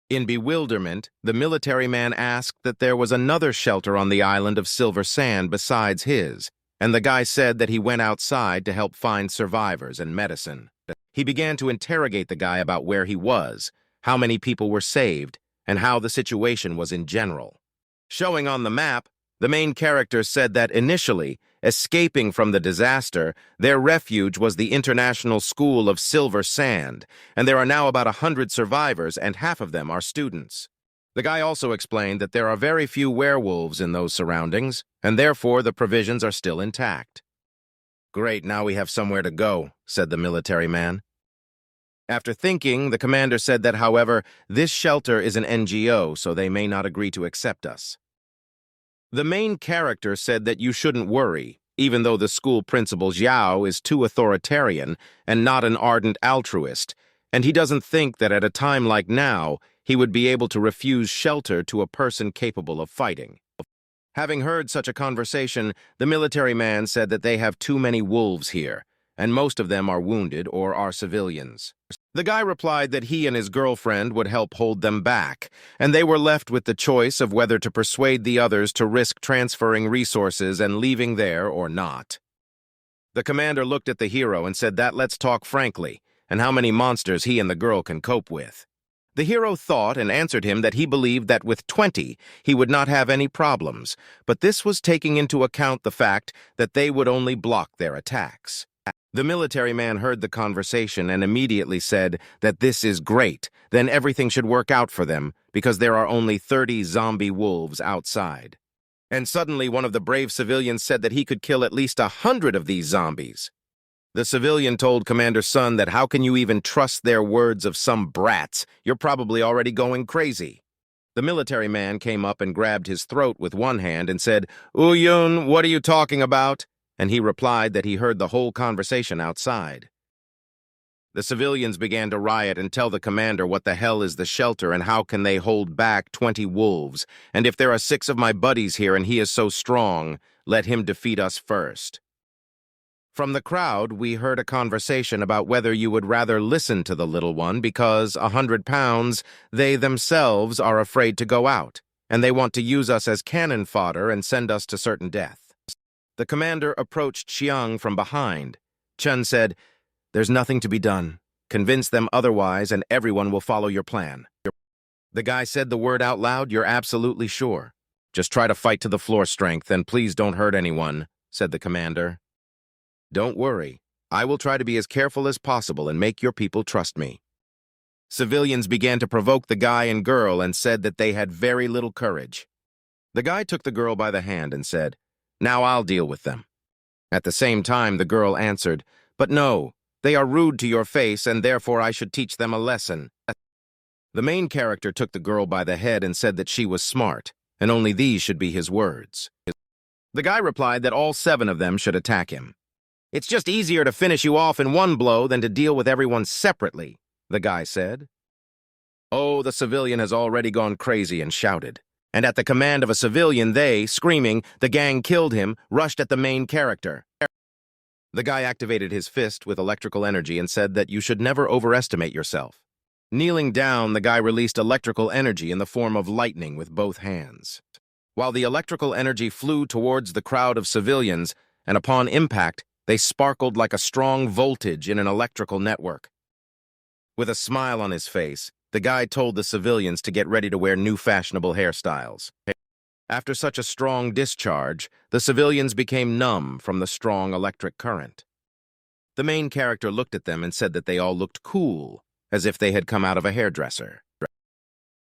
In bewilderment, the military man asked that there was another shelter on the island of Silver Sand besides his, and the guy said that he went outside to help find survivors and medicine. He began to interrogate the guy about where he was, how many people were saved, and how the situation was in general. Showing on the map, the main character said that initially, escaping from the disaster, their refuge was the International School of Silver Sand, and there are now about 100 survivors, and half of them are students. The guy also explained that there are very few werewolves in those surroundings, and therefore the provisions are still intact. Great, now we have somewhere to go, said the military man. After thinking, the commander said that, however, this shelter is an NGO, so they may not agree to accept us. The main character said that you shouldn't worry, even though the school principal Xiao is too authoritarian and not an ardent altruist, and he doesn't think that at a time like now, he would be able to refuse shelter to a person capable of fighting. Having heard such a conversation, the military man said that they have too many wolves here, and most of them are wounded or are civilians. The guy replied that he and his girlfriend would help hold them back, and they were left with the choice of whether to persuade the others to risk transferring resources and leaving there or not. The commander looked at the hero and said that let's talk frankly, and how many monsters he and the girl can cope with. The hero thought and answered him that he believed that with 20 he would not have any problems, but this was taking into account the fact that they would only block their attacks. The military man heard the conversation and immediately said that this is great, then everything should work out for them because there are only 30 zombie wolves outside. And suddenly one of the brave civilians said that he could kill at least 100 of these zombies. The civilian told Commander Sun that how can you even trust their words of some brats? You're probably already going crazy. The military man came up and grabbed his throat with one hand and said, "Uyun, what are you talking about?" And he replied that he heard the whole conversation outside. The civilians began to riot and tell the commander what the hell is the shelter and how can they hold back 20 wolves, and if there are 6 of my buddies here and he is so strong, let him defeat us first. From the crowd, we heard a conversation about whether you would rather listen to the little one because 100 pounds, they themselves are afraid to go out, and they want to use us as cannon fodder and send us to certain death. The commander approached Chiang from behind. Chun said, "There's nothing to be done. Convince them otherwise and everyone will follow your plan." The guy said the word out loud, "You're absolutely sure. Just try to fight to the floor strength and please don't hurt anyone," said the commander. "Don't worry. I will try to be as careful as possible and make your people trust me." Civilians began to provoke the guy and girl and said that they had very little courage. The guy took the girl by the hand and said, "Now I'll deal with them." At the same time, the girl answered, "But no, they are rude to your face and therefore I should teach them a lesson." The main character took the girl by the head and said that she was smart, and only these should be his words. The guy replied that all 7 of them should attack him. "It's just easier to finish you off in one blow than to deal with everyone separately," the guy said. Oh, the civilian has already gone crazy and shouted. And at the command of a civilian, they, screaming, "The gang killed him," rushed at the main character. The guy activated his fist with electrical energy and said that you should never overestimate yourself. Kneeling down, the guy released electrical energy in the form of lightning with both hands. While the electrical energy flew towards the crowd of civilians, and upon impact, they sparkled like a strong voltage in an electrical network. With a smile on his face, the guy told the civilians to get ready to wear new fashionable hairstyles. After such a strong discharge, the civilians became numb from the strong electric current. The main character looked at them and said that they all looked cool, as if they had come out of a hairdresser.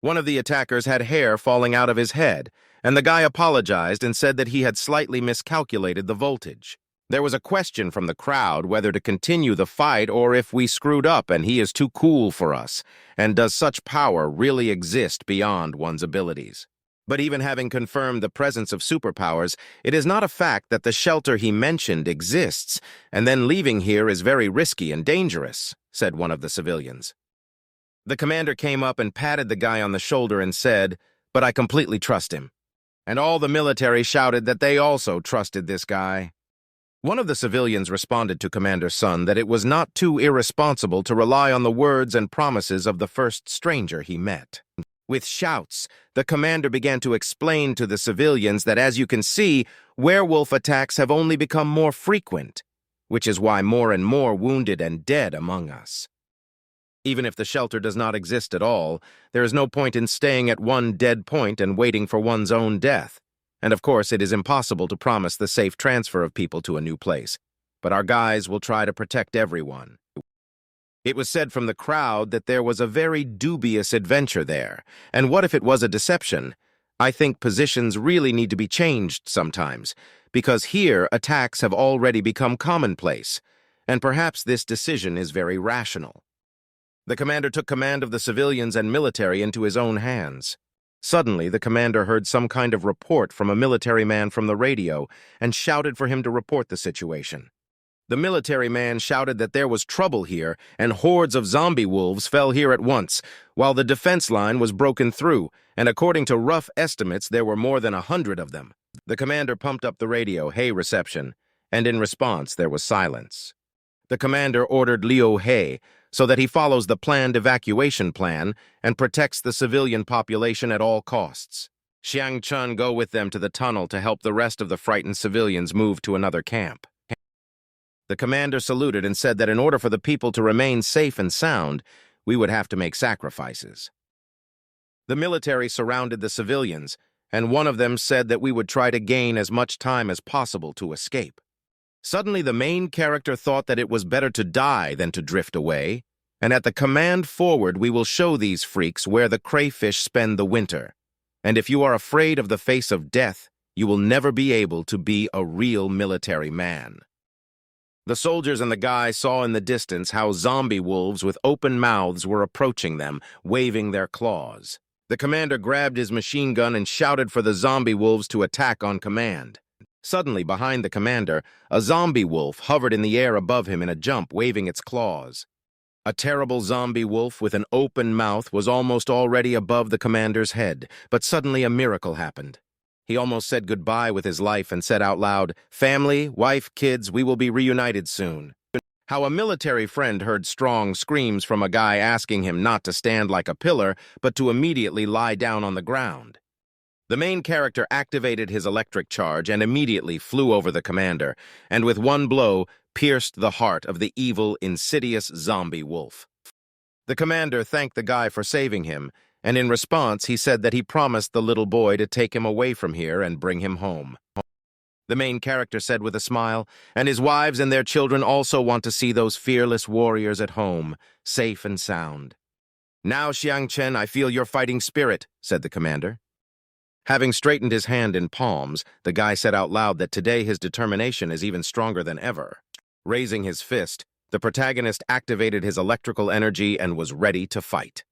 One of the attackers had hair falling out of his head, and the guy apologized and said that he had slightly miscalculated the voltage. There was a question from the crowd whether to continue the fight or if we screwed up and he is too cool for us, and does such power really exist beyond one's abilities? But even having confirmed the presence of superpowers, it is not a fact that the shelter he mentioned exists, and then leaving here is very risky and dangerous, said one of the civilians. The commander came up and patted the guy on the shoulder and said, "But I completely trust him." And all the military shouted that they also trusted this guy. One of the civilians responded to Commander Sun that it was not too irresponsible to rely on the words and promises of the first stranger he met. With shouts, the commander began to explain to the civilians that, as you can see, werewolf attacks have only become more frequent, which is why more and more wounded and dead among us. Even if the shelter does not exist at all, there is no point in staying at one dead point and waiting for one's own death. And of course, it is impossible to promise the safe transfer of people to a new place. But our guys will try to protect everyone. It was said from the crowd that there was a very dubious adventure there. And what if it was a deception? I think positions really need to be changed sometimes, because here attacks have already become commonplace. And perhaps this decision is very rational. The commander took command of the civilians and military into his own hands. Suddenly, the commander heard some kind of report from a military man from the radio and shouted for him to report the situation. The military man shouted that there was trouble here and hordes of zombie wolves fell here at once, while the defense line was broken through, and according to rough estimates, there were more than 100 of them. The commander pumped up the radio, "Hey, reception," and in response, there was silence. The commander ordered Liu He so that he follows the planned evacuation plan and protects the civilian population at all costs. Xiang Chun go with them to the tunnel to help the rest of the frightened civilians move to another camp. The commander saluted and said that in order for the people to remain safe and sound, we would have to make sacrifices. The military surrounded the civilians, and one of them said that we would try to gain as much time as possible to escape. Suddenly, the main character thought that it was better to die than to drift away, and at the command forward we will show these freaks where the crayfish spend the winter. And if you are afraid of the face of death, you will never be able to be a real military man. The soldiers and the guy saw in the distance how zombie wolves with open mouths were approaching them, waving their claws. The commander grabbed his machine gun and shouted for the zombie wolves to attack on command. Suddenly, behind the commander, a zombie wolf hovered in the air above him in a jump, waving its claws. A terrible zombie wolf with an open mouth was almost already above the commander's head, but suddenly a miracle happened. He almost said goodbye with his life and said out loud, "Family, wife, kids, we will be reunited soon." How a military friend heard strong screams from a guy asking him not to stand like a pillar, but to immediately lie down on the ground. The main character activated his electric charge and immediately flew over the commander, and with one blow, pierced the heart of the evil, insidious zombie wolf. The commander thanked the guy for saving him, and in response he said that he promised the little boy to take him away from here and bring him home. The main character said with a smile, and his wives and their children also want to see those fearless warriors at home, safe and sound. "Now, Xiangchen, I feel your fighting spirit," said the commander. Having straightened his hand in palms, the guy said out loud that today his determination is even stronger than ever. Raising his fist, the protagonist activated his electrical energy and was ready to fight.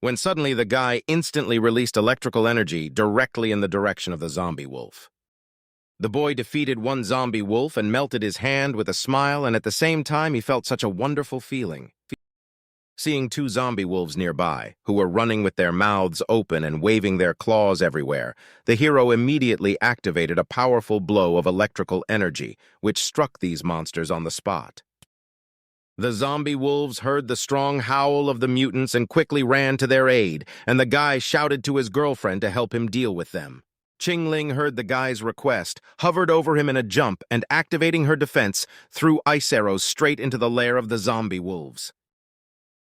When suddenly the guy instantly released electrical energy directly in the direction of the zombie wolf. The boy defeated one zombie wolf and melted his hand with a smile, and at the same time he felt such a wonderful feeling. Seeing two zombie wolves nearby, who were running with their mouths open and waving their claws everywhere, the hero immediately activated a powerful blow of electrical energy, which struck these monsters on the spot. The zombie wolves heard the strong howl of the mutants and quickly ran to their aid, and the guy shouted to his girlfriend to help him deal with them. Qingling heard the guy's request, hovered over him in a jump, and activating her defense, threw ice arrows straight into the lair of the zombie wolves.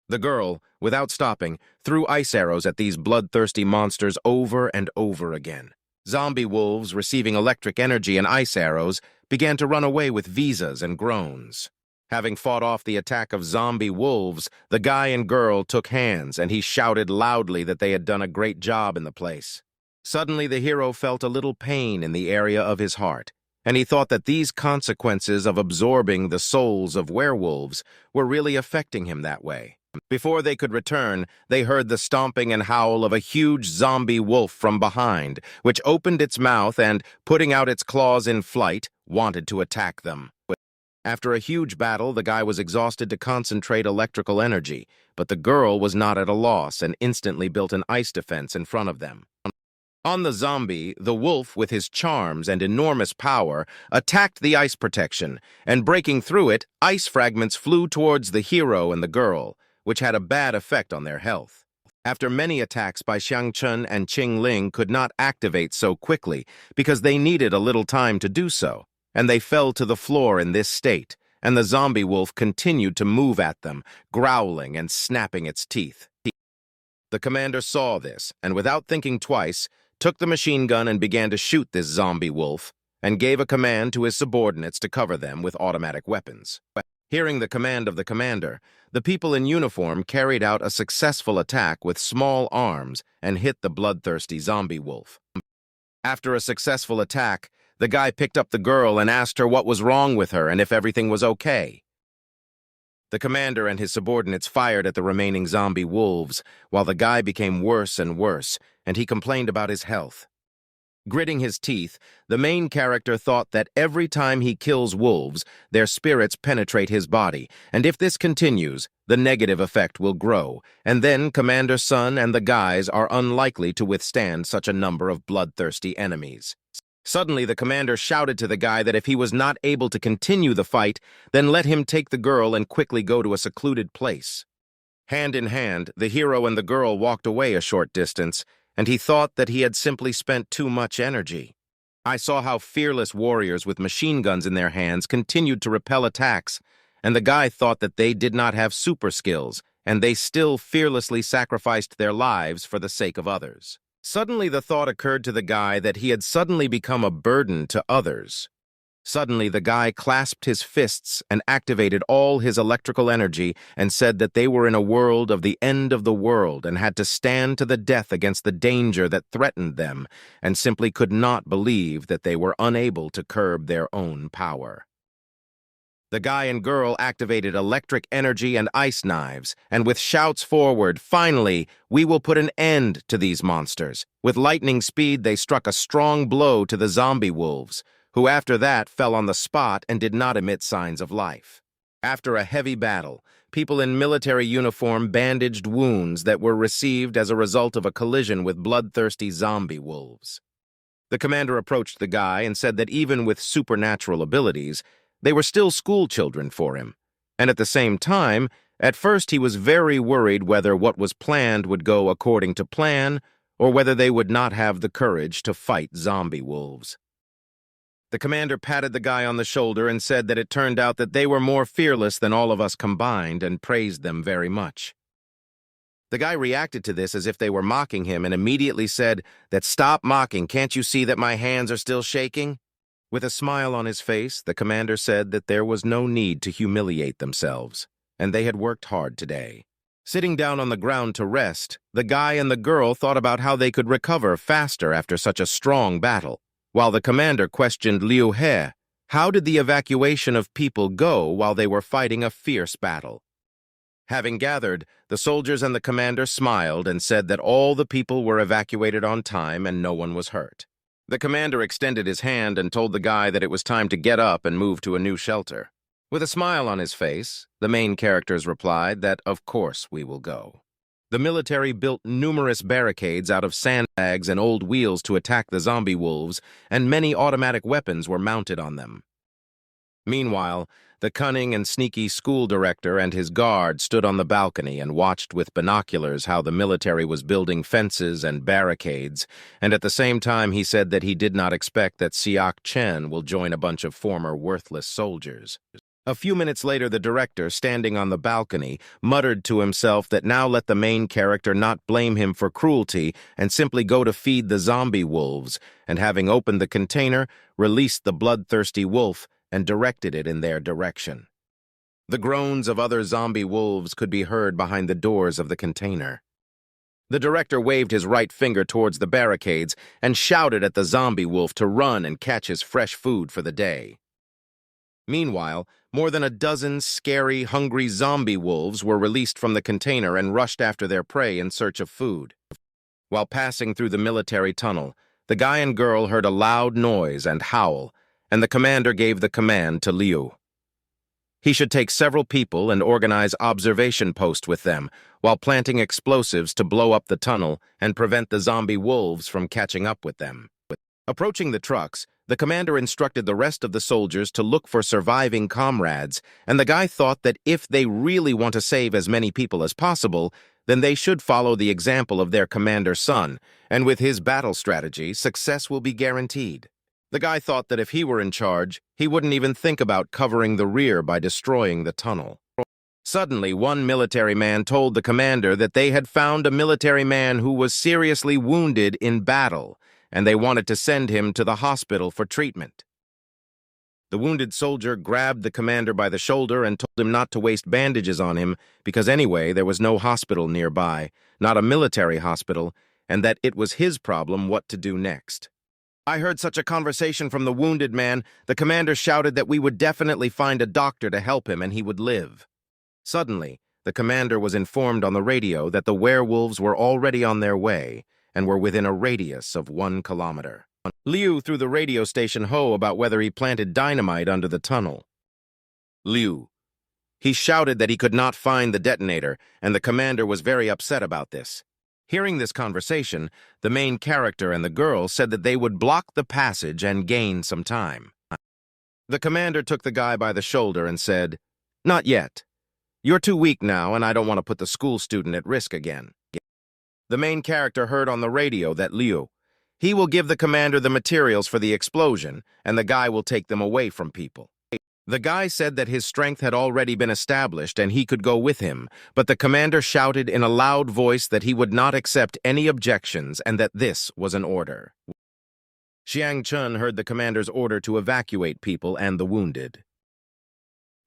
The girl, without stopping, threw ice arrows at these bloodthirsty monsters over and over again. Zombie wolves, receiving electric energy and ice arrows, began to run away with visas and groans. Having fought off the attack of zombie wolves, the guy and girl took hands, and he shouted loudly that they had done a great job in the place. Suddenly, the hero felt a little pain in the area of his heart, and he thought that these consequences of absorbing the souls of werewolves were really affecting him that way. Before they could return, they heard the stomping and howl of a huge zombie wolf from behind, which opened its mouth and, putting out its claws in flight, wanted to attack them. After a huge battle, the guy was exhausted to concentrate electrical energy, but the girl was not at a loss and instantly built an ice defense in front of them. On the zombie, the wolf, with his charms and enormous power, attacked the ice protection, and breaking through it, ice fragments flew towards the hero and the girl, which had a bad effect on their health. After many attacks by Xiangchen and Qingling could not activate so quickly because they needed a little time to do so, and they fell to the floor in this state, and the zombie wolf continued to move at them, growling and snapping its teeth. The commander saw this, and without thinking twice, took the machine gun and began to shoot this zombie wolf, and gave a command to his subordinates to cover them with automatic weapons. Hearing the command of the commander, the people in uniform carried out a successful attack with small arms and hit the bloodthirsty zombie wolf. After a successful attack, the guy picked up the girl and asked her what was wrong with her and if everything was okay. The commander and his subordinates fired at the remaining zombie wolves, while the guy became worse and worse, and he complained about his health. Gritting his teeth, the main character thought that every time he kills wolves, their spirits penetrate his body, and if this continues, the negative effect will grow, and then Commander Sun and the guys are unlikely to withstand such a number of bloodthirsty enemies. Suddenly, the commander shouted to the guy that if he was not able to continue the fight, then let him take the girl and quickly go to a secluded place. Hand in hand, the hero and the girl walked away a short distance, and he thought that he had simply spent too much energy. I saw how fearless warriors with machine guns in their hands continued to repel attacks, and the guy thought that they did not have super skills, and they still fearlessly sacrificed their lives for the sake of others. Suddenly the thought occurred to the guy that he had suddenly become a burden to others. Suddenly, the guy clasped his fists and activated all his electrical energy and said that they were in a world of the end of the world and had to stand to the death against the danger that threatened them, and simply could not believe that they were unable to curb their own power. The guy and girl activated electric energy and ice knives, and with shouts forward, "Finally, we will put an end to these monsters." With lightning speed, they struck a strong blow to the zombie wolves, who after that fell on the spot and did not emit signs of life. After a heavy battle, people in military uniform bandaged wounds that were received as a result of a collision with bloodthirsty zombie wolves. The commander approached the guy and said that even with supernatural abilities, they were still school children for him, and at the same time, at first he was very worried whether what was planned would go according to plan or whether they would not have the courage to fight zombie wolves. The commander patted the guy on the shoulder and said that it turned out that they were more fearless than all of us combined and praised them very much. The guy reacted to this as if they were mocking him and immediately said that, "Stop mocking, can't you see that my hands are still shaking?" With a smile on his face, the commander said that there was no need to humiliate themselves, and they had worked hard today. Sitting down on the ground to rest, the guy and the girl thought about how they could recover faster after such a strong battle, while the commander questioned Liu He, how did the evacuation of people go while they were fighting a fierce battle? Having gathered, the soldiers and the commander smiled and said that all the people were evacuated on time and no one was hurt. The commander extended his hand and told the guy that it was time to get up and move to a new shelter. With a smile on his face, the main characters replied that, "Of course we will go." The military built numerous barricades out of sandbags and old wheels to attack the zombie wolves, and many automatic weapons were mounted on them. Meanwhile, the cunning and sneaky school director and his guard stood on the balcony and watched with binoculars how the military was building fences and barricades, and at the same time he said that he did not expect that Siak Chen will join a bunch of former worthless soldiers. A few minutes later, the director, standing on the balcony, muttered to himself that now let the main character not blame him for cruelty and simply go to feed the zombie wolves, and having opened the container, released the bloodthirsty wolf and directed it in their direction. The groans of other zombie wolves could be heard behind the doors of the container. The director waved his right finger towards the barricades and shouted at the zombie wolf to run and catch his fresh food for the day. Meanwhile, more than a dozen scary, hungry zombie wolves were released from the container and rushed after their prey in search of food. While passing through the military tunnel, the guy and girl heard a loud noise and howl, and the commander gave the command to Liu. He should take several people and organize observation posts with them, while planting explosives to blow up the tunnel and prevent the zombie wolves from catching up with them. Approaching the trucks, the commander instructed the rest of the soldiers to look for surviving comrades, and the guy thought that if they really want to save as many people as possible, then they should follow the example of their commander's son, and with his battle strategy, success will be guaranteed. The guy thought that if he were in charge, he wouldn't even think about covering the rear by destroying the tunnel. Suddenly, one military man told the commander that they had found a military man who was seriously wounded in battle, and they wanted to send him to the hospital for treatment. The wounded soldier grabbed the commander by the shoulder and told him not to waste bandages on him because anyway there was no hospital nearby, not a military hospital, and that it was his problem what to do next. I heard such a conversation from the wounded man. The commander shouted that we would definitely find a doctor to help him and he would live. Suddenly, the commander was informed on the radio that the werewolves were already on their way and were within a radius of 1 kilometer. Liu threw the radio station Ho about whether he planted dynamite under the tunnel. Liu. He shouted that he could not find the detonator, and the commander was very upset about this. Hearing this conversation, the main character and the girl said that they would block the passage and gain some time. The commander took the guy by the shoulder and said, "Not yet. You're too weak now, and I don't want to put the school student at risk again." The main character heard on the radio that Liu, he will give the commander the materials for the explosion, and the guy will take them away from people. The guy said that his strength had already been established and he could go with him, but the commander shouted in a loud voice that he would not accept any objections and that this was an order. Xiang Chun heard the commander's order to evacuate people and the wounded.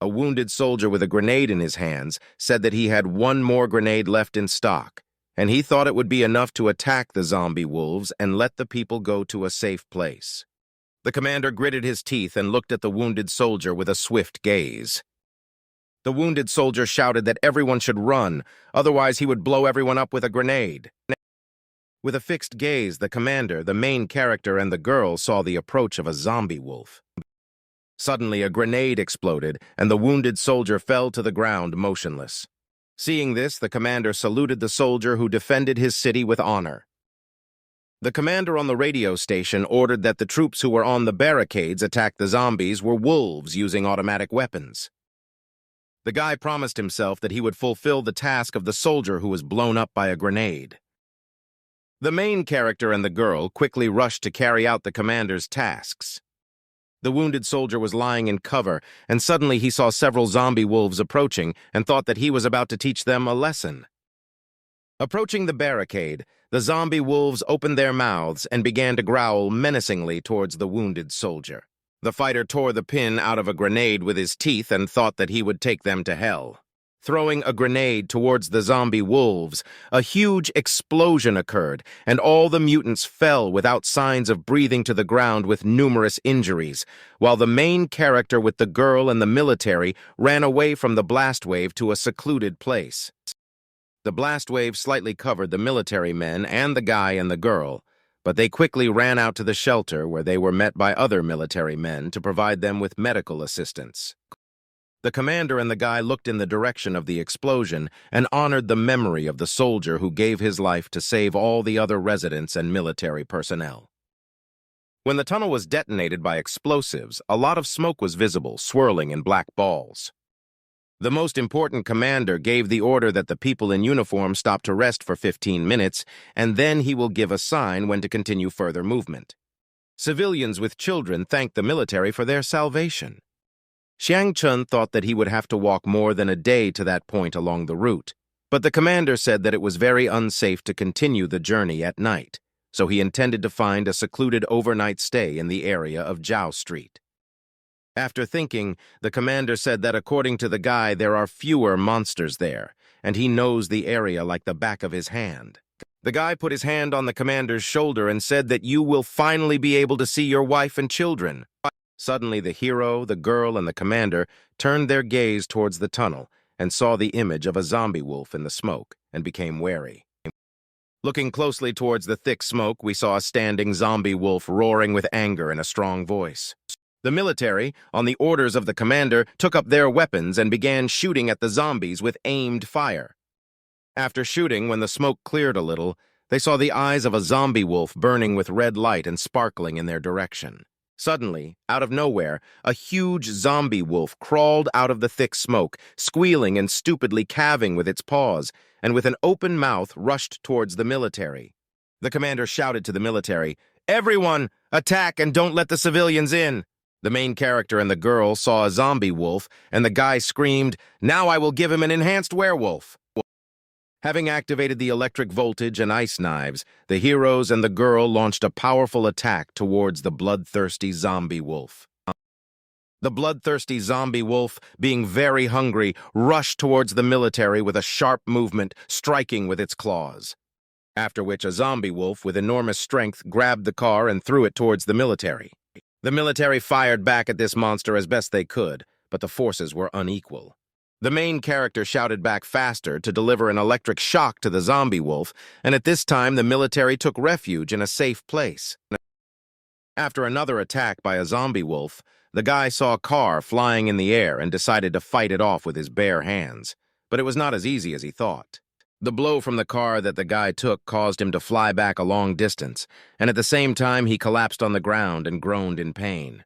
A wounded soldier with a grenade in his hands said that he had one more grenade left in stock, and he thought it would be enough to attack the zombie wolves and let the people go to a safe place. The commander gritted his teeth and looked at the wounded soldier with a swift gaze. The wounded soldier shouted that everyone should run, otherwise he would blow everyone up with a grenade. With a fixed gaze, the commander, the main character, and the girl saw the approach of a zombie wolf. Suddenly, a grenade exploded, and the wounded soldier fell to the ground motionless. Seeing this, the commander saluted the soldier who defended his city with honor. The commander on the radio station ordered that the troops who were on the barricades attack the zombies were wolves using automatic weapons. The guy promised himself that he would fulfill the task of the soldier who was blown up by a grenade. The main character and the girl quickly rushed to carry out the commander's tasks. The wounded soldier was lying in cover, and suddenly he saw several zombie wolves approaching and thought that he was about to teach them a lesson. Approaching the barricade, the zombie wolves opened their mouths and began to growl menacingly towards the wounded soldier. The fighter tore the pin out of a grenade with his teeth and thought that he would take them to hell. Throwing a grenade towards the zombie wolves, a huge explosion occurred, and all the mutants fell without signs of breathing to the ground with numerous injuries, while the main character with the girl and the military ran away from the blast wave to a secluded place. The blast wave slightly covered the military men and the guy and the girl, but they quickly ran out to the shelter where they were met by other military men to provide them with medical assistance. The commander and the guy looked in the direction of the explosion and honored the memory of the soldier who gave his life to save all the other residents and military personnel. When the tunnel was detonated by explosives, a lot of smoke was visible, swirling in black balls. The most important commander gave the order that the people in uniform stop to rest for 15 minutes, and then he will give a sign when to continue further movement. Civilians with children thanked the military for their salvation. Xiang Chun thought that he would have to walk more than a day to that point along the route, but the commander said that it was very unsafe to continue the journey at night, so he intended to find a secluded overnight stay in the area of Jiao Street. After thinking, the commander said that according to the guy there are fewer monsters there, and he knows the area like the back of his hand. The guy put his hand on the commander's shoulder and said that you will finally be able to see your wife and children. Suddenly, the hero, the girl, and the commander turned their gaze towards the tunnel and saw the image of a zombie wolf in the smoke and became wary. Looking closely towards the thick smoke, we saw a standing zombie wolf roaring with anger in a strong voice. The military, on the orders of the commander, took up their weapons and began shooting at the zombies with aimed fire. After shooting, when the smoke cleared a little, they saw the eyes of a zombie wolf burning with red light and sparkling in their direction. Suddenly, out of nowhere, a huge zombie wolf crawled out of the thick smoke, squealing and stupidly calving with its paws, and with an open mouth rushed towards the military. The commander shouted to the military, "Everyone, attack and don't let the civilians in!" The main character and the girl saw a zombie wolf, and the guy screamed, "Now I will give him an enhanced werewolf!" Having activated the electric voltage and ice knives, the heroes and the girl launched a powerful attack towards the bloodthirsty zombie wolf. The bloodthirsty zombie wolf, being very hungry, rushed towards the military with a sharp movement, striking with its claws. After which a zombie wolf with enormous strength grabbed the car and threw it towards the military. The military fired back at this monster as best they could, but the forces were unequal. The main character shouted back faster to deliver an electric shock to the zombie wolf, and at this time the military took refuge in a safe place. After another attack by a zombie wolf, the guy saw a car flying in the air and decided to fight it off with his bare hands, but it was not as easy as he thought. The blow from the car that the guy took caused him to fly back a long distance, and at the same time he collapsed on the ground and groaned in pain.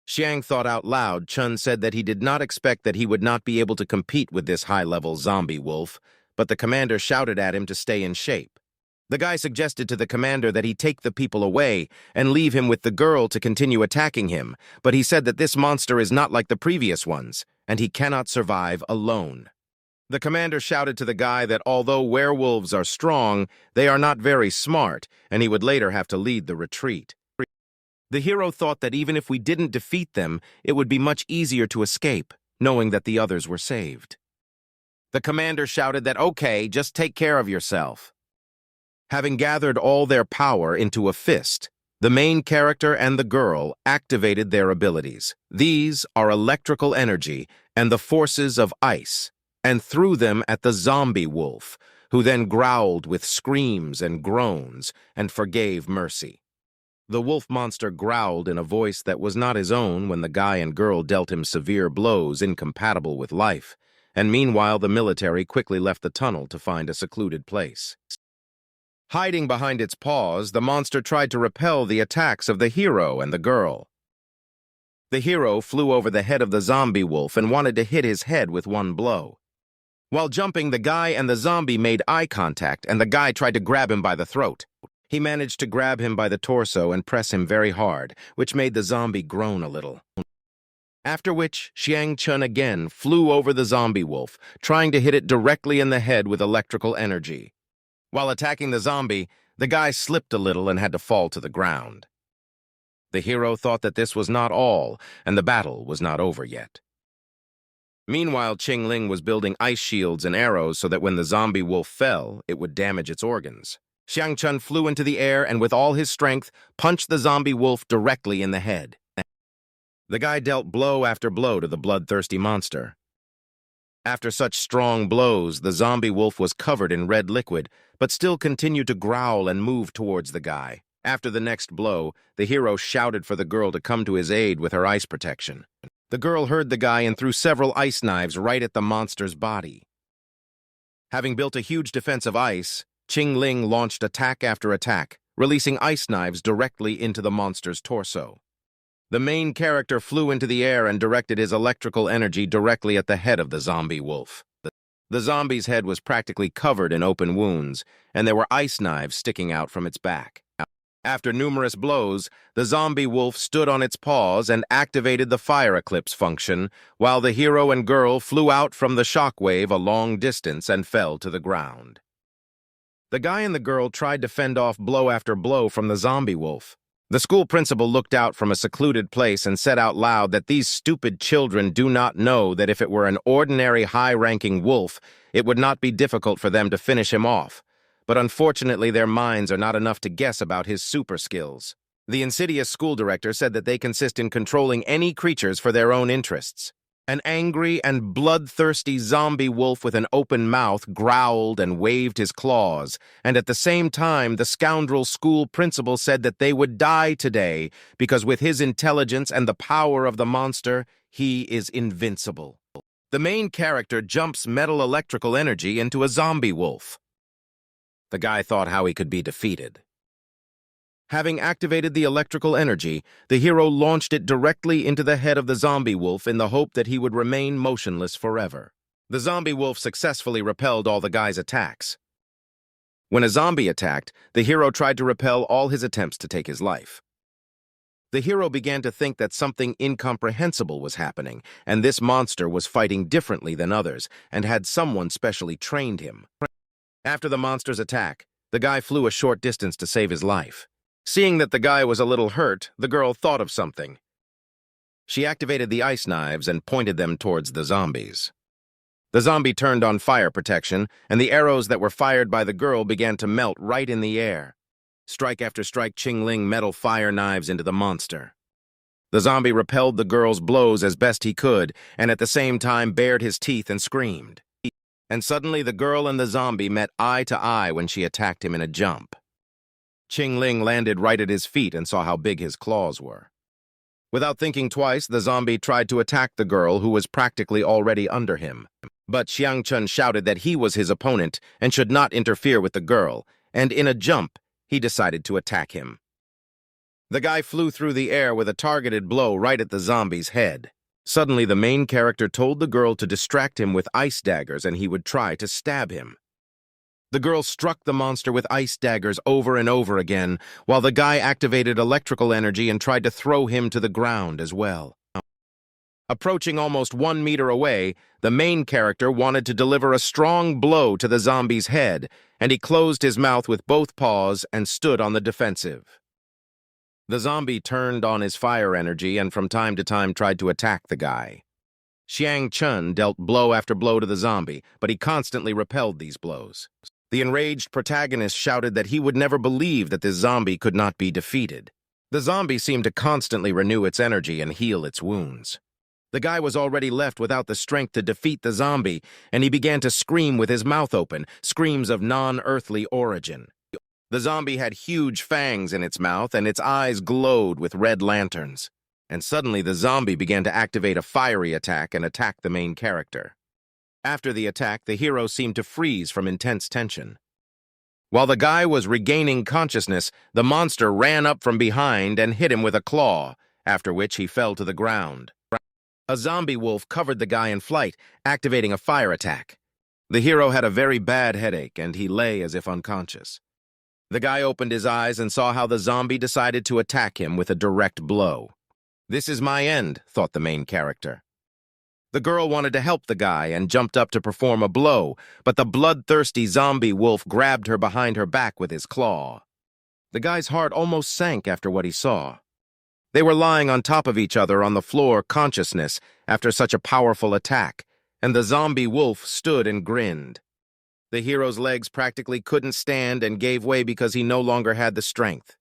Xiang thought out loud. Chun said that he did not expect that he would not be able to compete with this high-level zombie wolf, but the commander shouted at him to stay in shape. The guy suggested to the commander that he take the people away and leave him with the girl to continue attacking him, but he said that this monster is not like the previous ones, and he cannot survive alone. The commander shouted to the guy that although werewolves are strong, they are not very smart, and he would later have to lead the retreat. The hero thought that even if we didn't defeat them, it would be much easier to escape, knowing that the others were saved. The commander shouted that, "Okay, just take care of yourself." Having gathered all their power into a fist, the main character and the girl activated their abilities. These are electrical energy and the forces of ice, and threw them at the zombie wolf, who then growled with screams and groans and forgave mercy. The wolf monster growled in a voice that was not his own when the guy and girl dealt him severe blows incompatible with life, and meanwhile the military quickly left the tunnel to find a secluded place. Hiding behind its paws, the monster tried to repel the attacks of the hero and the girl. The hero flew over the head of the zombie wolf and wanted to hit his head with one blow. While jumping, the guy and the zombie made eye contact, and the guy tried to grab him by the throat. He managed to grab him by the torso and press him very hard, which made the zombie groan a little. After which, Xiang-chun again flew over the zombie wolf, trying to hit it directly in the head with electrical energy. While attacking the zombie, the guy slipped a little and had to fall to the ground. The hero thought that this was not all, and the battle was not over yet. Meanwhile, Qingling was building ice shields and arrows so that when the zombie wolf fell, it would damage its organs. Xiang-chun flew into the air and with all his strength, punched the zombie wolf directly in the head. The guy dealt blow after blow to the bloodthirsty monster. After such strong blows, the zombie wolf was covered in red liquid, but still continued to growl and move towards the guy. After the next blow, the hero shouted for the girl to come to his aid with her ice protection. The girl heard the guy and threw several ice knives right at the monster's body. Having built a huge defense of ice, Qingling launched attack after attack, releasing ice knives directly into the monster's torso. The main character flew into the air and directed his electrical energy directly at the head of the zombie wolf. The zombie's head was practically covered in open wounds, and there were ice knives sticking out from its back. After numerous blows, the zombie wolf stood on its paws and activated the fire eclipse function, while the hero and girl flew out from the shockwave a long distance and fell to the ground. The guy and the girl tried to fend off blow after blow from the zombie wolf. The school principal looked out from a secluded place and said out loud that these stupid children do not know that if it were an ordinary high-ranking wolf, it would not be difficult for them to finish him off. But unfortunately their minds are not enough to guess about his super skills. The insidious school director said that they consist in controlling any creatures for their own interests. An angry and bloodthirsty zombie wolf with an open mouth growled and waved his claws, and at the same time the scoundrel school principal said that they would die today because with his intelligence and the power of the monster, he is invincible. The main character jumps metal electrical energy into a zombie wolf. The guy thought how he could be defeated. Having activated the electrical energy, the hero launched it directly into the head of the zombie wolf in the hope that he would remain motionless forever. The zombie wolf successfully repelled all the guy's attacks. When a zombie attacked, the hero tried to repel all his attempts to take his life. The hero began to think that something incomprehensible was happening, and this monster was fighting differently than others, and had someone specially trained him. After the monster's attack, the guy flew a short distance to save his life. Seeing that the guy was a little hurt, the girl thought of something. She activated the ice knives and pointed them towards the zombies. The zombie turned on fire protection, and the arrows that were fired by the girl began to melt right in the air. Strike after strike, Qingling metal fire knives into the monster. The zombie repelled the girl's blows as best he could, and at the same time bared his teeth and screamed. And suddenly the girl and the zombie met eye to eye when she attacked him in a jump. Qingling landed right at his feet and saw how big his claws were. Without thinking twice, the zombie tried to attack the girl who was practically already under him. But Xiang-chun shouted that he was his opponent and should not interfere with the girl, and in a jump, he decided to attack him. The guy flew through the air with a targeted blow right at the zombie's head. Suddenly, the main character told the girl to distract him with ice daggers and he would try to stab him. The girl struck the monster with ice daggers over and over again, while the guy activated electrical energy and tried to throw him to the ground as well. Approaching almost 1 meter away, the main character wanted to deliver a strong blow to the zombie's head, and he closed his mouth with both paws and stood on the defensive. The zombie turned on his fire energy and from time to time tried to attack the guy. Xiang Chun dealt blow after blow to the zombie, but he constantly repelled these blows. The enraged protagonist shouted that he would never believe that this zombie could not be defeated. The zombie seemed to constantly renew its energy and heal its wounds. The guy was already left without the strength to defeat the zombie, and he began to scream with his mouth open, screams of non-earthly origin. The zombie had huge fangs in its mouth, and its eyes glowed with red lanterns. And suddenly the zombie began to activate a fiery attack and attack the main character. After the attack, the hero seemed to freeze from intense tension. While the guy was regaining consciousness, the monster ran up from behind and hit him with a claw, after which he fell to the ground. A zombie wolf covered the guy in flight, activating a fire attack. The hero had a very bad headache, and he lay as if unconscious. The guy opened his eyes and saw how the zombie decided to attack him with a direct blow. "This is my end," thought the main character. The girl wanted to help the guy and jumped up to perform a blow, but the bloodthirsty zombie wolf grabbed her behind her back with his claw. The guy's heart almost sank after what he saw. They were lying on top of each other on the floor, consciousness, after such a powerful attack, and the zombie wolf stood and grinned. The hero's legs practically couldn't stand and gave way because he no longer had the strength.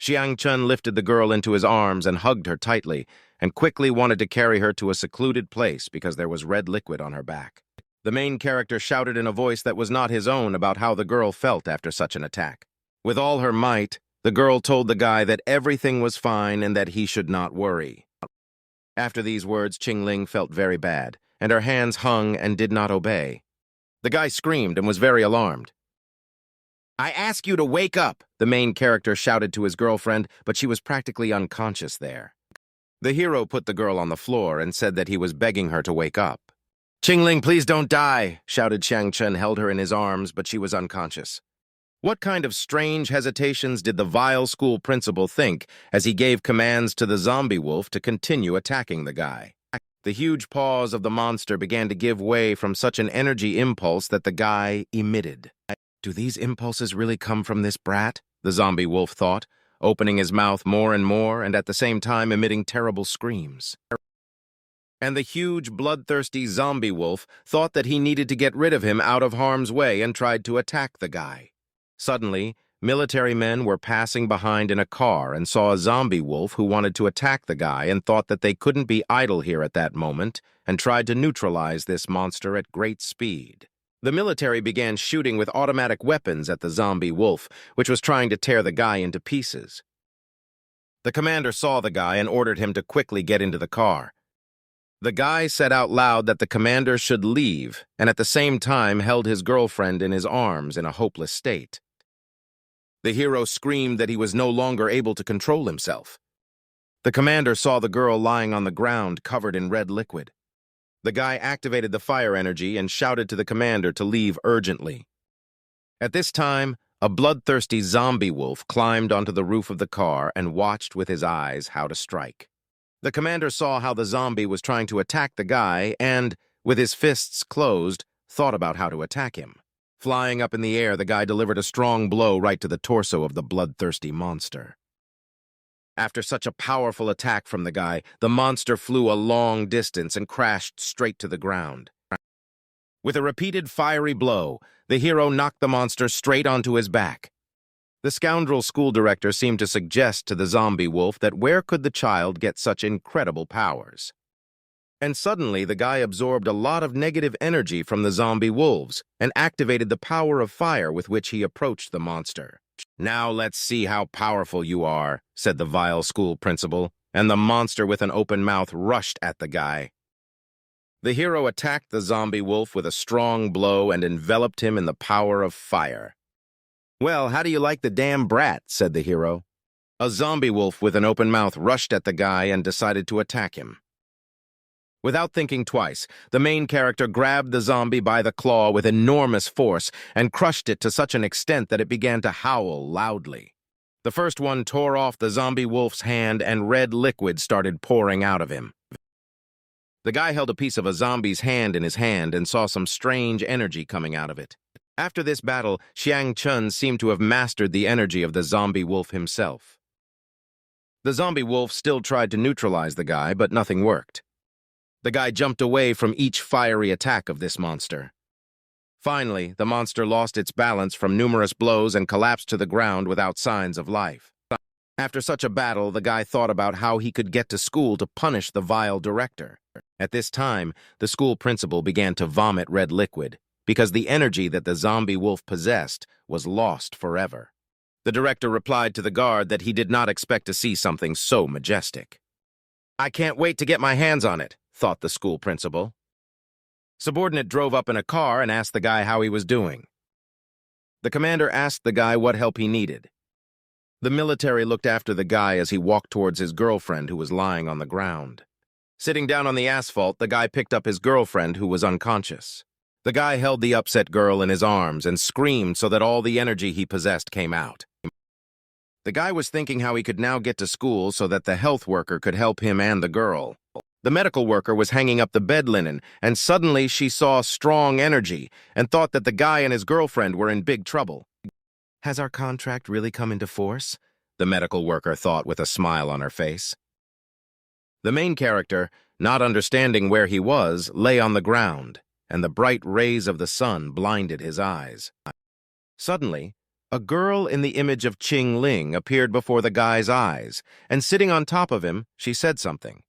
Xiang Chun lifted the girl into his arms and hugged her tightly, and quickly wanted to carry her to a secluded place because there was red liquid on her back. The main character shouted in a voice that was not his own about how the girl felt after such an attack. With all her might, the girl told the guy that everything was fine and that he should not worry. After these words, Qingling felt very bad, and her hands hung and did not obey. The guy screamed and was very alarmed. "I ask you to wake up," the main character shouted to his girlfriend, but she was practically unconscious there. The hero put the girl on the floor and said that he was begging her to wake up. "Qingling, please don't die," shouted Xiang Chun, held her in his arms, but she was unconscious. What kind of strange hesitations did the vile school principal think as he gave commands to the zombie wolf to continue attacking the guy? The huge paws of the monster began to give way from such an energy impulse that the guy emitted. "Do these impulses really come from this brat?" the zombie wolf thought, opening his mouth more and more and at the same time emitting terrible screams. And the huge, bloodthirsty zombie wolf thought that he needed to get rid of him out of harm's way and tried to attack the guy. Suddenly, military men were passing behind in a car and saw a zombie wolf who wanted to attack the guy and thought that they couldn't be idle here at that moment and tried to neutralize this monster at great speed. The military began shooting with automatic weapons at the zombie wolf, which was trying to tear the guy into pieces. The commander saw the guy and ordered him to quickly get into the car. The guy said out loud that the commander should leave and at the same time held his girlfriend in his arms in a hopeless state. The hero screamed that he was no longer able to control himself. The commander saw the girl lying on the ground covered in red liquid. The guy activated the fire energy and shouted to the commander to leave urgently. At this time, a bloodthirsty zombie wolf climbed onto the roof of the car and watched with his eyes how to strike. The commander saw how the zombie was trying to attack the guy and, with his fists closed, thought about how to attack him. Flying up in the air, the guy delivered a strong blow right to the torso of the bloodthirsty monster. After such a powerful attack from the guy, the monster flew a long distance and crashed straight to the ground. With a repeated fiery blow, the hero knocked the monster straight onto his back. The scoundrel school director seemed to suggest to the zombie wolf that where could the child get such incredible powers? And suddenly the guy absorbed a lot of negative energy from the zombie wolves and activated the power of fire with which he approached the monster. "Now let's see how powerful you are," said the vile school principal, and the monster with an open mouth rushed at the guy. The hero attacked the zombie wolf with a strong blow and enveloped him in the power of fire. "Well, how do you like the damn brat?" said the hero. A zombie wolf with an open mouth rushed at the guy and decided to attack him. Without thinking twice, the main character grabbed the zombie by the claw with enormous force and crushed it to such an extent that it began to howl loudly. The first one tore off the zombie wolf's hand and red liquid started pouring out of him. The guy held a piece of a zombie's hand in his hand and saw some strange energy coming out of it. After this battle, Xiang Chun seemed to have mastered the energy of the zombie wolf himself. The zombie wolf still tried to neutralize the guy, but nothing worked. The guy jumped away from each fiery attack of this monster. Finally, the monster lost its balance from numerous blows and collapsed to the ground without signs of life. After such a battle, the guy thought about how he could get to school to punish the vile director. At this time, the school principal began to vomit red liquid, because the energy that the zombie wolf possessed was lost forever. The director replied to the guard that he did not expect to see something so majestic. "I can't wait to get my hands on it," thought the school principal. Subordinate drove up in a car and asked the guy how he was doing. The commander asked the guy what help he needed. The military looked after the guy as he walked towards his girlfriend who was lying on the ground. Sitting down on the asphalt, the guy picked up his girlfriend who was unconscious. The guy held the upset girl in his arms and screamed so that all the energy he possessed came out. The guy was thinking how he could now get to school so that the health worker could help him and the girl. The medical worker was hanging up the bed linen, and suddenly she saw strong energy and thought that the guy and his girlfriend were in big trouble. "Has our contract really come into force?" the medical worker thought with a smile on her face. The main character, not understanding where he was, lay on the ground, and the bright rays of the sun blinded his eyes. Suddenly, a girl in the image of Qing Ling appeared before the guy's eyes, and sitting on top of him, she said something.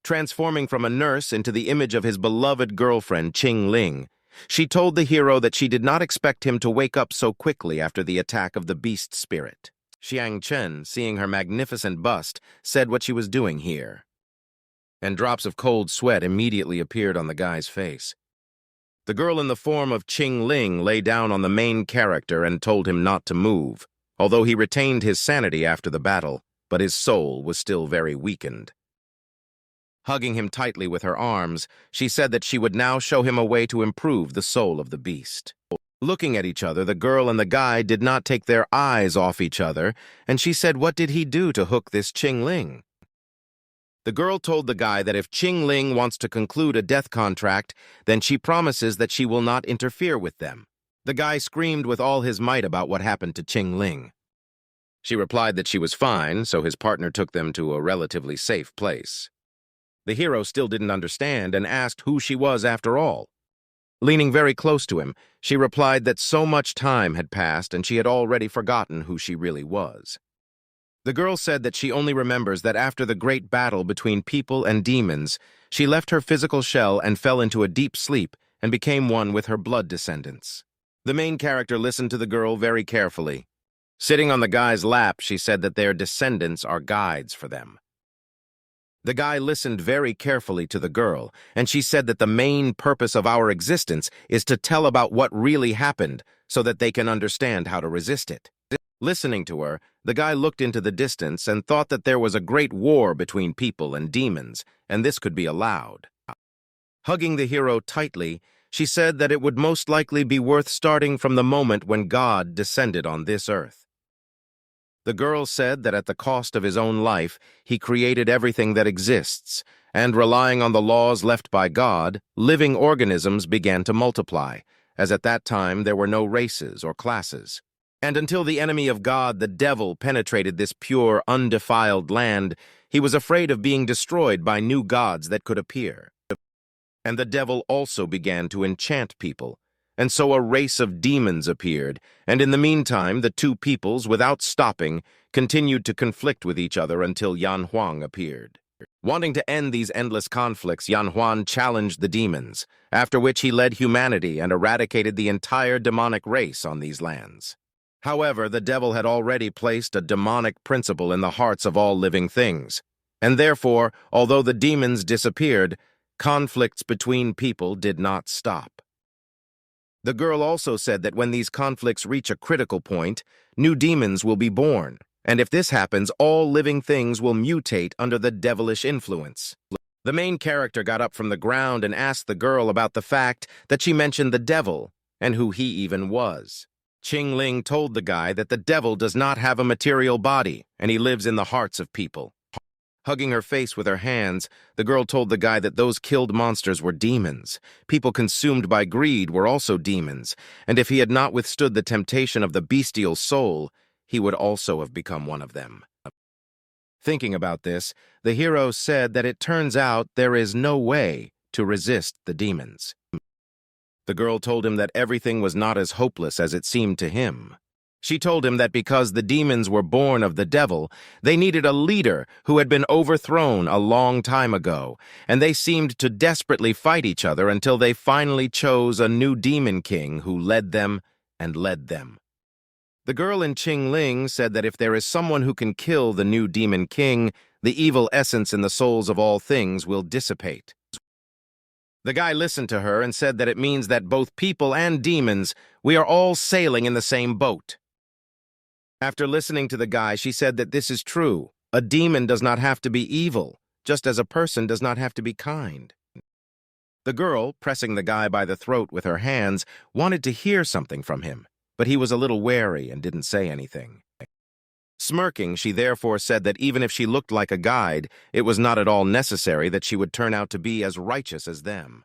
Transforming from a nurse into the image of his beloved girlfriend, Qing Ling, she told the hero that she did not expect him to wake up so quickly after the attack of the beast spirit. Xiang Chen, seeing her magnificent bust, said what she was doing here. And drops of cold sweat immediately appeared on the guy's face. The girl in the form of Qing Ling lay down on the main character and told him not to move, although he retained his sanity after the battle, but his soul was still very weakened. Hugging him tightly with her arms, she said that she would now show him a way to improve the soul of the beast. Looking at each other, the girl and the guy did not take their eyes off each other, and she said, "What did he do to hook this Qing Ling?" The girl told the guy that if Qing Ling wants to conclude a death contract, then she promises that she will not interfere with them. The guy screamed with all his might about what happened to Qing Ling. She replied that she was fine, so his partner took them to a relatively safe place. The hero still didn't understand and asked who she was after all. Leaning very close to him, she replied that so much time had passed and she had already forgotten who she really was. The girl said that she only remembers that after the great battle between people and demons, she left her physical shell and fell into a deep sleep and became one with her blood descendants. The main character listened to the girl very carefully. Sitting on the guy's lap, she said that their descendants are guides for them. The guy listened very carefully to the girl, and she said that the main purpose of our existence is to tell about what really happened so that they can understand how to resist it. Listening to her, the guy looked into the distance and thought that there was a great war between people and demons, and this could be allowed. Hugging the hero tightly, she said that it would most likely be worth starting from the moment when God descended on this earth. The girl said that at the cost of his own life, he created everything that exists, and relying on the laws left by God, living organisms began to multiply, as at that time there were no races or classes. And until the enemy of God, the devil, penetrated this pure, undefiled land, he was afraid of being destroyed by new gods that could appear. And the devil also began to enchant people, and so a race of demons appeared, and in the meantime the two peoples, without stopping, continued to conflict with each other until Yan Huang appeared. Wanting to end these endless conflicts, Yan Huang challenged the demons, after which he led humanity and eradicated the entire demonic race on these lands. However, the devil had already placed a demonic principle in the hearts of all living things, and therefore, although the demons disappeared, conflicts between people did not stop. The girl also said that when these conflicts reach a critical point, new demons will be born, and if this happens, all living things will mutate under the devilish influence. The main character got up from the ground and asked the girl about the fact that she mentioned the devil and who he even was. Qing Ling told the guy that the devil does not have a material body, and he lives in the hearts of people. Hugging her face with her hands, the girl told the guy that those killed monsters were demons. People consumed by greed were also demons, and if he had not withstood the temptation of the bestial soul, he would also have become one of them. Thinking about this, the hero said that it turns out there is no way to resist the demons. The girl told him that everything was not as hopeless as it seemed to him. She told him that because the demons were born of the devil, they needed a leader who had been overthrown a long time ago, and they seemed to desperately fight each other until they finally chose a new demon king who led them and led them. The girl in Qingling said that if there is someone who can kill the new demon king, the evil essence in the souls of all things will dissipate. The guy listened to her and said that it means that both people and demons, we are all sailing in the same boat. After listening to the guy, she said that this is true. A demon does not have to be evil, just as a person does not have to be kind. The girl, pressing the guy by the throat with her hands, wanted to hear something from him, but he was a little wary and didn't say anything. Smirking, she therefore said that even if she looked like a guide, it was not at all necessary that she would turn out to be as righteous as them.